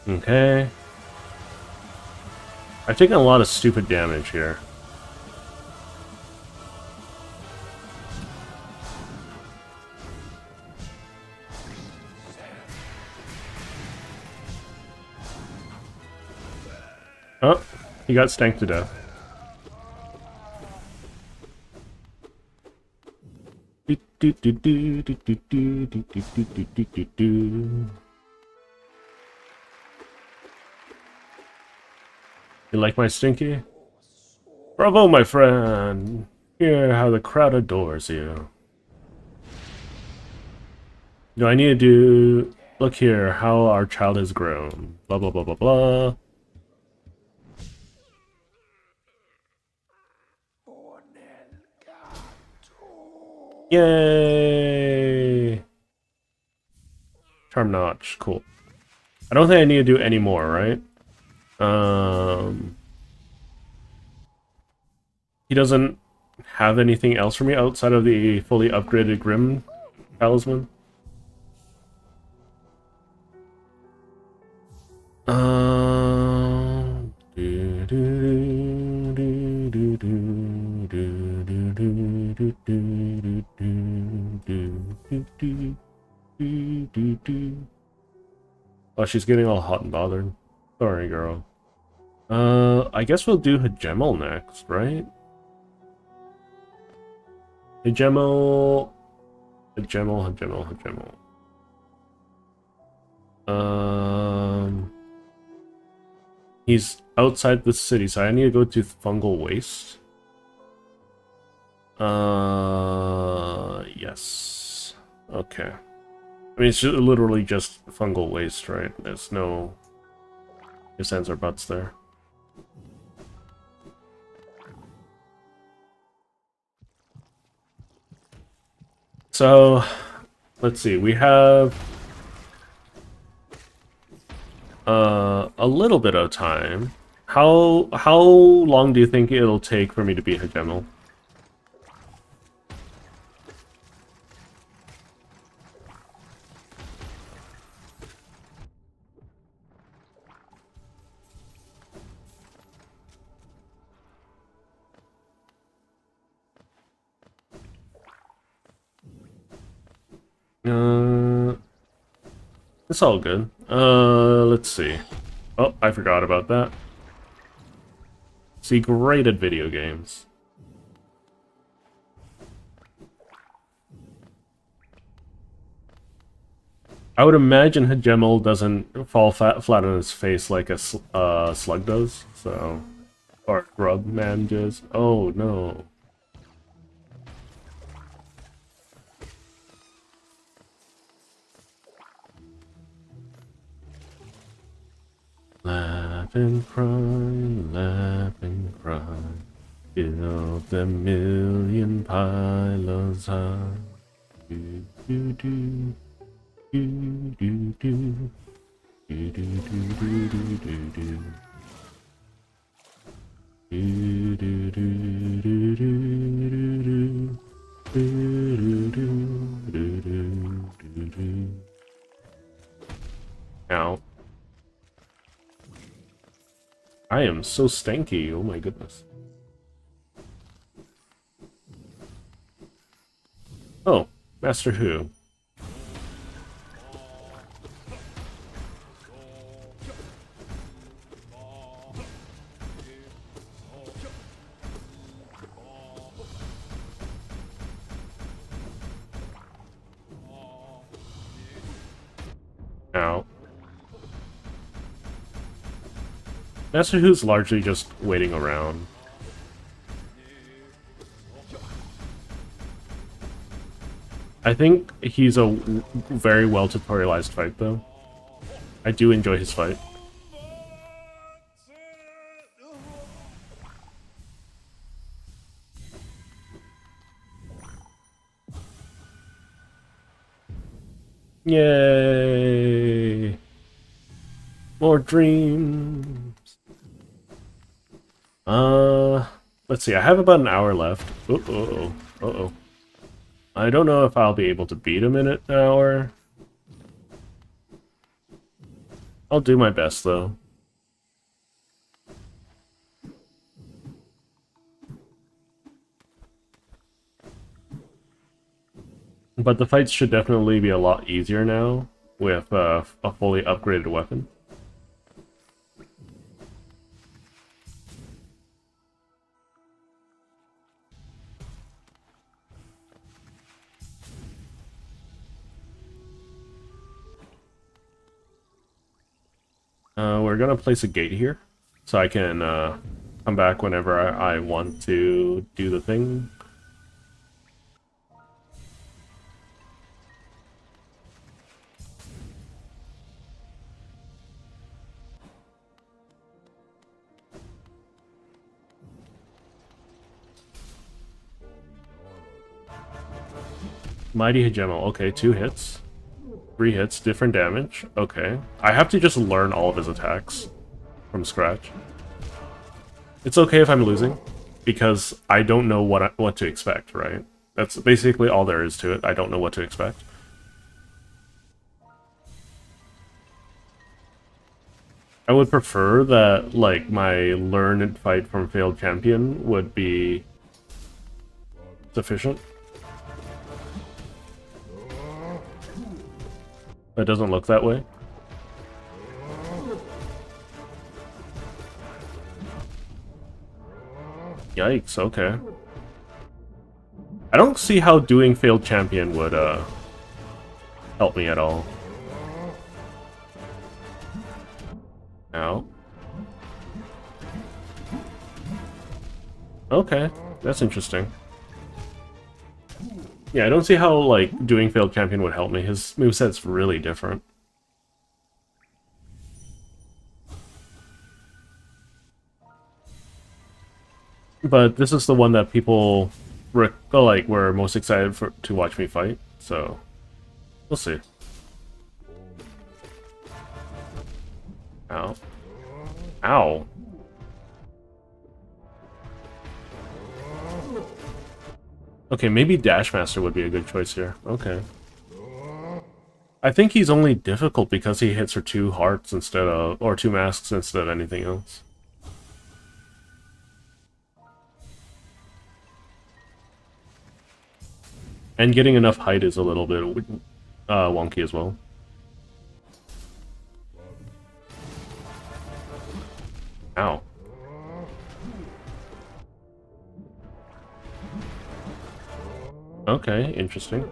Okay. I've taken a lot of stupid damage here. Oh, he got stanked to death. You like my stinky? Bravo, my friend! Hear how the crowd adores you. Do I need to do... Look here, how our child has grown. Blah, blah, blah, blah, blah. Yay! Charm notch, cool. I don't think I need to do any more, right? He doesn't have anything else for me outside of the fully upgraded Grim Talisman. Oh, she's getting all hot and bothered. Sorry, girl. I guess we'll do Hejemel next, right? Hejemel... Hejemel. He's outside the city, so I need to go to Fungal Waste. Yes. Okay. I mean, it's literally just Fungal Waste, right? There's no ifs, ands, or buts there. So, let's see. We have a little bit of time. How long do you think it'll take for me to beat Hejemel? It's all good. Let's see. Oh, I forgot about that. See, great at video games. I would imagine Hejemel doesn't fall flat on his face like a slug does, so... Or grub man does. Oh, no. Laugh and cry, build a million pylons high. Do do do, do do do, do do do do do do do. Do do do do do do do do do do do. Ow. I am so stanky, oh my goodness. Oh, Master Hu. Ow. Master Hu's largely just waiting around. I think he's a very well tutorialized fight, though. I do enjoy his fight. Yay! More dreams! Let's see, I have about an hour left. Uh-oh. I don't know if I'll be able to beat him in an hour. I'll do my best, though. But the fights should definitely be a lot easier now with a fully upgraded weapon. We're gonna place a gate here, so I can come back whenever I want to do the thing. Mighty Hegemel, okay, 2 hits. 3 hits, different damage. Okay. I have to just learn all of his attacks from scratch. It's okay if I'm losing, because I don't know what to expect, right? That's basically all there is to it. I don't know what to expect. I would prefer that, like, my learned fight from Failed Champion would be sufficient. It doesn't look that way. Yikes, okay. I don't see how doing Failed Champion would help me at all. Ow. Okay, that's interesting. Yeah, I don't see how, like, doing Failed Champion would help me. His moveset's really different. But this is the one that people were most excited to watch me fight, so we'll see. Ow. Ow. Okay, maybe Dashmaster would be a good choice here. Okay. I think he's only difficult because he hits for 2 hearts instead of, or 2 masks instead of anything else. And getting enough height is a little bit wonky as well. Ow. Okay, interesting.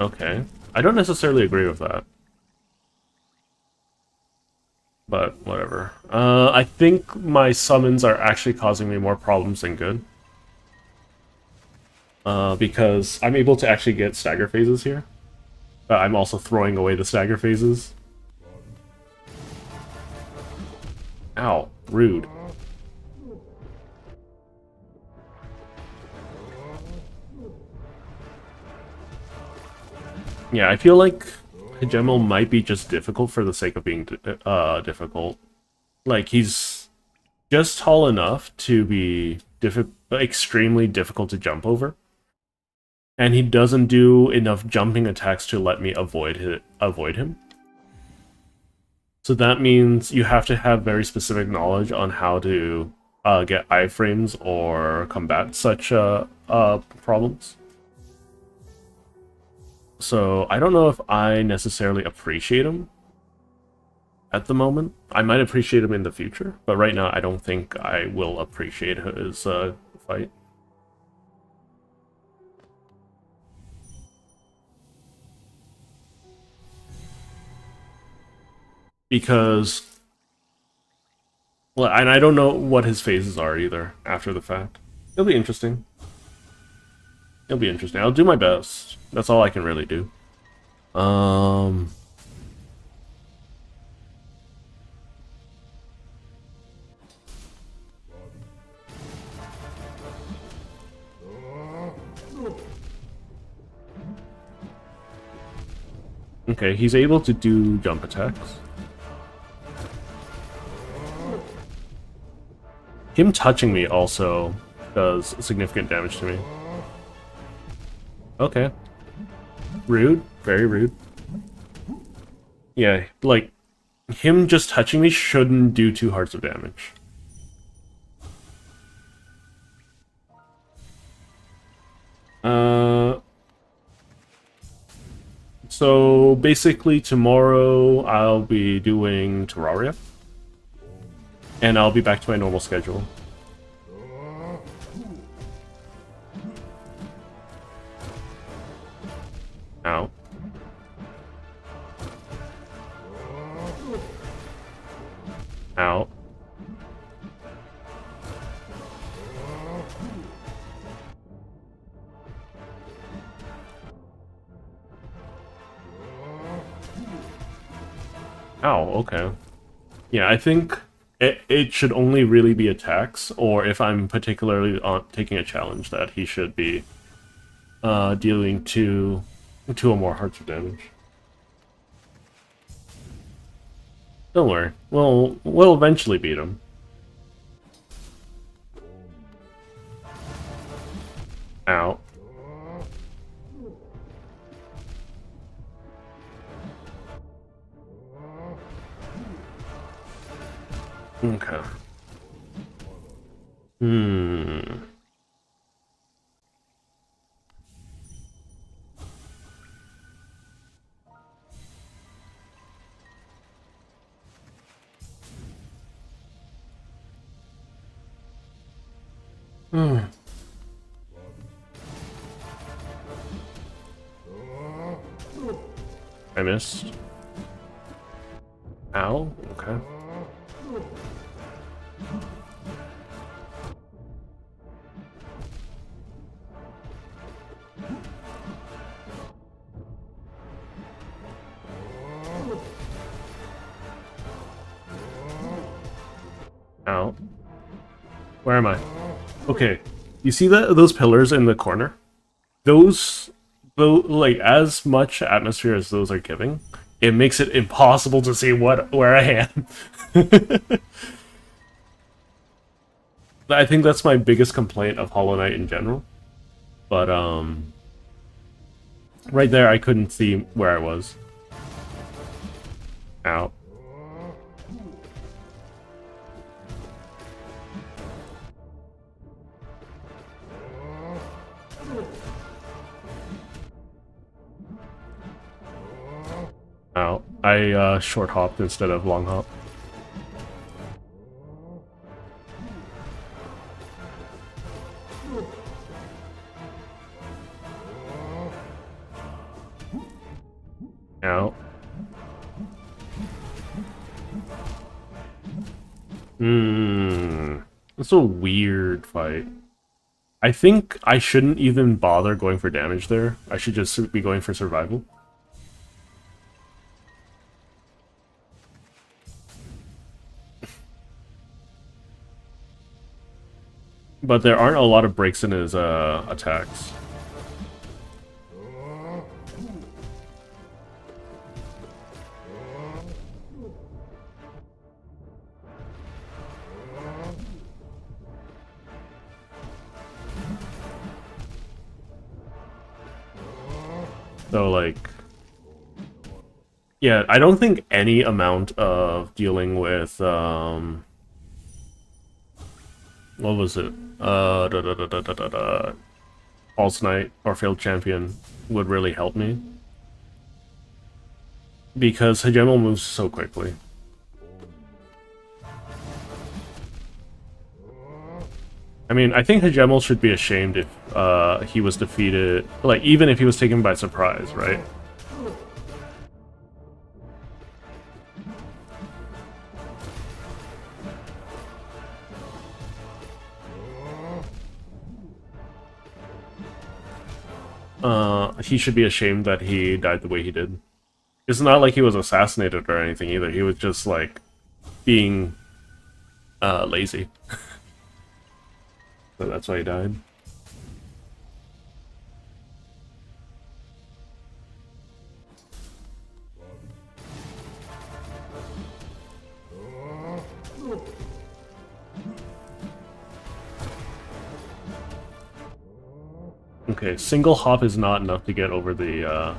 Okay. I don't necessarily agree with that. But, whatever. I think my summons are actually causing me more problems than good. Because I'm able to actually get stagger phases here. But I'm also throwing away the stagger phases. Ow, rude. Yeah, I feel like Hegemel might be just difficult for the sake of being difficult. Like, he's just tall enough to be extremely difficult to jump over. And he doesn't do enough jumping attacks to let me avoid him. So that means you have to have very specific knowledge on how to get iframes or combat such problems. So I don't know if I necessarily appreciate him at the moment. I might appreciate him in the future, but right now I don't think I will appreciate his fight. Because, well, and I don't know what his phases are either after the fact. It'll be interesting. It'll be interesting. I'll do my best. That's all I can really do. Okay, he's able to do jump attacks. Him touching me also does significant damage to me. Okay. Rude. Very rude. Yeah, like, him just touching me shouldn't do 2 hearts of damage. So basically tomorrow I'll be doing Terraria. And I'll be back to my normal schedule. Ow. Ow. Ow, okay. Yeah, I think it should only really be attacks, or if I'm particularly taking a challenge, that he should be dealing 2 or more hearts of damage. Don't worry, we'll eventually beat him. Ow. Okay. I missed. Ow, okay. Ow. Where am I? Okay. You see those pillars in the corner? Those, though, like, as much atmosphere as those are giving, it makes it impossible to see where I am. I think that's my biggest complaint of Hollow Knight in general. But, right there I couldn't see where I was. Ow. Ow. I short hopped instead of long hop. Ow. It's a weird fight. I think I shouldn't even bother going for damage there. I should just be going for survival. But there aren't a lot of breaks in his attacks. So, like, yeah, I don't think any amount of dealing with, what was it? False Knight or Failed Champion would really help me. Because Hegemel moves so quickly. I mean, I think Hegemel should be ashamed if he was defeated, like, even if he was taken by surprise, right? He should be ashamed that he died the way he did. It's not like he was assassinated or anything either. He was just, like, being lazy. So that's why he died. Okay, single hop is not enough to get over the,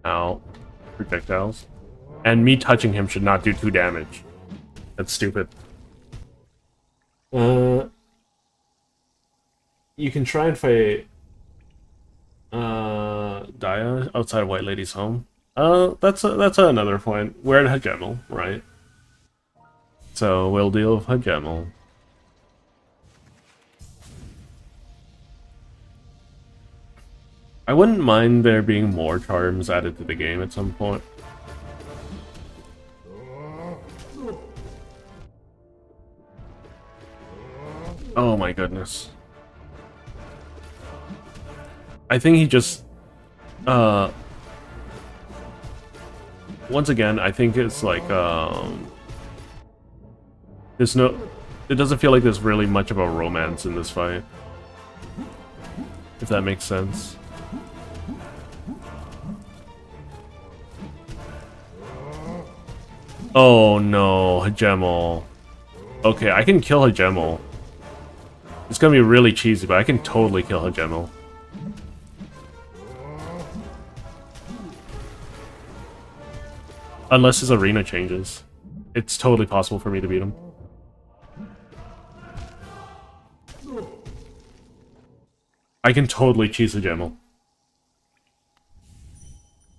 Ow. Projectiles. And me touching him should not do 2 damage. That's stupid. You can try and fight Daya outside of White Lady's home. That's another point. We're at Hajemel, right? So we'll deal with Hajemel. I wouldn't mind there being more charms added to the game at some point. Oh my goodness. I think he just... Once again, I think it's like, there's no... It doesn't feel like there's really much of a romance in this fight. If that makes sense. Oh no, Hajemel. Okay, I can kill Hajemel. It's gonna be really cheesy, but I can totally kill Hajemel. Unless his arena changes. It's totally possible for me to beat him. I can totally cheese Hajemel.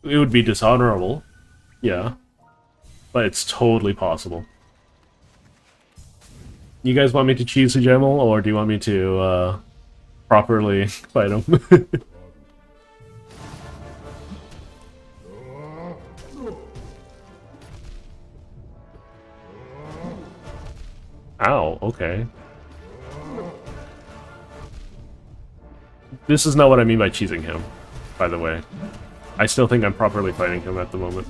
It would be dishonorable. Yeah. But it's totally possible. You guys want me to cheese Hajemel, or do you want me to properly fight him? Ow, okay. This is not what I mean by cheesing him, by the way. I still think I'm properly fighting him at the moment.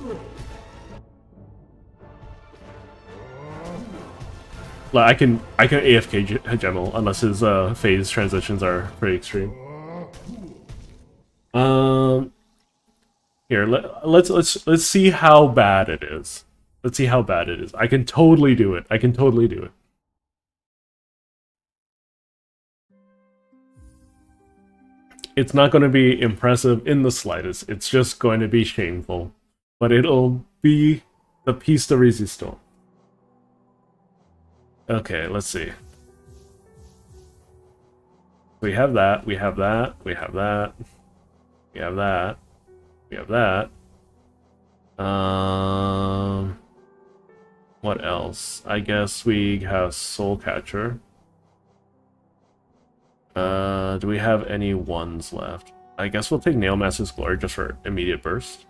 Like, I can AFK Hajemel unless his phase transitions are pretty extreme. Here, let's see how bad it is. Let's see how bad it is. I can totally do it. I can totally do it. It's not going to be impressive in the slightest. It's just going to be shameful. But it'll be the piece de resistance. Okay, let's see. We have that, we have that, we have that, we have that, we have that. What else? I guess we have Soul Catcher. Do we have any ones left? I guess we'll take Nailmaster's Glory just for immediate burst.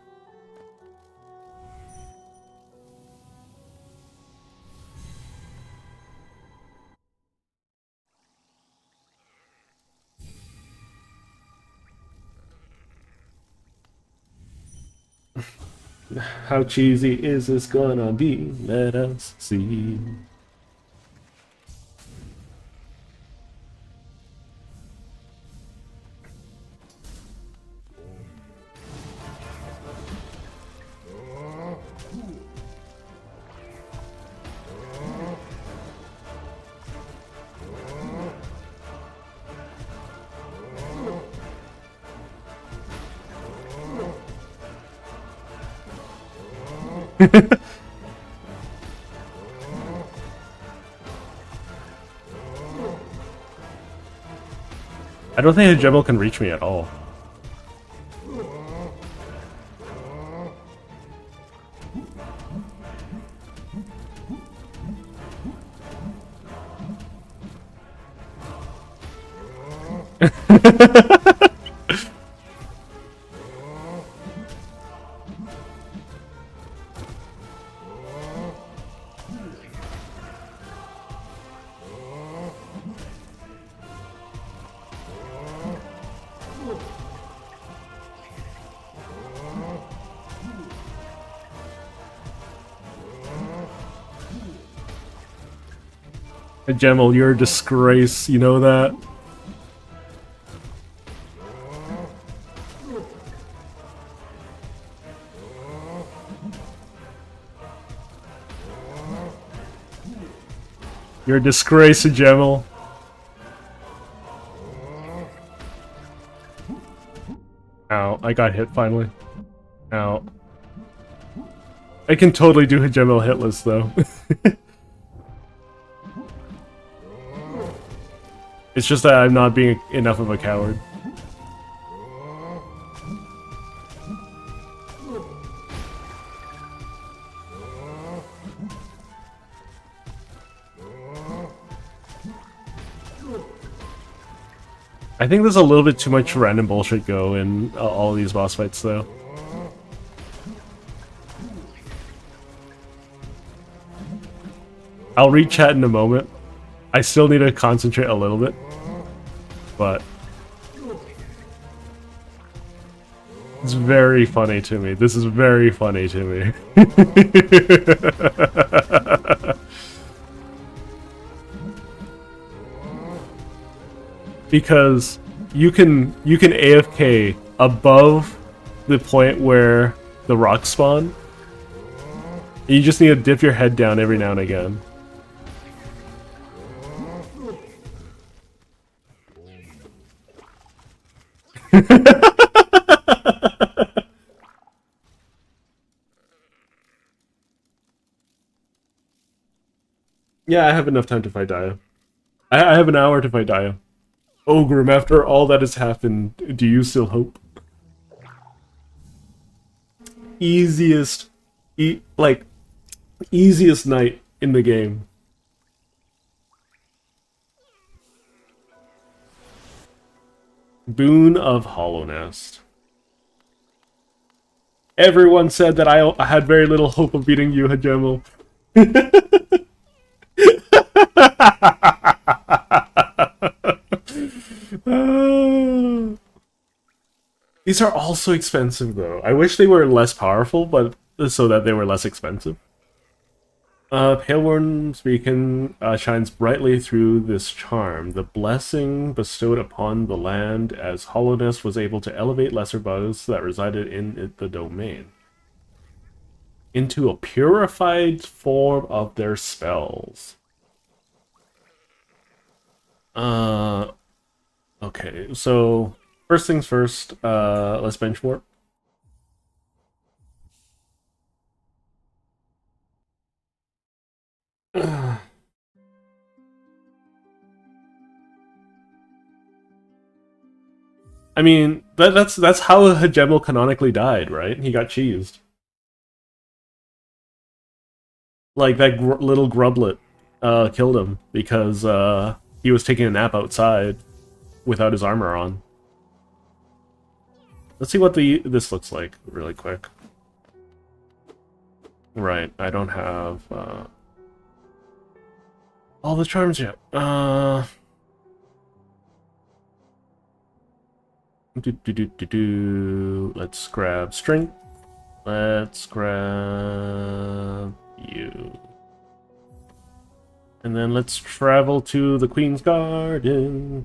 How cheesy is this gonna be? Let us see. I don't think Hajemel can reach me at all. Hajemel, you're a disgrace, you know that? You're a disgrace, Jamel. Ow, I got hit finally. Ow. I can totally do Hajemel hitless though. It's just that I'm not being enough of a coward. I think there's a little bit too much random bullshit go in all these boss fights though. I'll read chat in a moment. I still need to concentrate a little bit, but it's very funny to me. This is very funny to me. Because you can AFK above the point where the rocks spawn. You just need to dip your head down every now and again. Yeah, I have enough time to fight Dia. I have an hour to fight Dia. Oh, Grim, after all that has happened, do you still hope? Easiest night in the game. Boon of Hollownest. Everyone said that I had very little hope of beating you, Hajemel. These are also expensive, though. I wish they were less powerful, but so that they were less expensive. Paleworm's Beacon shines brightly through this charm. The blessing bestowed upon the land as Hollownest was able to elevate lesser bugs that resided in the domain into a purified form of their spells. Okay, so first things first, let's bench warp. I mean, that's how Hajemel canonically died, right? He got cheesed. Like, that little grublet killed him because he was taking a nap outside without his armor on. Let's see what this looks like really quick. Right, I don't have all the charms yet. Let's grab strength. Let's grab you. And then let's travel to the Queen's Garden.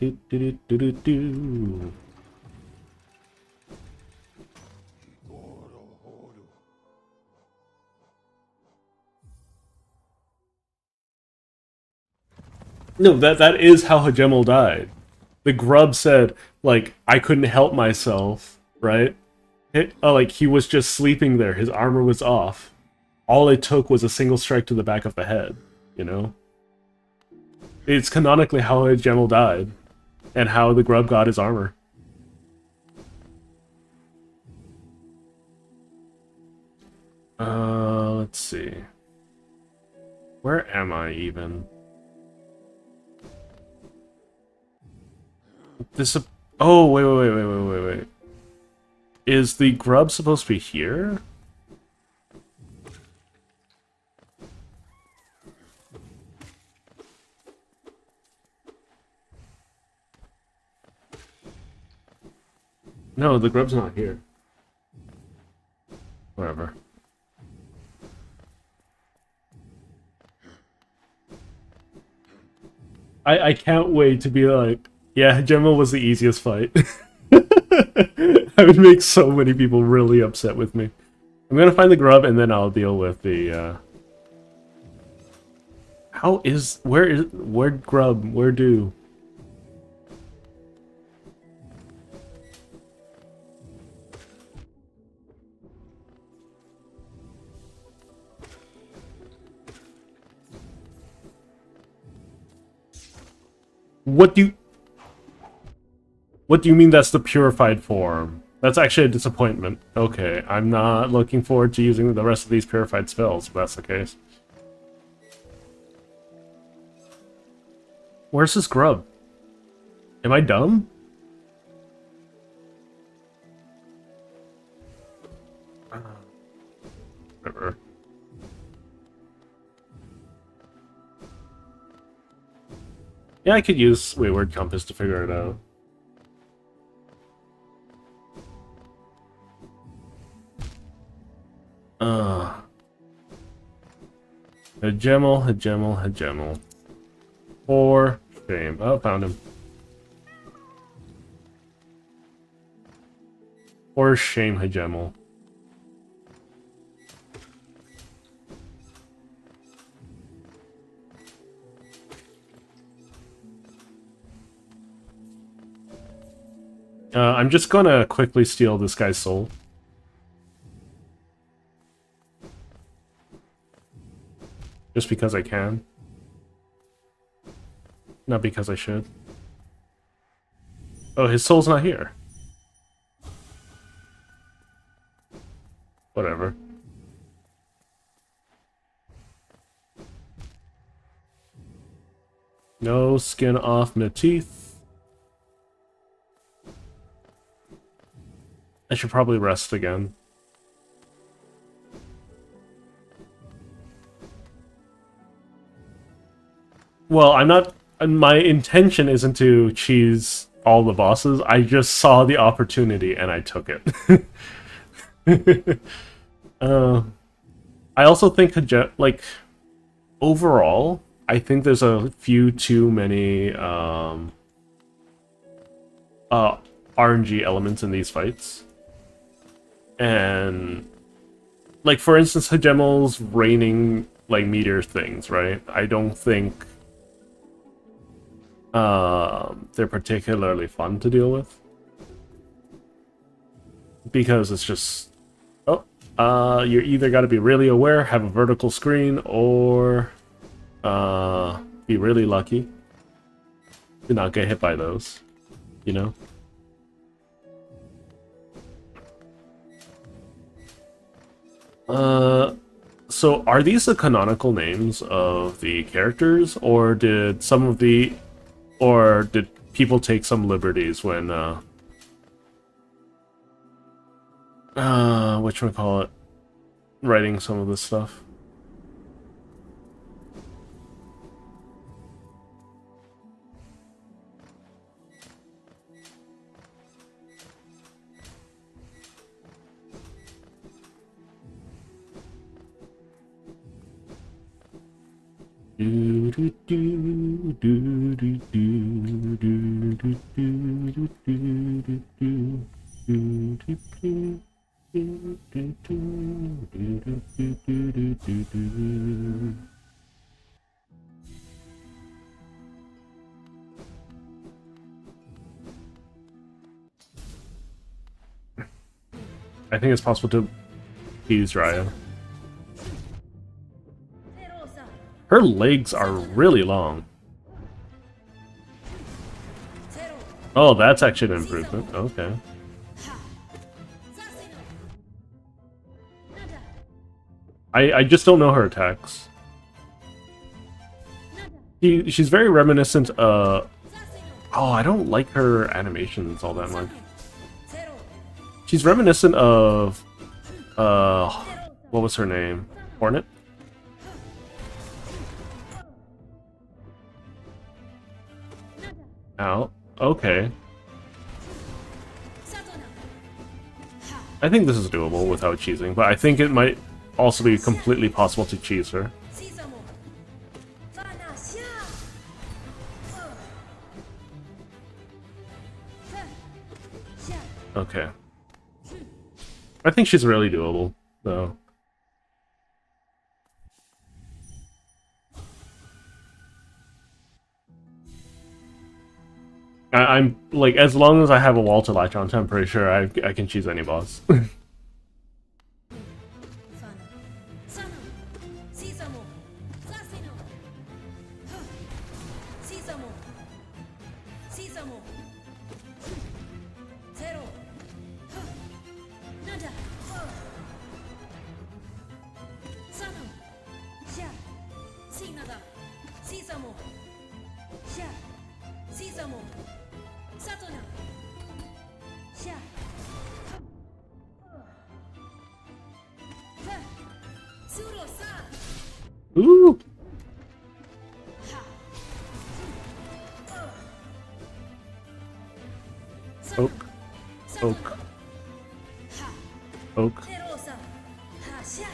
No, that is how Hajemel died. The grub said, like, I couldn't help myself, right? Like, he was just sleeping there. His armor was off. All it took was a single strike to the back of the head, you know? It's canonically how Hajemel died, and how the grub got his armor. Let's see. Where am I even? Oh, wait. Is the grub supposed to be here? No, the grub's not here. Whatever. I can't wait to be like, yeah, Gemma was the easiest fight. I would make so many people really upset with me. I'm gonna find the grub and then I'll deal with the Where grub? Where do? What do you mean that's the purified form? That's actually a disappointment. Okay, I'm not looking forward to using the rest of these purified spells, if that's the case. Where's this grub? Am I dumb? Whatever. Yeah, I could use Wayward Compass to figure it out. Hejemel. For shame. Oh, found him. For shame, Hejemel. I'm just gonna quickly steal this guy's soul. Just because I can. Not because I should. Oh, his soul's not here. Whatever. No skin off my teeth. I should probably rest again. Well, I'm not... My intention isn't to cheese all the bosses. I just saw the opportunity and I took it. I also think, like, overall, I think there's a few too many RNG elements in these fights. And, like, for instance, Hegemel's raining, like, meteor things, right? I don't think they're particularly fun to deal with. Because it's just, you're either got to be really aware, have a vertical screen, or be really lucky to not get hit by those, you know? So are these the canonical names of the characters, or did people take some liberties when, whatchamacallit, writing some of this stuff? I think it's possible to use Raya. Her legs are really long. Oh, that's actually an improvement. Okay. I just don't know her attacks. She's very reminiscent of... Oh, I don't like her animations all that much. She's reminiscent of... what was her name? Hornet? Ow. Okay. I think this is doable without cheesing, but I think it might also be completely possible to cheese her. Okay. I think she's really doable, though. I'm like, as long as I have a wall to latch onto, I'm pretty sure I can choose any boss. Sano, Sisamo, Sasino, Sisamo, Sisamo, Zero, Nada, Sano, Sha, Sinada, Sisamo, Sha, Sisamo, Satona, Sha. Suro-san! Ooh. Oak. Oak. Oak. Zero-san! Ha-sha!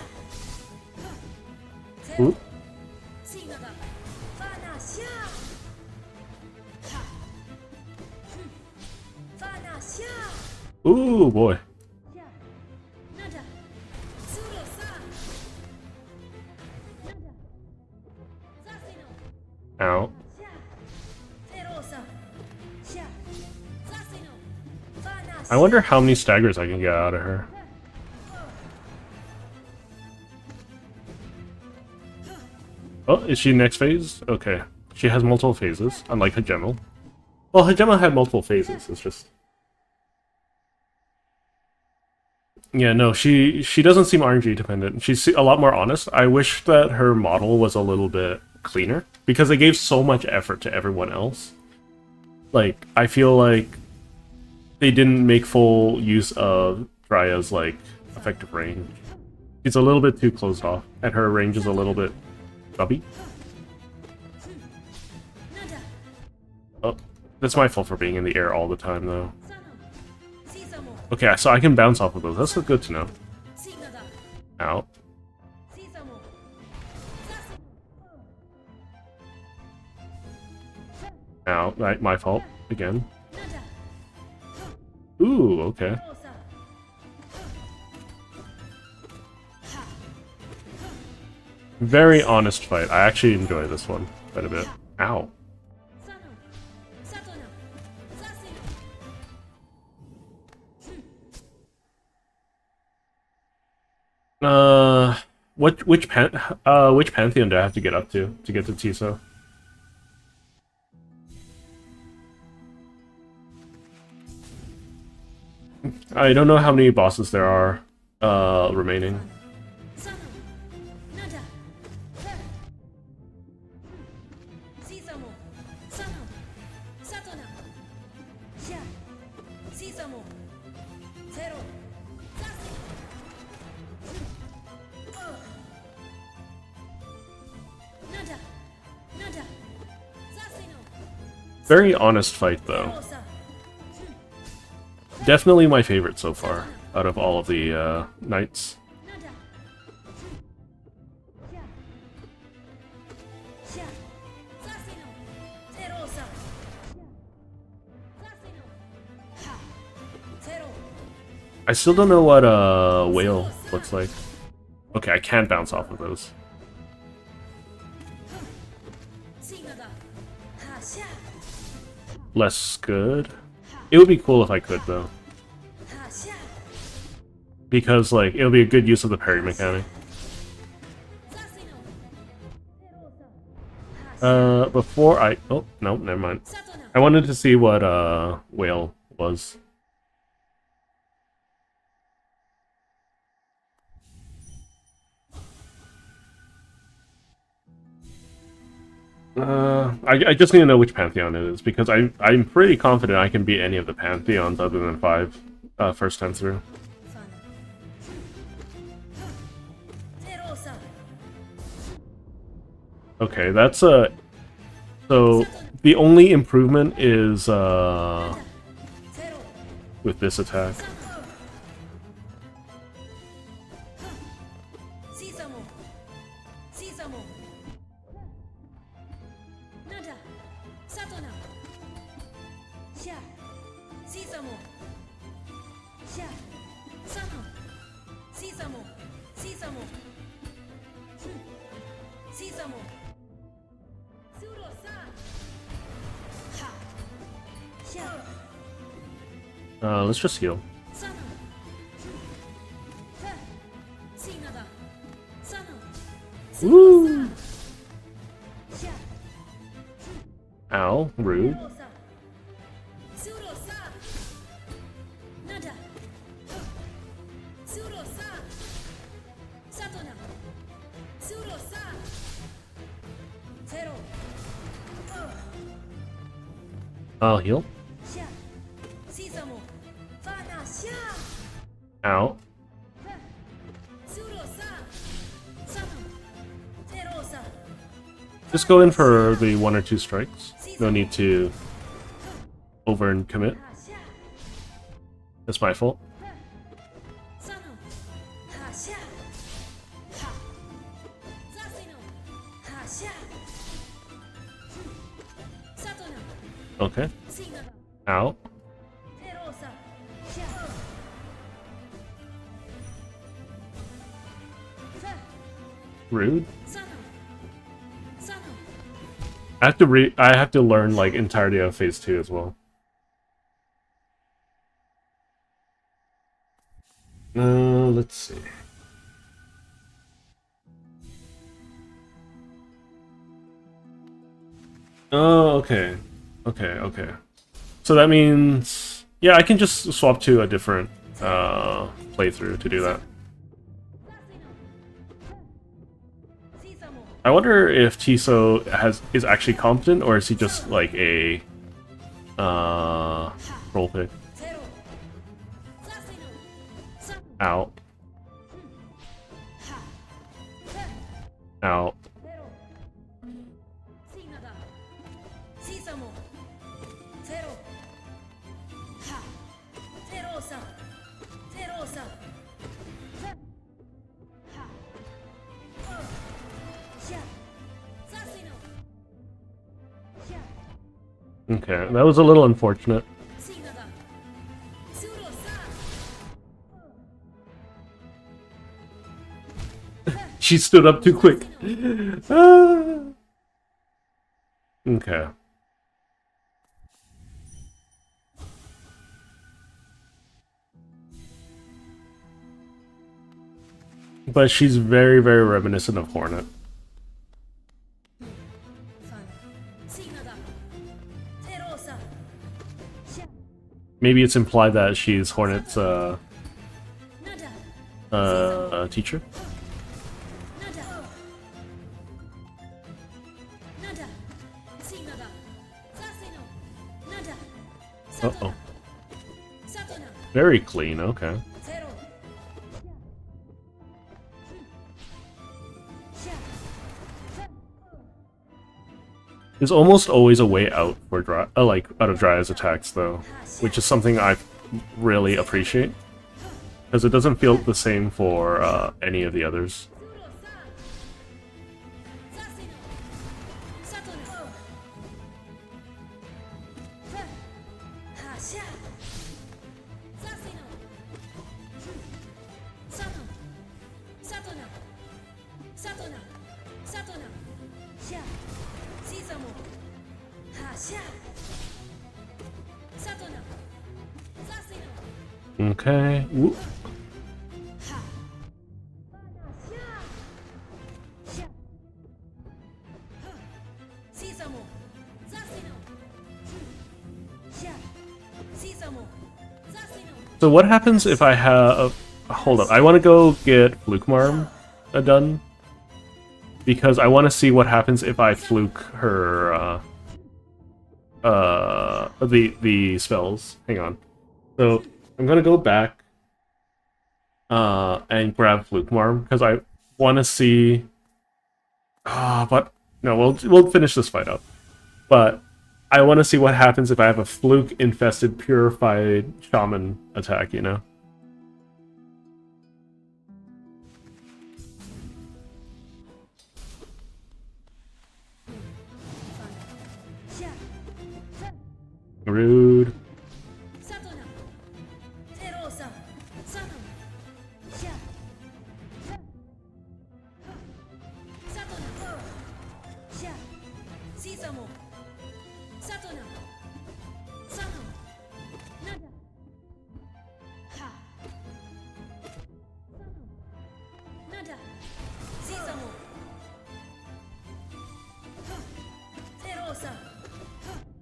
Ooh. Sinada! Fana-sha! Ha! Fana-sha! Ooh, boy. Sha! Nada! Suro-san! Nada! Sasino! Ow. Sha! Zero-san! Sha! Sasino! Fana-sha! I wonder how many staggers I can get out of her. Oh, is she next phase? Okay. She has multiple phases, unlike Hajemel. Well, Hajemel had multiple phases, it's just... Yeah, no, she doesn't seem RNG dependent. She's a lot more honest. I wish that her model was a little bit cleaner, because they gave so much effort to everyone else. Like, I feel like they didn't make full use of Draya's, like, effective range. She's a little bit too closed off, and her range is a little bit stubby. Nada! Oh, that's my fault for being in the air all the time, though. Sano! Sisamo! Okay, so I can bounce off of those. That's good to know. Sinada! Ow. Sisamo! Sasino! Ow. Right, my fault. Again. Nada! Ooh, okay. Rosa! Ha! Very honest fight. I actually enjoy this one quite a bit. Ow. Sano! Satona! Sasino! Which pantheon do I have to get up to get to Tiso? I don't know how many bosses there are remaining. Sano! Nada! Sisamo! Sano! Satona! Sha! Sisamo! Zero! Sasino! Nada! Nada! Sasino! Very honest fight though. Rosa! Definitely my favorite so far out of all of the knights. Nada! Sha! Sha! Sasino! Zerosa! Sasino! Ha! Zero! I still don't know what whale looks like. Okay, I can bounce off of those. Sinada! Ha! Sha! Less good. It would be cool if I could though, Ha! Sha! because like it would be a good use of the parry mechanic. Sasino! Zerosa! Ha! Before I oh no, never mind. Satona! I wanted to see what whale was. I just need to know which Pantheon it is, because I'm pretty confident I can beat any of the Pantheons other than 5 first time through. Zerosa! Okay, that's so the only improvement is Zero! with this attack. Sisamo! Sisamo! Nada! Satona! Sha! Sisamo! Sha! Sano! Sisamo! Sisamo! Sisamo! Suro-san! Ha! Let's just heal. サノンフェシーナダサノンスロ Woo! ーサシャ Ow, rude. スローサナダスローササトナスローサゼロ I'll heal. シャシザモファナシャ Ow. スローササノンゼロサ Just go in for the 1 or 2 strikes. No need to over and commit. シャ That's my fault. サノンハシャハザシノハシャサトナ Okay. シナダ Ow. ゼロサシャフェ Rude. サノンサノン I have to learn like entirety of phase 2 as well. Let's see. Oh, okay. Okay. So that means... Yeah, I can just swap to a different playthrough to do that. シザモ I wonder if Tiso is actually competent, or is he just like a role pick? ゼロザシノサ Out. ハフェ Out. ゼロシナダシザモゼロハゼロサゼロサフェハシャザシノシャ Okay, that was a little unfortunate. シナダスローサ She stood up too quick. Ah. Okay. But she's very, very reminiscent of Hornet. ファンシナダゼロサシャ Maybe it's implied that she's Hornet's ナダ teacher. ナダナダシナダザシノナダサト Uh-oh. ナサトナ Very clean, okay. ゼロシャフェ There's almost always a way out for like out of Dryad's attacks though, which is something I really appreciate. Because it doesn't feel the same for any of the others. ザシノサトナフェハシャザシノサノサトナサトナサトナシャシザモハシャサトナザシノ Okay. Whoop. ハバナシャシャシザモザシノシャシザモザシノ So what happens if I have... hold up, I want to go get Flukemarm done. Because I want to see what happens if I fluke her... the spells. Hang on. So, I'm gonna go back and grab Flukemarm, because I want to see... but... No, we'll finish this fight up. But I want to see what happens if I have a fluke-infested, purified shaman attack, you know? Rude. サトナゼロササノシャサトナシャシザモサトナサノナダ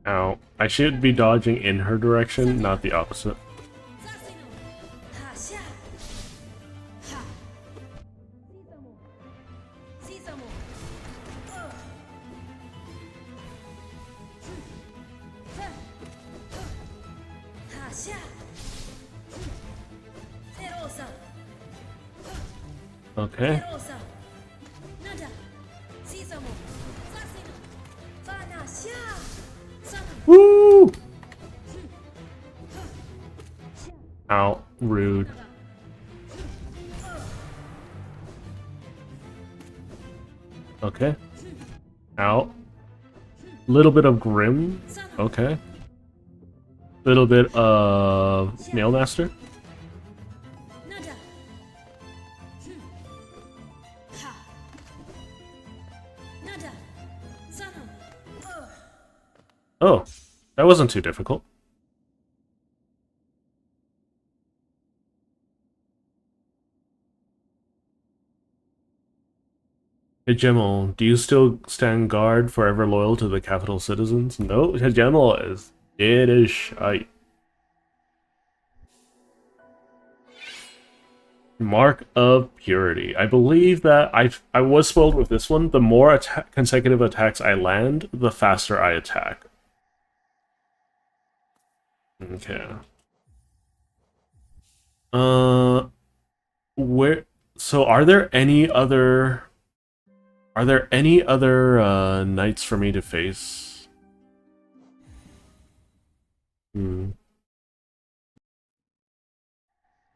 Ow. I should be dodging in her direction, not the opposite. Okay. Woo! Ow. Rude. Okay. Ow. Little bit of Grim. Okay. Little bit of Nailmaster. Oh, that wasn't too difficult. Hegemel, do you still stand guard forever loyal to the capital citizens? No, Hegemel is dead as shite. Mark of Purity. I believe that I was spoiled with this one. The more consecutive attacks I land, the faster I attack. Okay. Where? So, are there any other knights for me to face?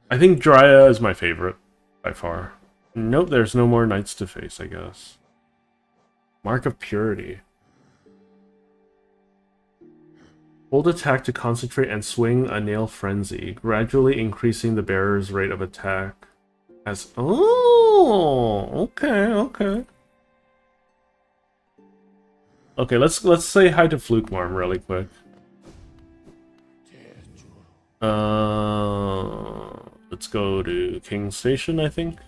I think Drya is my favorite by far. Nope, there's no more knights to face, I guess. Mark of Purity. Hold attack to concentrate and swing a nail frenzy, gradually increasing the bearer's rate of attack. As okay. Okay, let's say hi to Flukemarm really quick. Let's go to King Station, I think.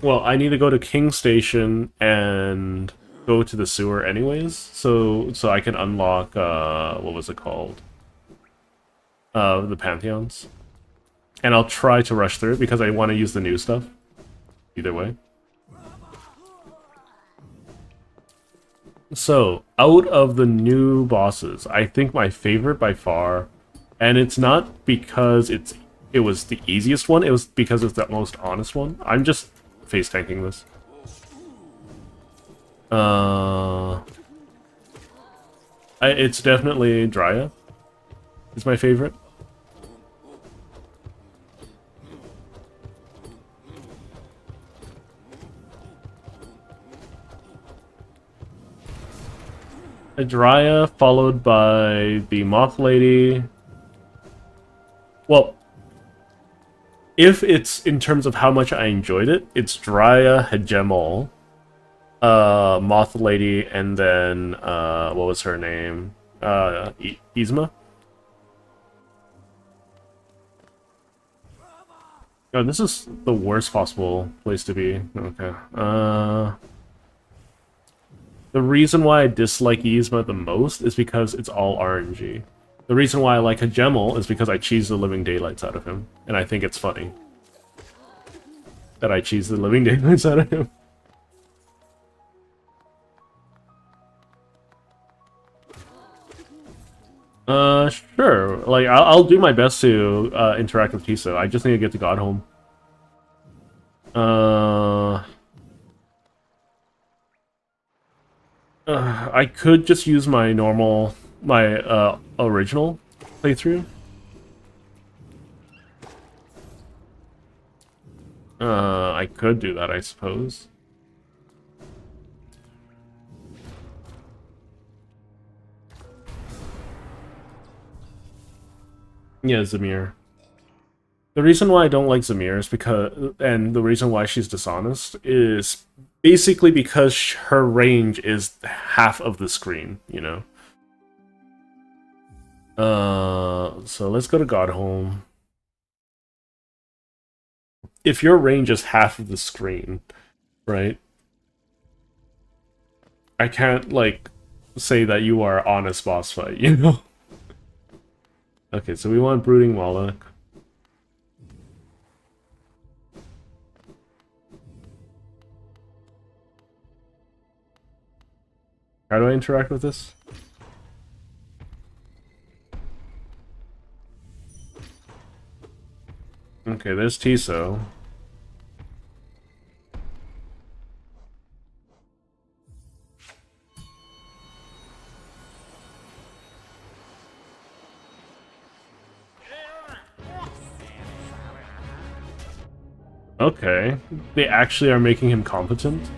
Well, I need to go to King Station and go to the sewer anyways, so I can unlock what was it called? The Pantheons. And I'll try to rush through it because I want to use the new stuff. Either way. So, out of the new bosses, I think my favorite by far, and it's not because it was the easiest one, it was because it's the most honest one. I'm just face tanking this. It's definitely Drya. It's my favorite. Drya, followed by the Moth Lady. Well, if it's in terms of how much I enjoyed it, it's Drya, Hegemel, Moth Lady, and then, what was her name? Yzma? Oh, this is the worst possible place to be. Okay. The reason why I dislike Yzma the most is because it's all RNG. The reason why I like Hegemel is because I cheese the living daylights out of him. And I think it's funny that I cheese the living daylights out of him. Sure. Like, I'll do my best to interact with Tisa. I just need to get to Godhome. I could just use my original playthrough. I could do that, I suppose. Yeah, Zamir. The reason why I don't like Zamir is because, and the reason why she's dishonest is basically because her range is half of the screen, you know? So let's go to Godhome. If your range is half of the screen, right? I can't, like, say that you are honest boss fight, you know? Okay, so we want Brooding Moloch. How do I interact with this? Okay, there's Tiso. Okay, they actually are making him competent?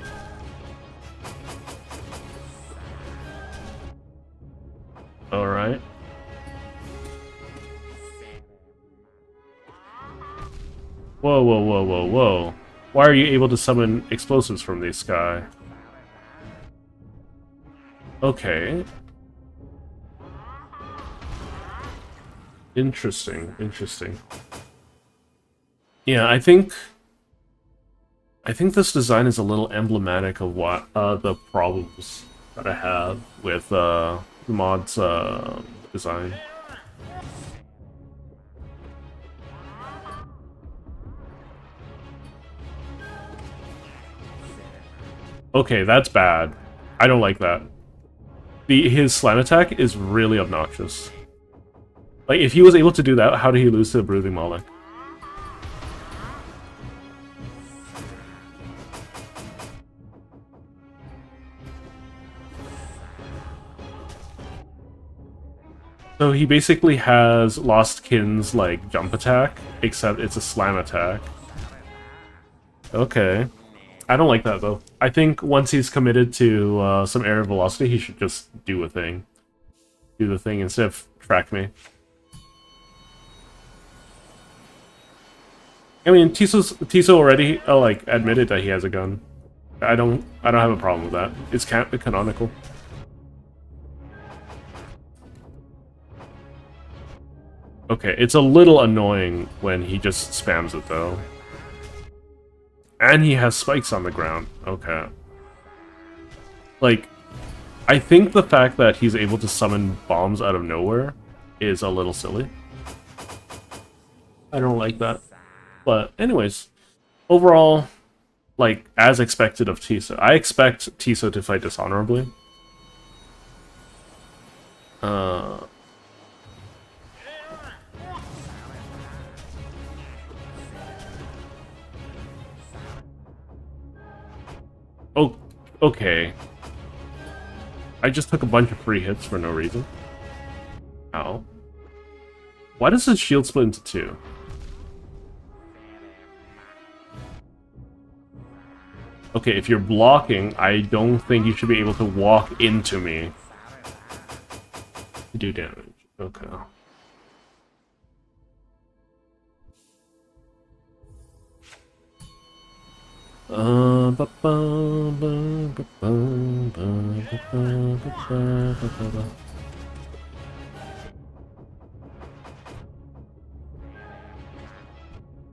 Alright. Whoa, whoa, whoa, whoa, whoa. Why are you able to summon explosives from the sky? Okay. Interesting, interesting. Yeah, I think this design is a little emblematic of what the problems that I have with the mod's design. Okay, that's bad. I don't like that. His slam attack is really obnoxious. Like, if he was able to do that, how did he lose to the Brooding Moloch? So he basically has Lost Kin's, like, jump attack, except it's a slam attack. Okay. I don't like that, though. I think once he's committed to some air velocity, he should just do a thing. Do the thing instead of track me. I mean, Tiso already like admitted that he has a gun. I don't have a problem with that. It's canonical. Okay, it's a little annoying when he just spams it though. And he has spikes on the ground. Okay. Like, I think the fact that he's able to summon bombs out of nowhere is a little silly. I don't like that. But anyways, overall, like, as expected of Tiso. I expect Tiso to fight dishonorably. Oh, okay. I just took a bunch of free hits for no reason. Ow. Why does his shield split into two? Okay, if you're blocking, I don't think you should be able to walk into me to do damage. Okay.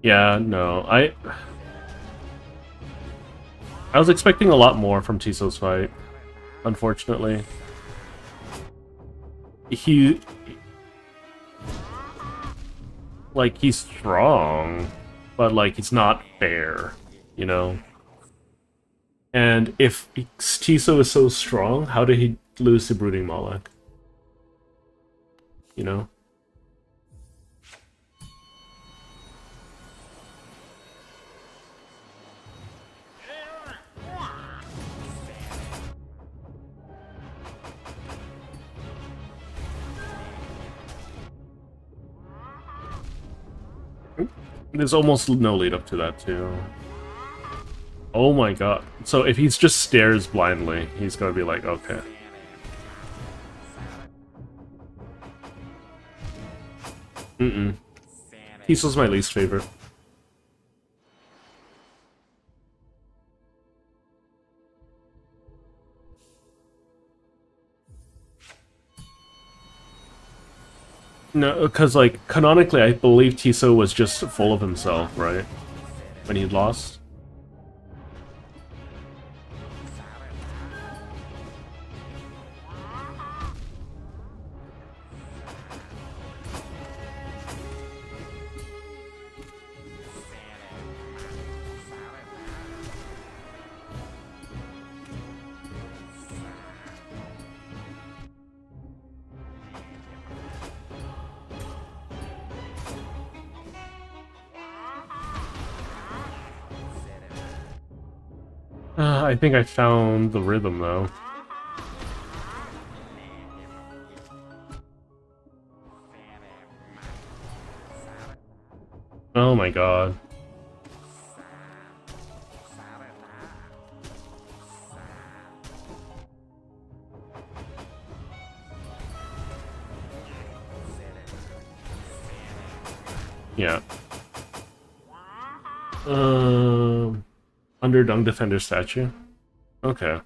Yeah, no, I was expecting a lot more from Tiso's fight, unfortunately. He's strong, but, like, he's not fair, you know? And if Tiso is so strong, how did he lose to Brooding Moloch? You know? There's almost no lead up to that, too. Oh my god. So if he just stares blindly, he's gonna be like, okay. Tiso's my least favorite. No, because, like, canonically, I believe Tiso was just full of himself, right? When he lost. I think I found the rhythm though. Oh my god. Yeah. Underdung Defender statue. Okay.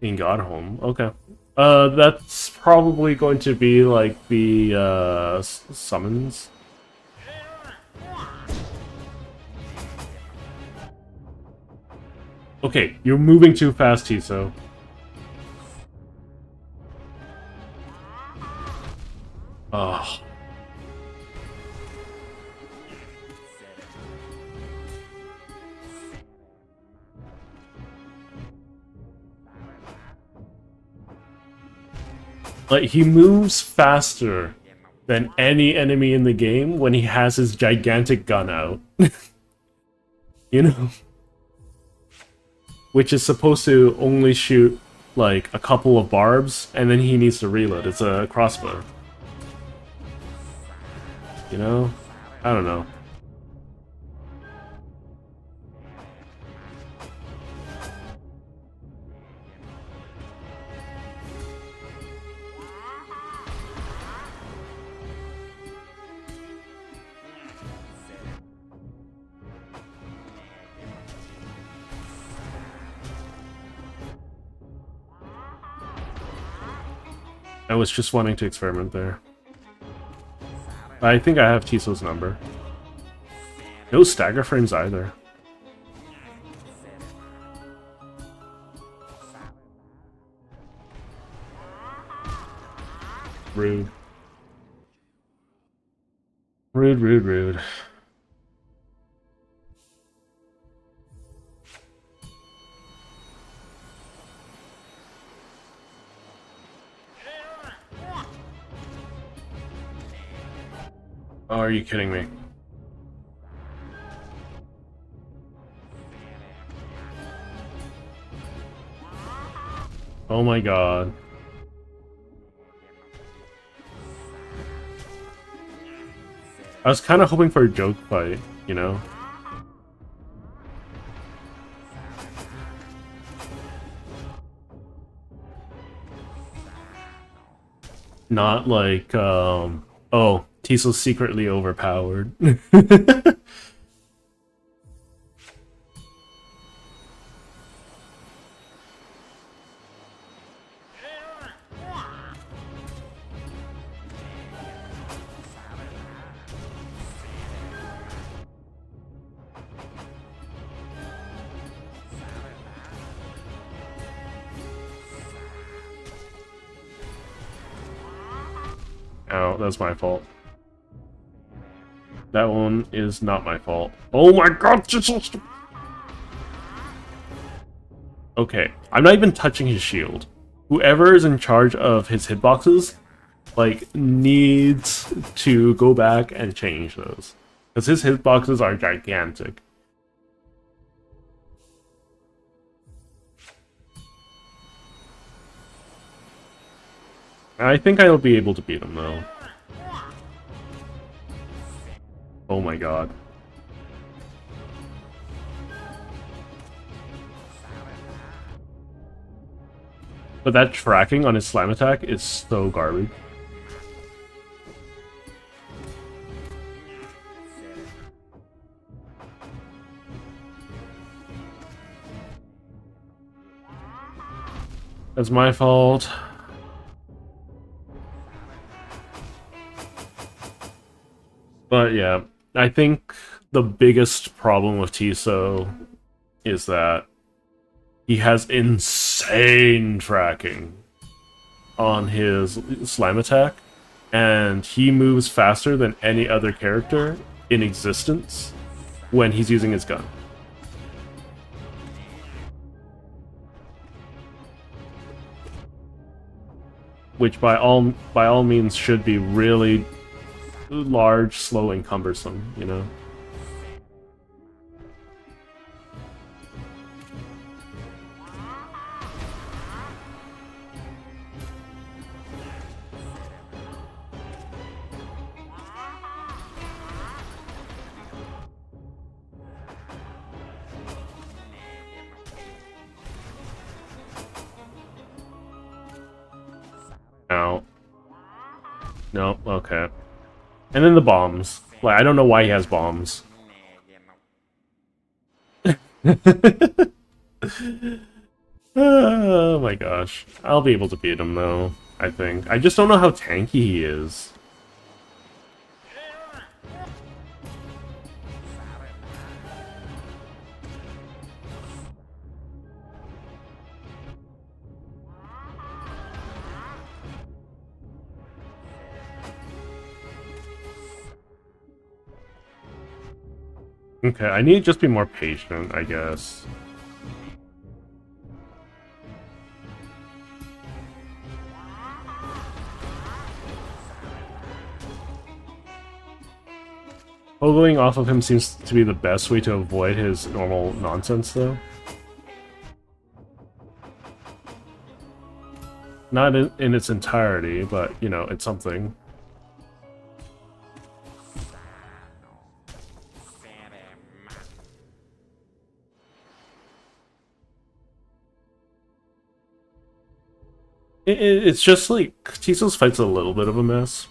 In Godholm. Okay. That's probably going to be like the summons. Okay, you're moving too fast, Tiso. Ugh. Like, he moves faster than any enemy in the game when he has his gigantic gun out. You know? Which is supposed to only shoot, like, a couple of barbs, and then he needs to reload. It's a crossbow. You know? I don't know. I was just wanting to experiment there. I think I have Tiso's number. No stagger frames either. Rude. Rude, rude, rude. Oh, are you kidding me? Oh my god. I was kind of hoping for a joke fight, you know? Not like, oh, Tiso's secretly overpowered. Oh, that's my fault. That one is not my fault. Oh my god! Okay, I'm not even touching his shield. Whoever is in charge of his hitboxes, like, needs to go back and change those. Because his hitboxes are gigantic. I think I'll be able to beat him, though. Oh my god. But that tracking on his slam attack is so garbage. That's my fault. But yeah, I think the biggest problem with Tiso is that he has insane tracking on his slam attack, and he moves faster than any other character in existence when he's using his gun. Which by all means should be really large, slow, and cumbersome, you know? Ow. No, okay. And then the bombs. Like, I don't know why he has bombs. Oh my gosh. I'll be able to beat him though, I think. I just don't know how tanky he is. Okay, I need to just be more patient, I guess. Pogoing off of him seems to be the best way to avoid his normal nonsense, though. Not in its entirety, but, you know, it's something. It's just like, Tiso's fight's a little bit of a mess.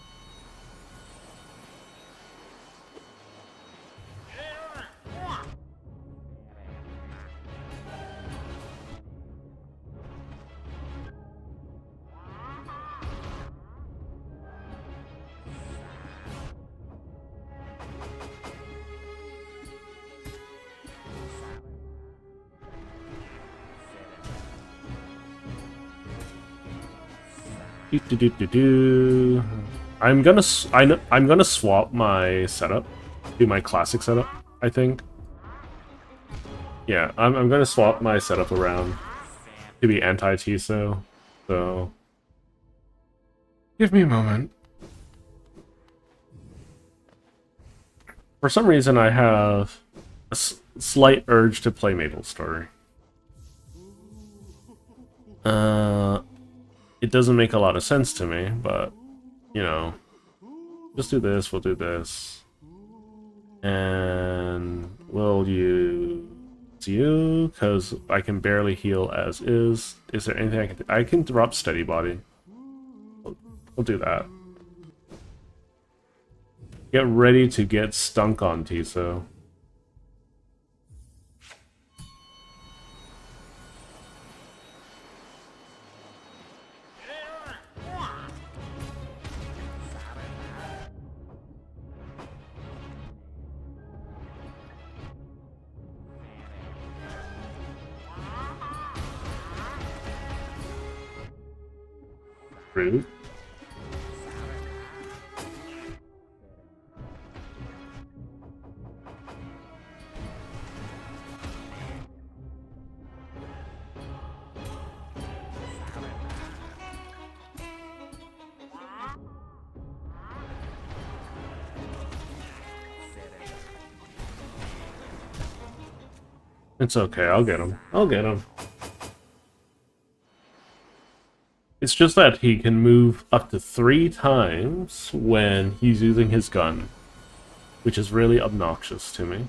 I'm gonna swap my setup, do my classic setup, I think. Yeah, I'm gonna swap my setup around to be anti-Tiso, so give me a moment. For some reason, I have a slight urge to play Maple Story. It doesn't make a lot of sense to me, but, you know, just do this, we'll do this. And we'll use you, because I can barely heal as is. Is there anything I can do? I can drop Steady Body. We'll do that. Get ready to get stunk on, Tiso. Rude. It's okay, I'll get him. I'll get him. It's just that he can move up to 3 times when he's using his gun, which is really obnoxious to me.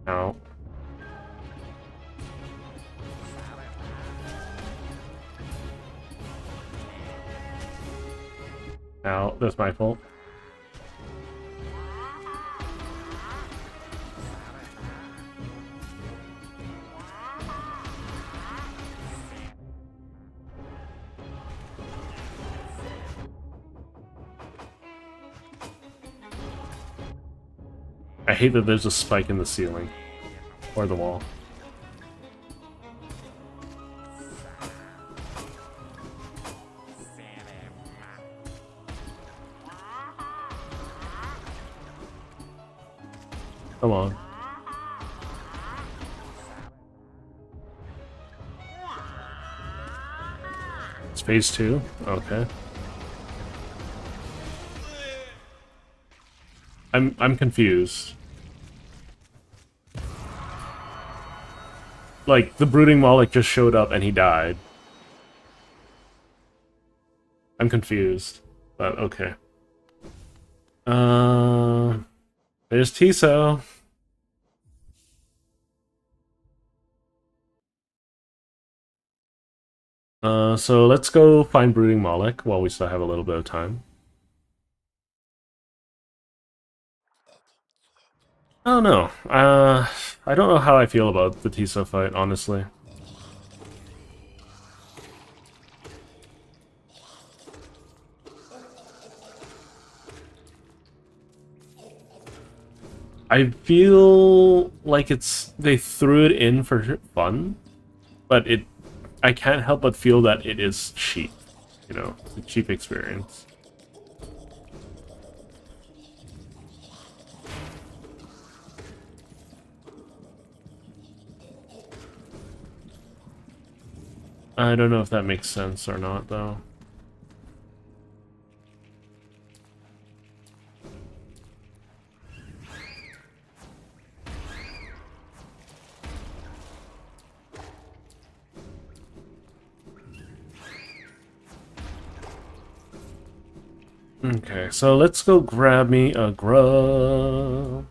Ow. Ow, that's my fault. I hate that there's a spike in the ceiling. Or the wall. Come on. It's phase 2? Okay. I'm confused. Like, the Brooding Moloch just showed up and he died. I'm confused, but okay. There's Tiso. So let's go find Brooding Moloch while we still have a little bit of time. I don't know. I don't know how I feel about the Tiso fight, honestly. I feel like they threw it in for fun, but I can't help but feel that it is cheap, you know, it's a cheap experience. I don't know if that makes sense or not, though. Okay, so let's go grab me a grub.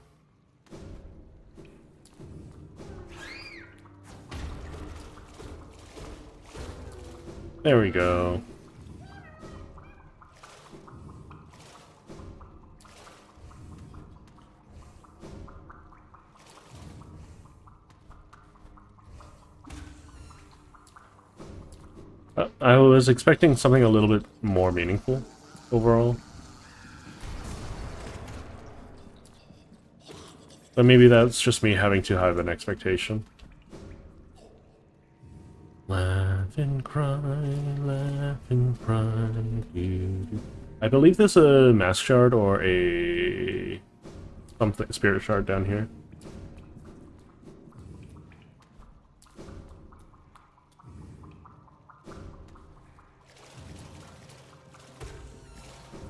There we go. I was expecting something a little bit more meaningful overall. But maybe that's just me having too high of an expectation. Laugh and cry, laugh and cry. I believe there's a mask shard or a something spirit shard down here.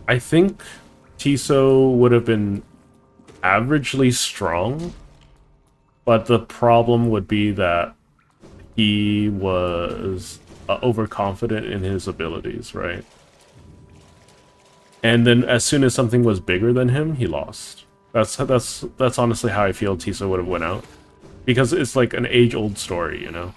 I think Tiso would have been averagely strong, but the problem would be that he was overconfident in his abilities, right? And then as soon as something was bigger than him, he lost. That's honestly how I feel Tiso would have went out, because it's like an age-old story, you know.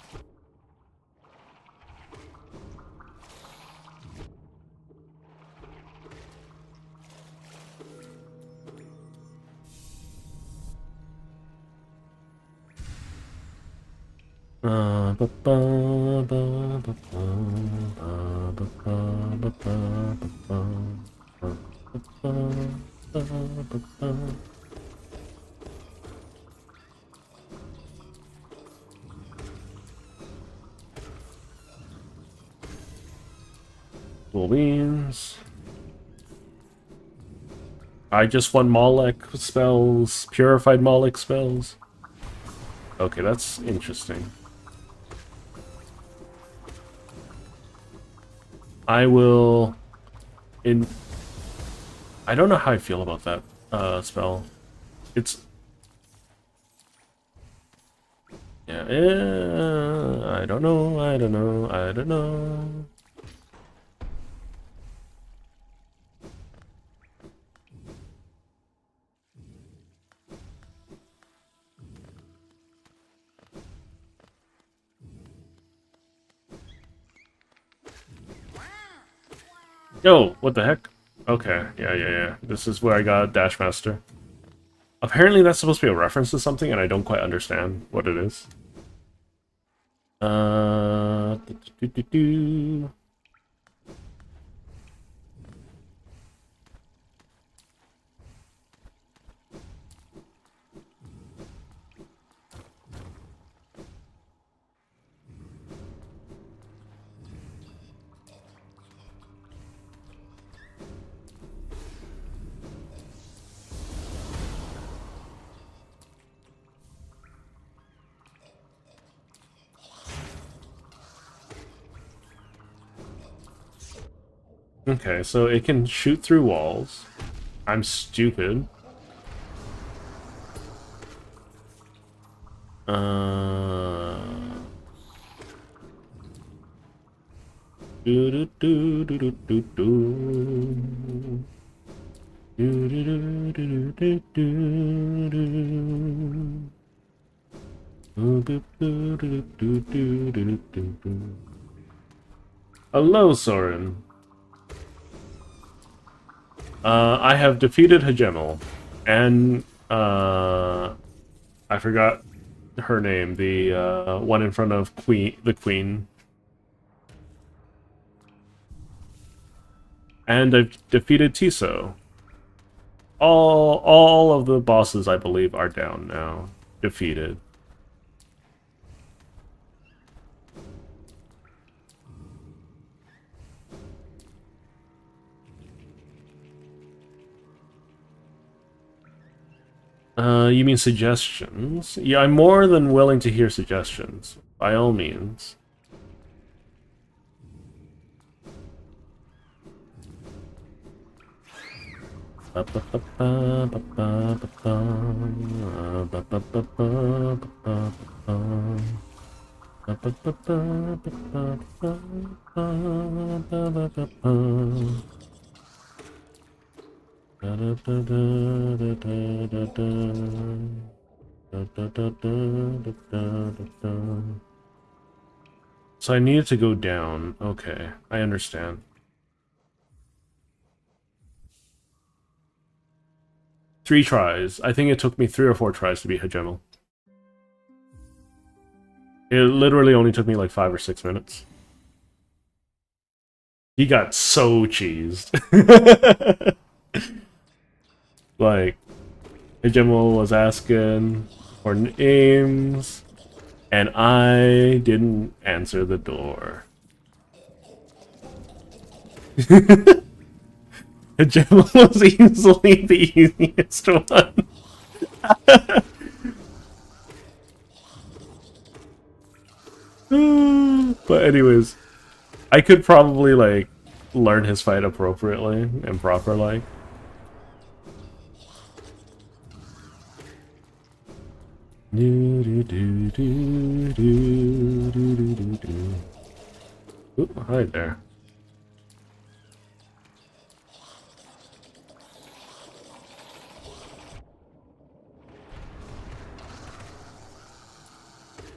Cool beans. I just won Moloch spells, purified Moloch spells. Okay, that's interesting. I will... I don't know how I feel about that spell. It's... Yeah, I don't know, I don't know, I don't know. Yo, what the heck? Okay, yeah. This is where I got Dash Master. Apparently that's supposed to be a reference to something, and I don't quite understand what it is. Okay, so it can shoot through walls. I'm stupid. Do do do do do do do. Do do do do do do do. Do do do do do do do do. Hello, Soren. I have defeated Hegemel, and I forgot her name, the one in front of the Queen. And I've defeated Tiso. All of the bosses, I believe, are down now. Defeated. You mean suggestions? Yeah, I'm more than willing to hear suggestions. By all means. So I needed to go down. Okay, I understand. Three tries. I think it took me 3 or 4 tries to beat Hegemel. It literally only took me like 5 or 6 minutes. He got so cheesed. Like, Hegemel was asking for names, and I didn't answer the door. Hegemel was easily the easiest one. But anyways, I could probably like learn his fight appropriately and proper like. Ooh, hi there.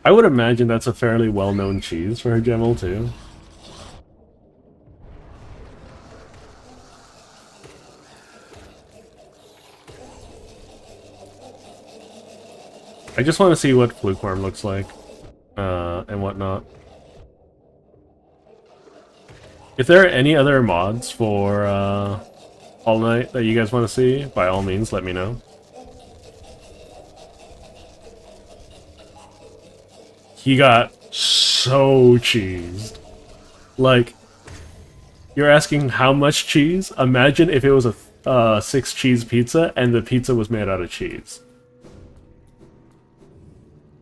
I would imagine that's a fairly well-known cheese for Hegemel too. I just want to see what Flukeworm looks like, and whatnot. If there are any other mods for Hollow Knight that you guys want to see, by all means, let me know. He got so cheesed. Like, you're asking how much cheese? Imagine if it was a 6 cheese pizza and the pizza was made out of cheese.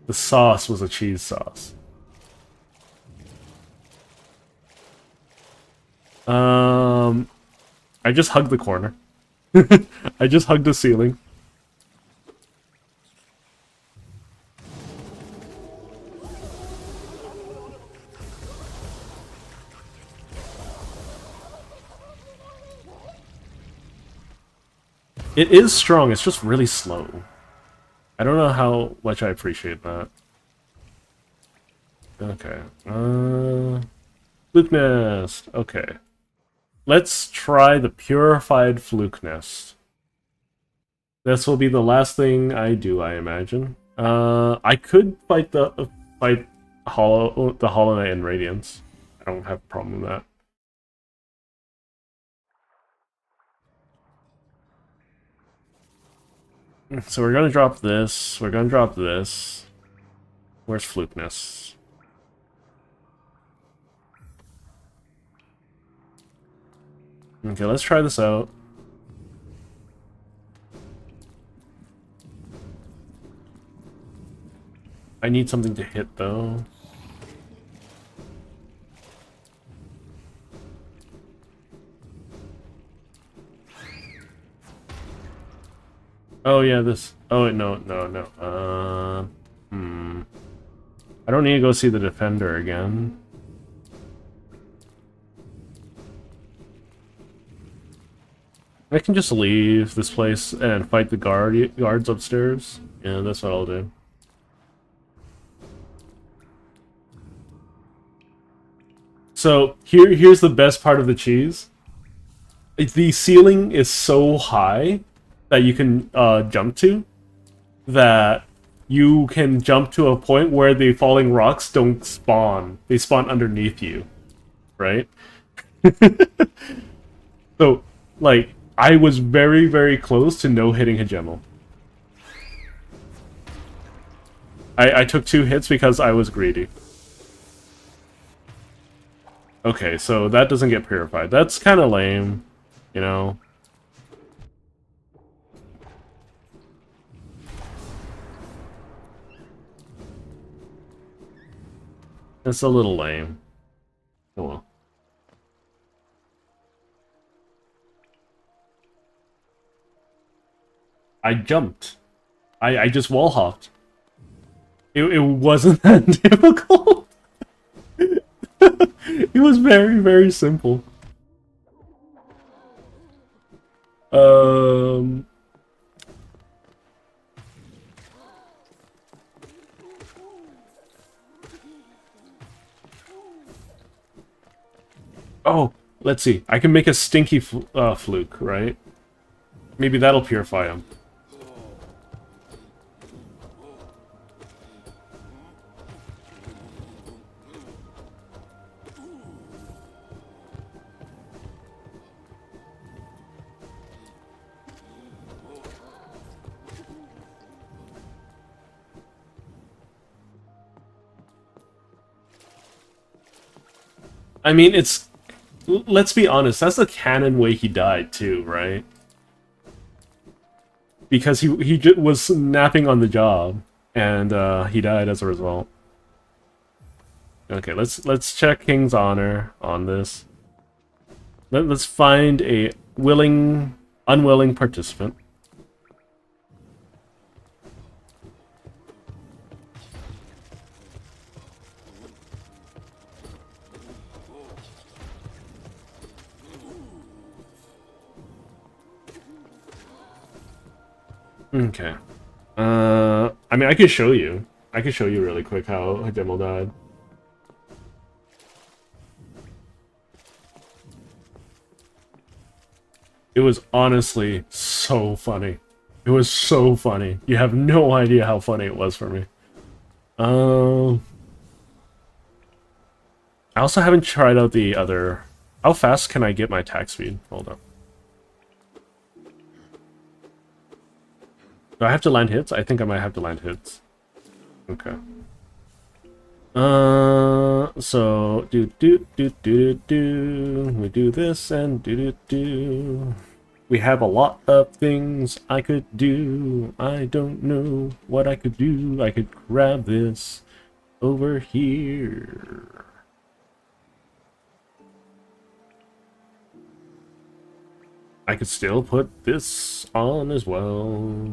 The sauce was a cheese sauce. I just hugged the corner. I just hugged the ceiling. It is strong, it's just really slow. I don't know how much I appreciate that. Okay. Fluke Nest. Okay. Let's try the Purified Fluke Nest. This will be the last thing I do, I imagine. I could fight the Hollow Knight and Radiance. I don't have a problem with that. So we're gonna drop this. We're gonna drop this. Where's Fluke Nest? Okay, let's try this out. I need something to hit, though. Oh, yeah, this... Oh, wait, no. I don't need to go see the Defender again. I can just leave this place and fight the guards upstairs. Yeah, that's what I'll do. So here's the best part of the cheese. The ceiling is so high that you can jump to, that you can jump to a point where the falling rocks don't spawn. They spawn underneath you, right? So, like, I was very, very close to no hitting Hejemel. I took 2 hits because I was greedy. Okay, so that doesn't get purified. That's kind of lame, you know? It's a little lame. Oh well. I jumped. I just wall hopped. It wasn't that difficult. It was very, very simple. Oh, let's see. I can make a stinky fluke, right? Maybe that'll purify him. I mean, it's... Let's be honest, that's the canon way he died, too, right? Because he was napping on the job, and he died as a result. Okay, let's check King's Honor on this. Let's find a unwilling participant. Okay. I mean, I could show you. I could show you really quick how Hejemel died. It was honestly so funny. It was so funny. You have no idea how funny it was for me. I also haven't tried out the other... How fast can I get my attack speed? Hold on. Do I have to land hits? I think I might have to land hits. Okay. So we do this and do. We have a lot of things I could do. I don't know what I could do. I could grab this over here. I could still put this on as well.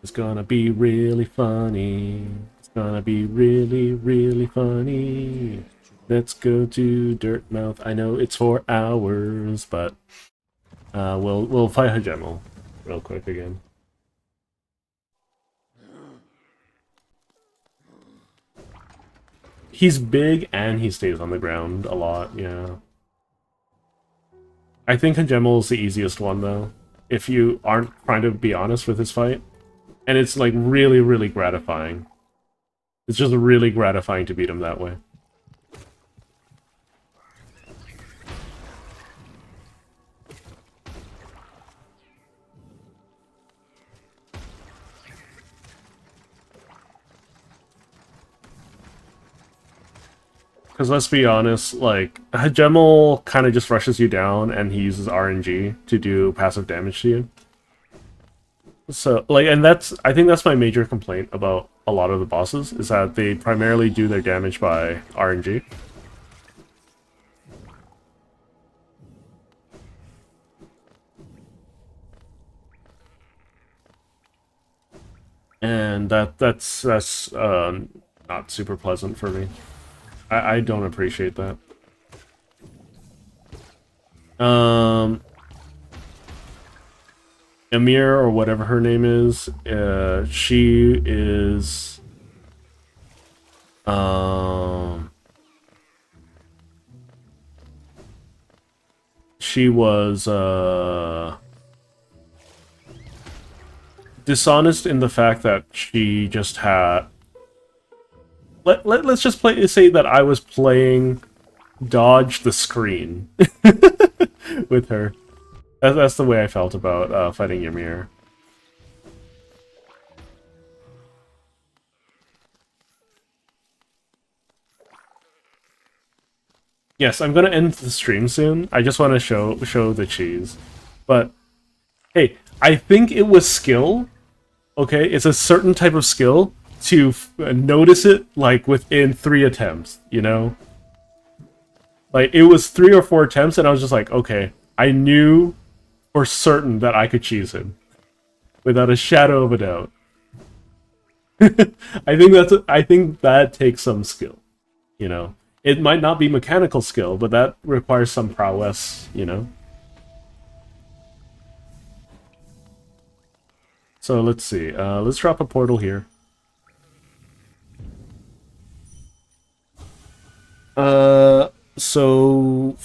It's gonna be really funny. It's gonna be really, really funny. Let's go to Dirtmouth. I know it's 4 hours, but we'll fight Hejemel real quick again. He's big and he stays on the ground a lot, yeah. I think Hejemel is the easiest one, though, if you aren't trying to be honest with his fight. And it's, like, really, really gratifying. It's just really gratifying to beat him that way. Because let's be honest, like, Hejemel kind of just rushes you down and he uses RNG to do passive damage to you. So, like, and I think that's my major complaint about a lot of the bosses, is that they primarily do their damage by RNG. And that's not super pleasant for me. I don't appreciate that. Amir, or whatever her name is, she is... she was dishonest in the fact that she just had. Let's just say that I was playing dodge the screen with her. That's the way I felt about fighting Ymir. Yes, I'm gonna end the stream soon. I just want to show the cheese. But hey, I think it was skill. Okay, it's a certain type of skill to notice it like within 3 attempts, you know? Like it was 3 or 4 attempts and I was just like, okay, I knew for certain that I could cheese him without a shadow of a doubt. I think that takes some skill, you know? It might not be mechanical skill, but that requires some prowess, you know? So let's see. Let's drop a portal here. So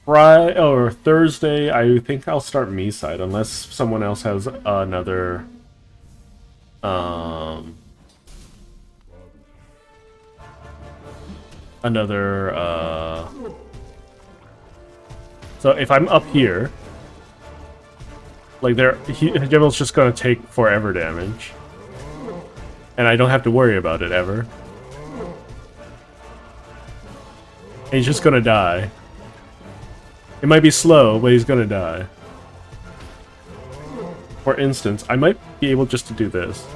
Friday or Thursday, I think I'll start me side unless someone else has another so if I'm up here, like Gemel's just gonna take forever damage. And I don't have to worry about it ever. And he's just gonna die. It might be slow, but he's gonna die. For instance, I might be able just to do this.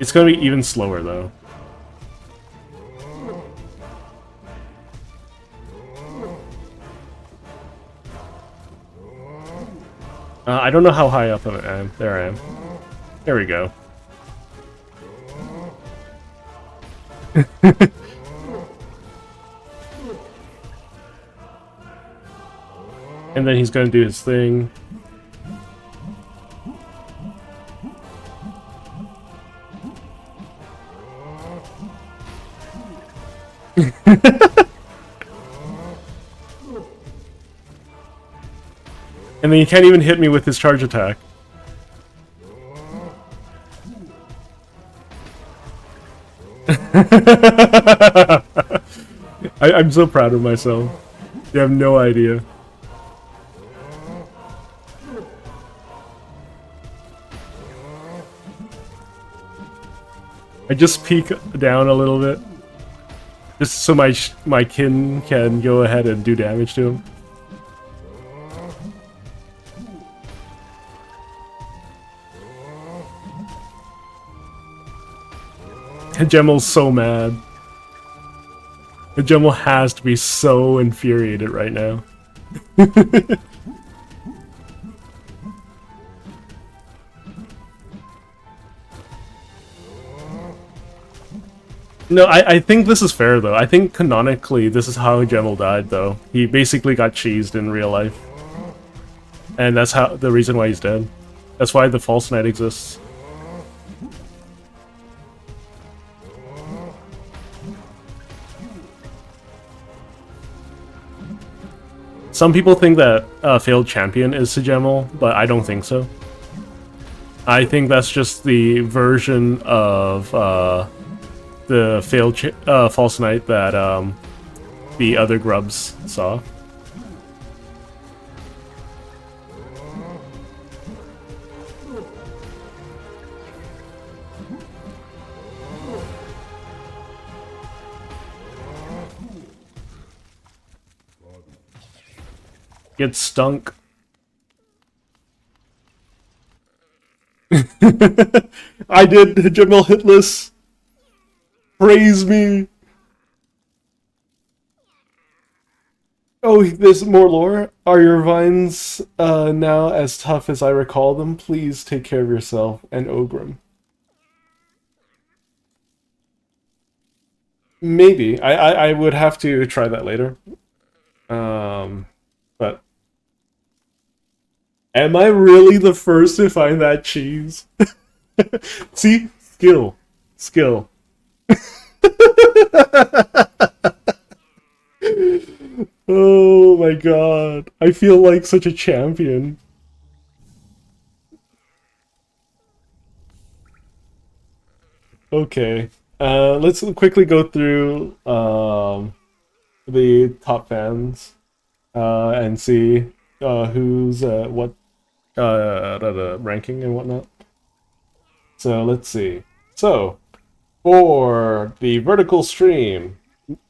It's gonna be even slower though. I don't know how high up I am. There I am. There we go. And then he's gonna do his thing. And then he can't even hit me with his charge attack. I'm so proud of myself. You have no idea. I just peek down a little bit. Just so my kin can go ahead and do damage to him. Gemel's so mad. Gemel has to be so infuriated right now. No, I think this is fair though. I think canonically this is how Gemel died though. He basically got cheesed in real life. And that's the reason why he's dead. That's why the False Knight exists. Some people think that Failed Champion is Sejemel, but I don't think so. I think that's just the version of the Failed False Knight that the other grubs saw. Get stunk. I did Gemel hitless. Praise me. Oh, there's more lore. Are your vines now as tough as I recall them? Please take care of yourself and Ogrim. Maybe. I would have to try that later. But am I really the first to find that cheese? See? Skill. Skill. Oh my god. I feel like such a champion. Okay. Let's quickly go through the top fans and see who's what ranking and whatnot. So let's see. So for the vertical stream,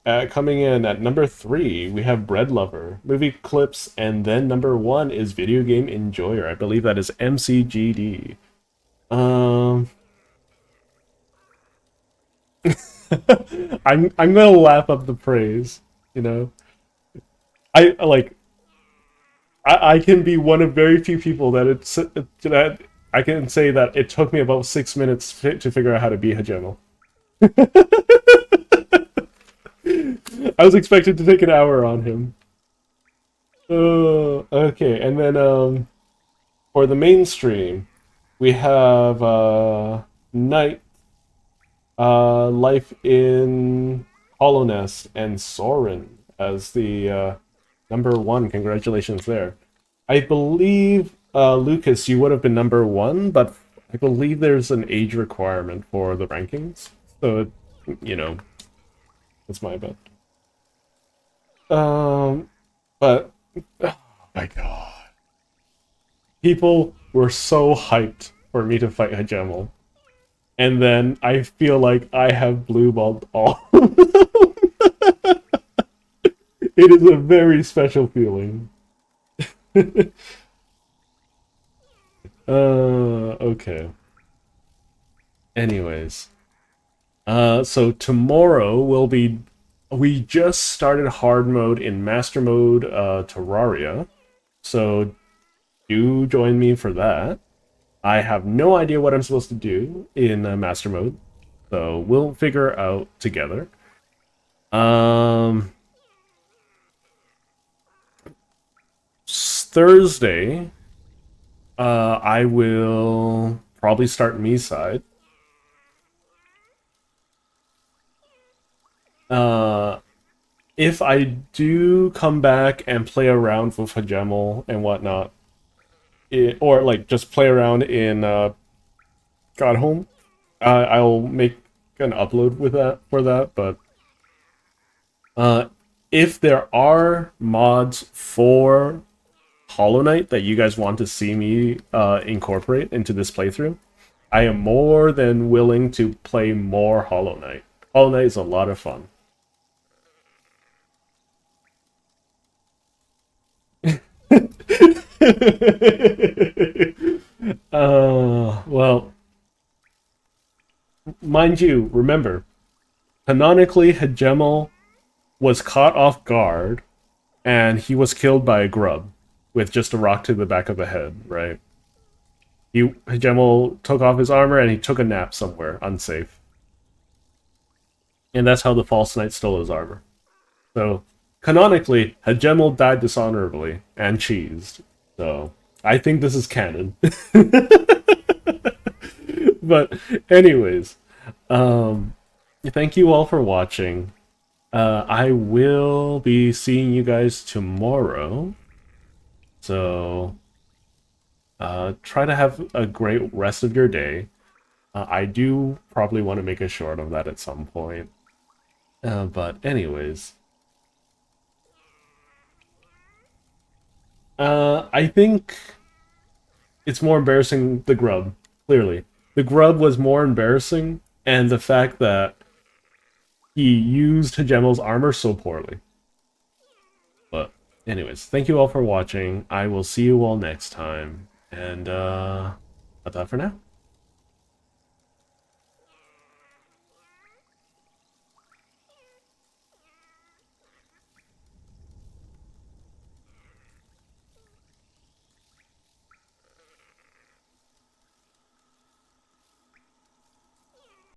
coming in at number 3, we have Bread Lover, movie clips, and then number 1 is Video Game Enjoyer. I believe that is MCGD. I'm gonna lap up the praise, you know. I like. I can be one of very few people that I can say that it took me about 6 minutes to figure out how to be Hajemo. I was expected to take an hour on him. Okay, and then for the mainstream, we have Night, Life in Hollowness, and Soren as the number 1. Congratulations there. I believe Lucas, you would have been number 1, but I believe there's an age requirement for the rankings, so you know, that's my bet. But oh my god, people were so hyped for me to fight Hajemel, and then I feel like I have blue balled all. It is a very special feeling. Okay. Anyways. So tomorrow we just started hard mode in master mode Terraria. So do join me for that. I have no idea what I'm supposed to do in master mode. So we'll figure out together. Thursday, I will probably start me side. If I do come back and play around with Hajemel and whatnot, or like just play around in Godhome, I'll make an upload with that for that. But if there are mods for Hollow Knight that you guys want to see me incorporate into this playthrough, I am more than willing to play more Hollow Knight. Hollow Knight is a lot of fun. Well, mind you, remember, canonically, Hajemel was caught off guard, and he was killed by a grub with just a rock to the back of the head, right? Hajemel took off his armor and he took a nap somewhere unsafe. And that's how the False Knight stole his armor. So, canonically, Hajemel died dishonorably and cheesed. So, I think this is canon. But, anyways, thank you all for watching. I will be seeing you guys tomorrow. So, try to have a great rest of your day. I do probably want to make a short of that at some point. But anyways. I think it's more embarrassing the grub, clearly. The grub was more embarrassing, and the fact that he used Hajemel's armor so poorly. But anyways, thank you all for watching. I will see you all next time. And that's that for now.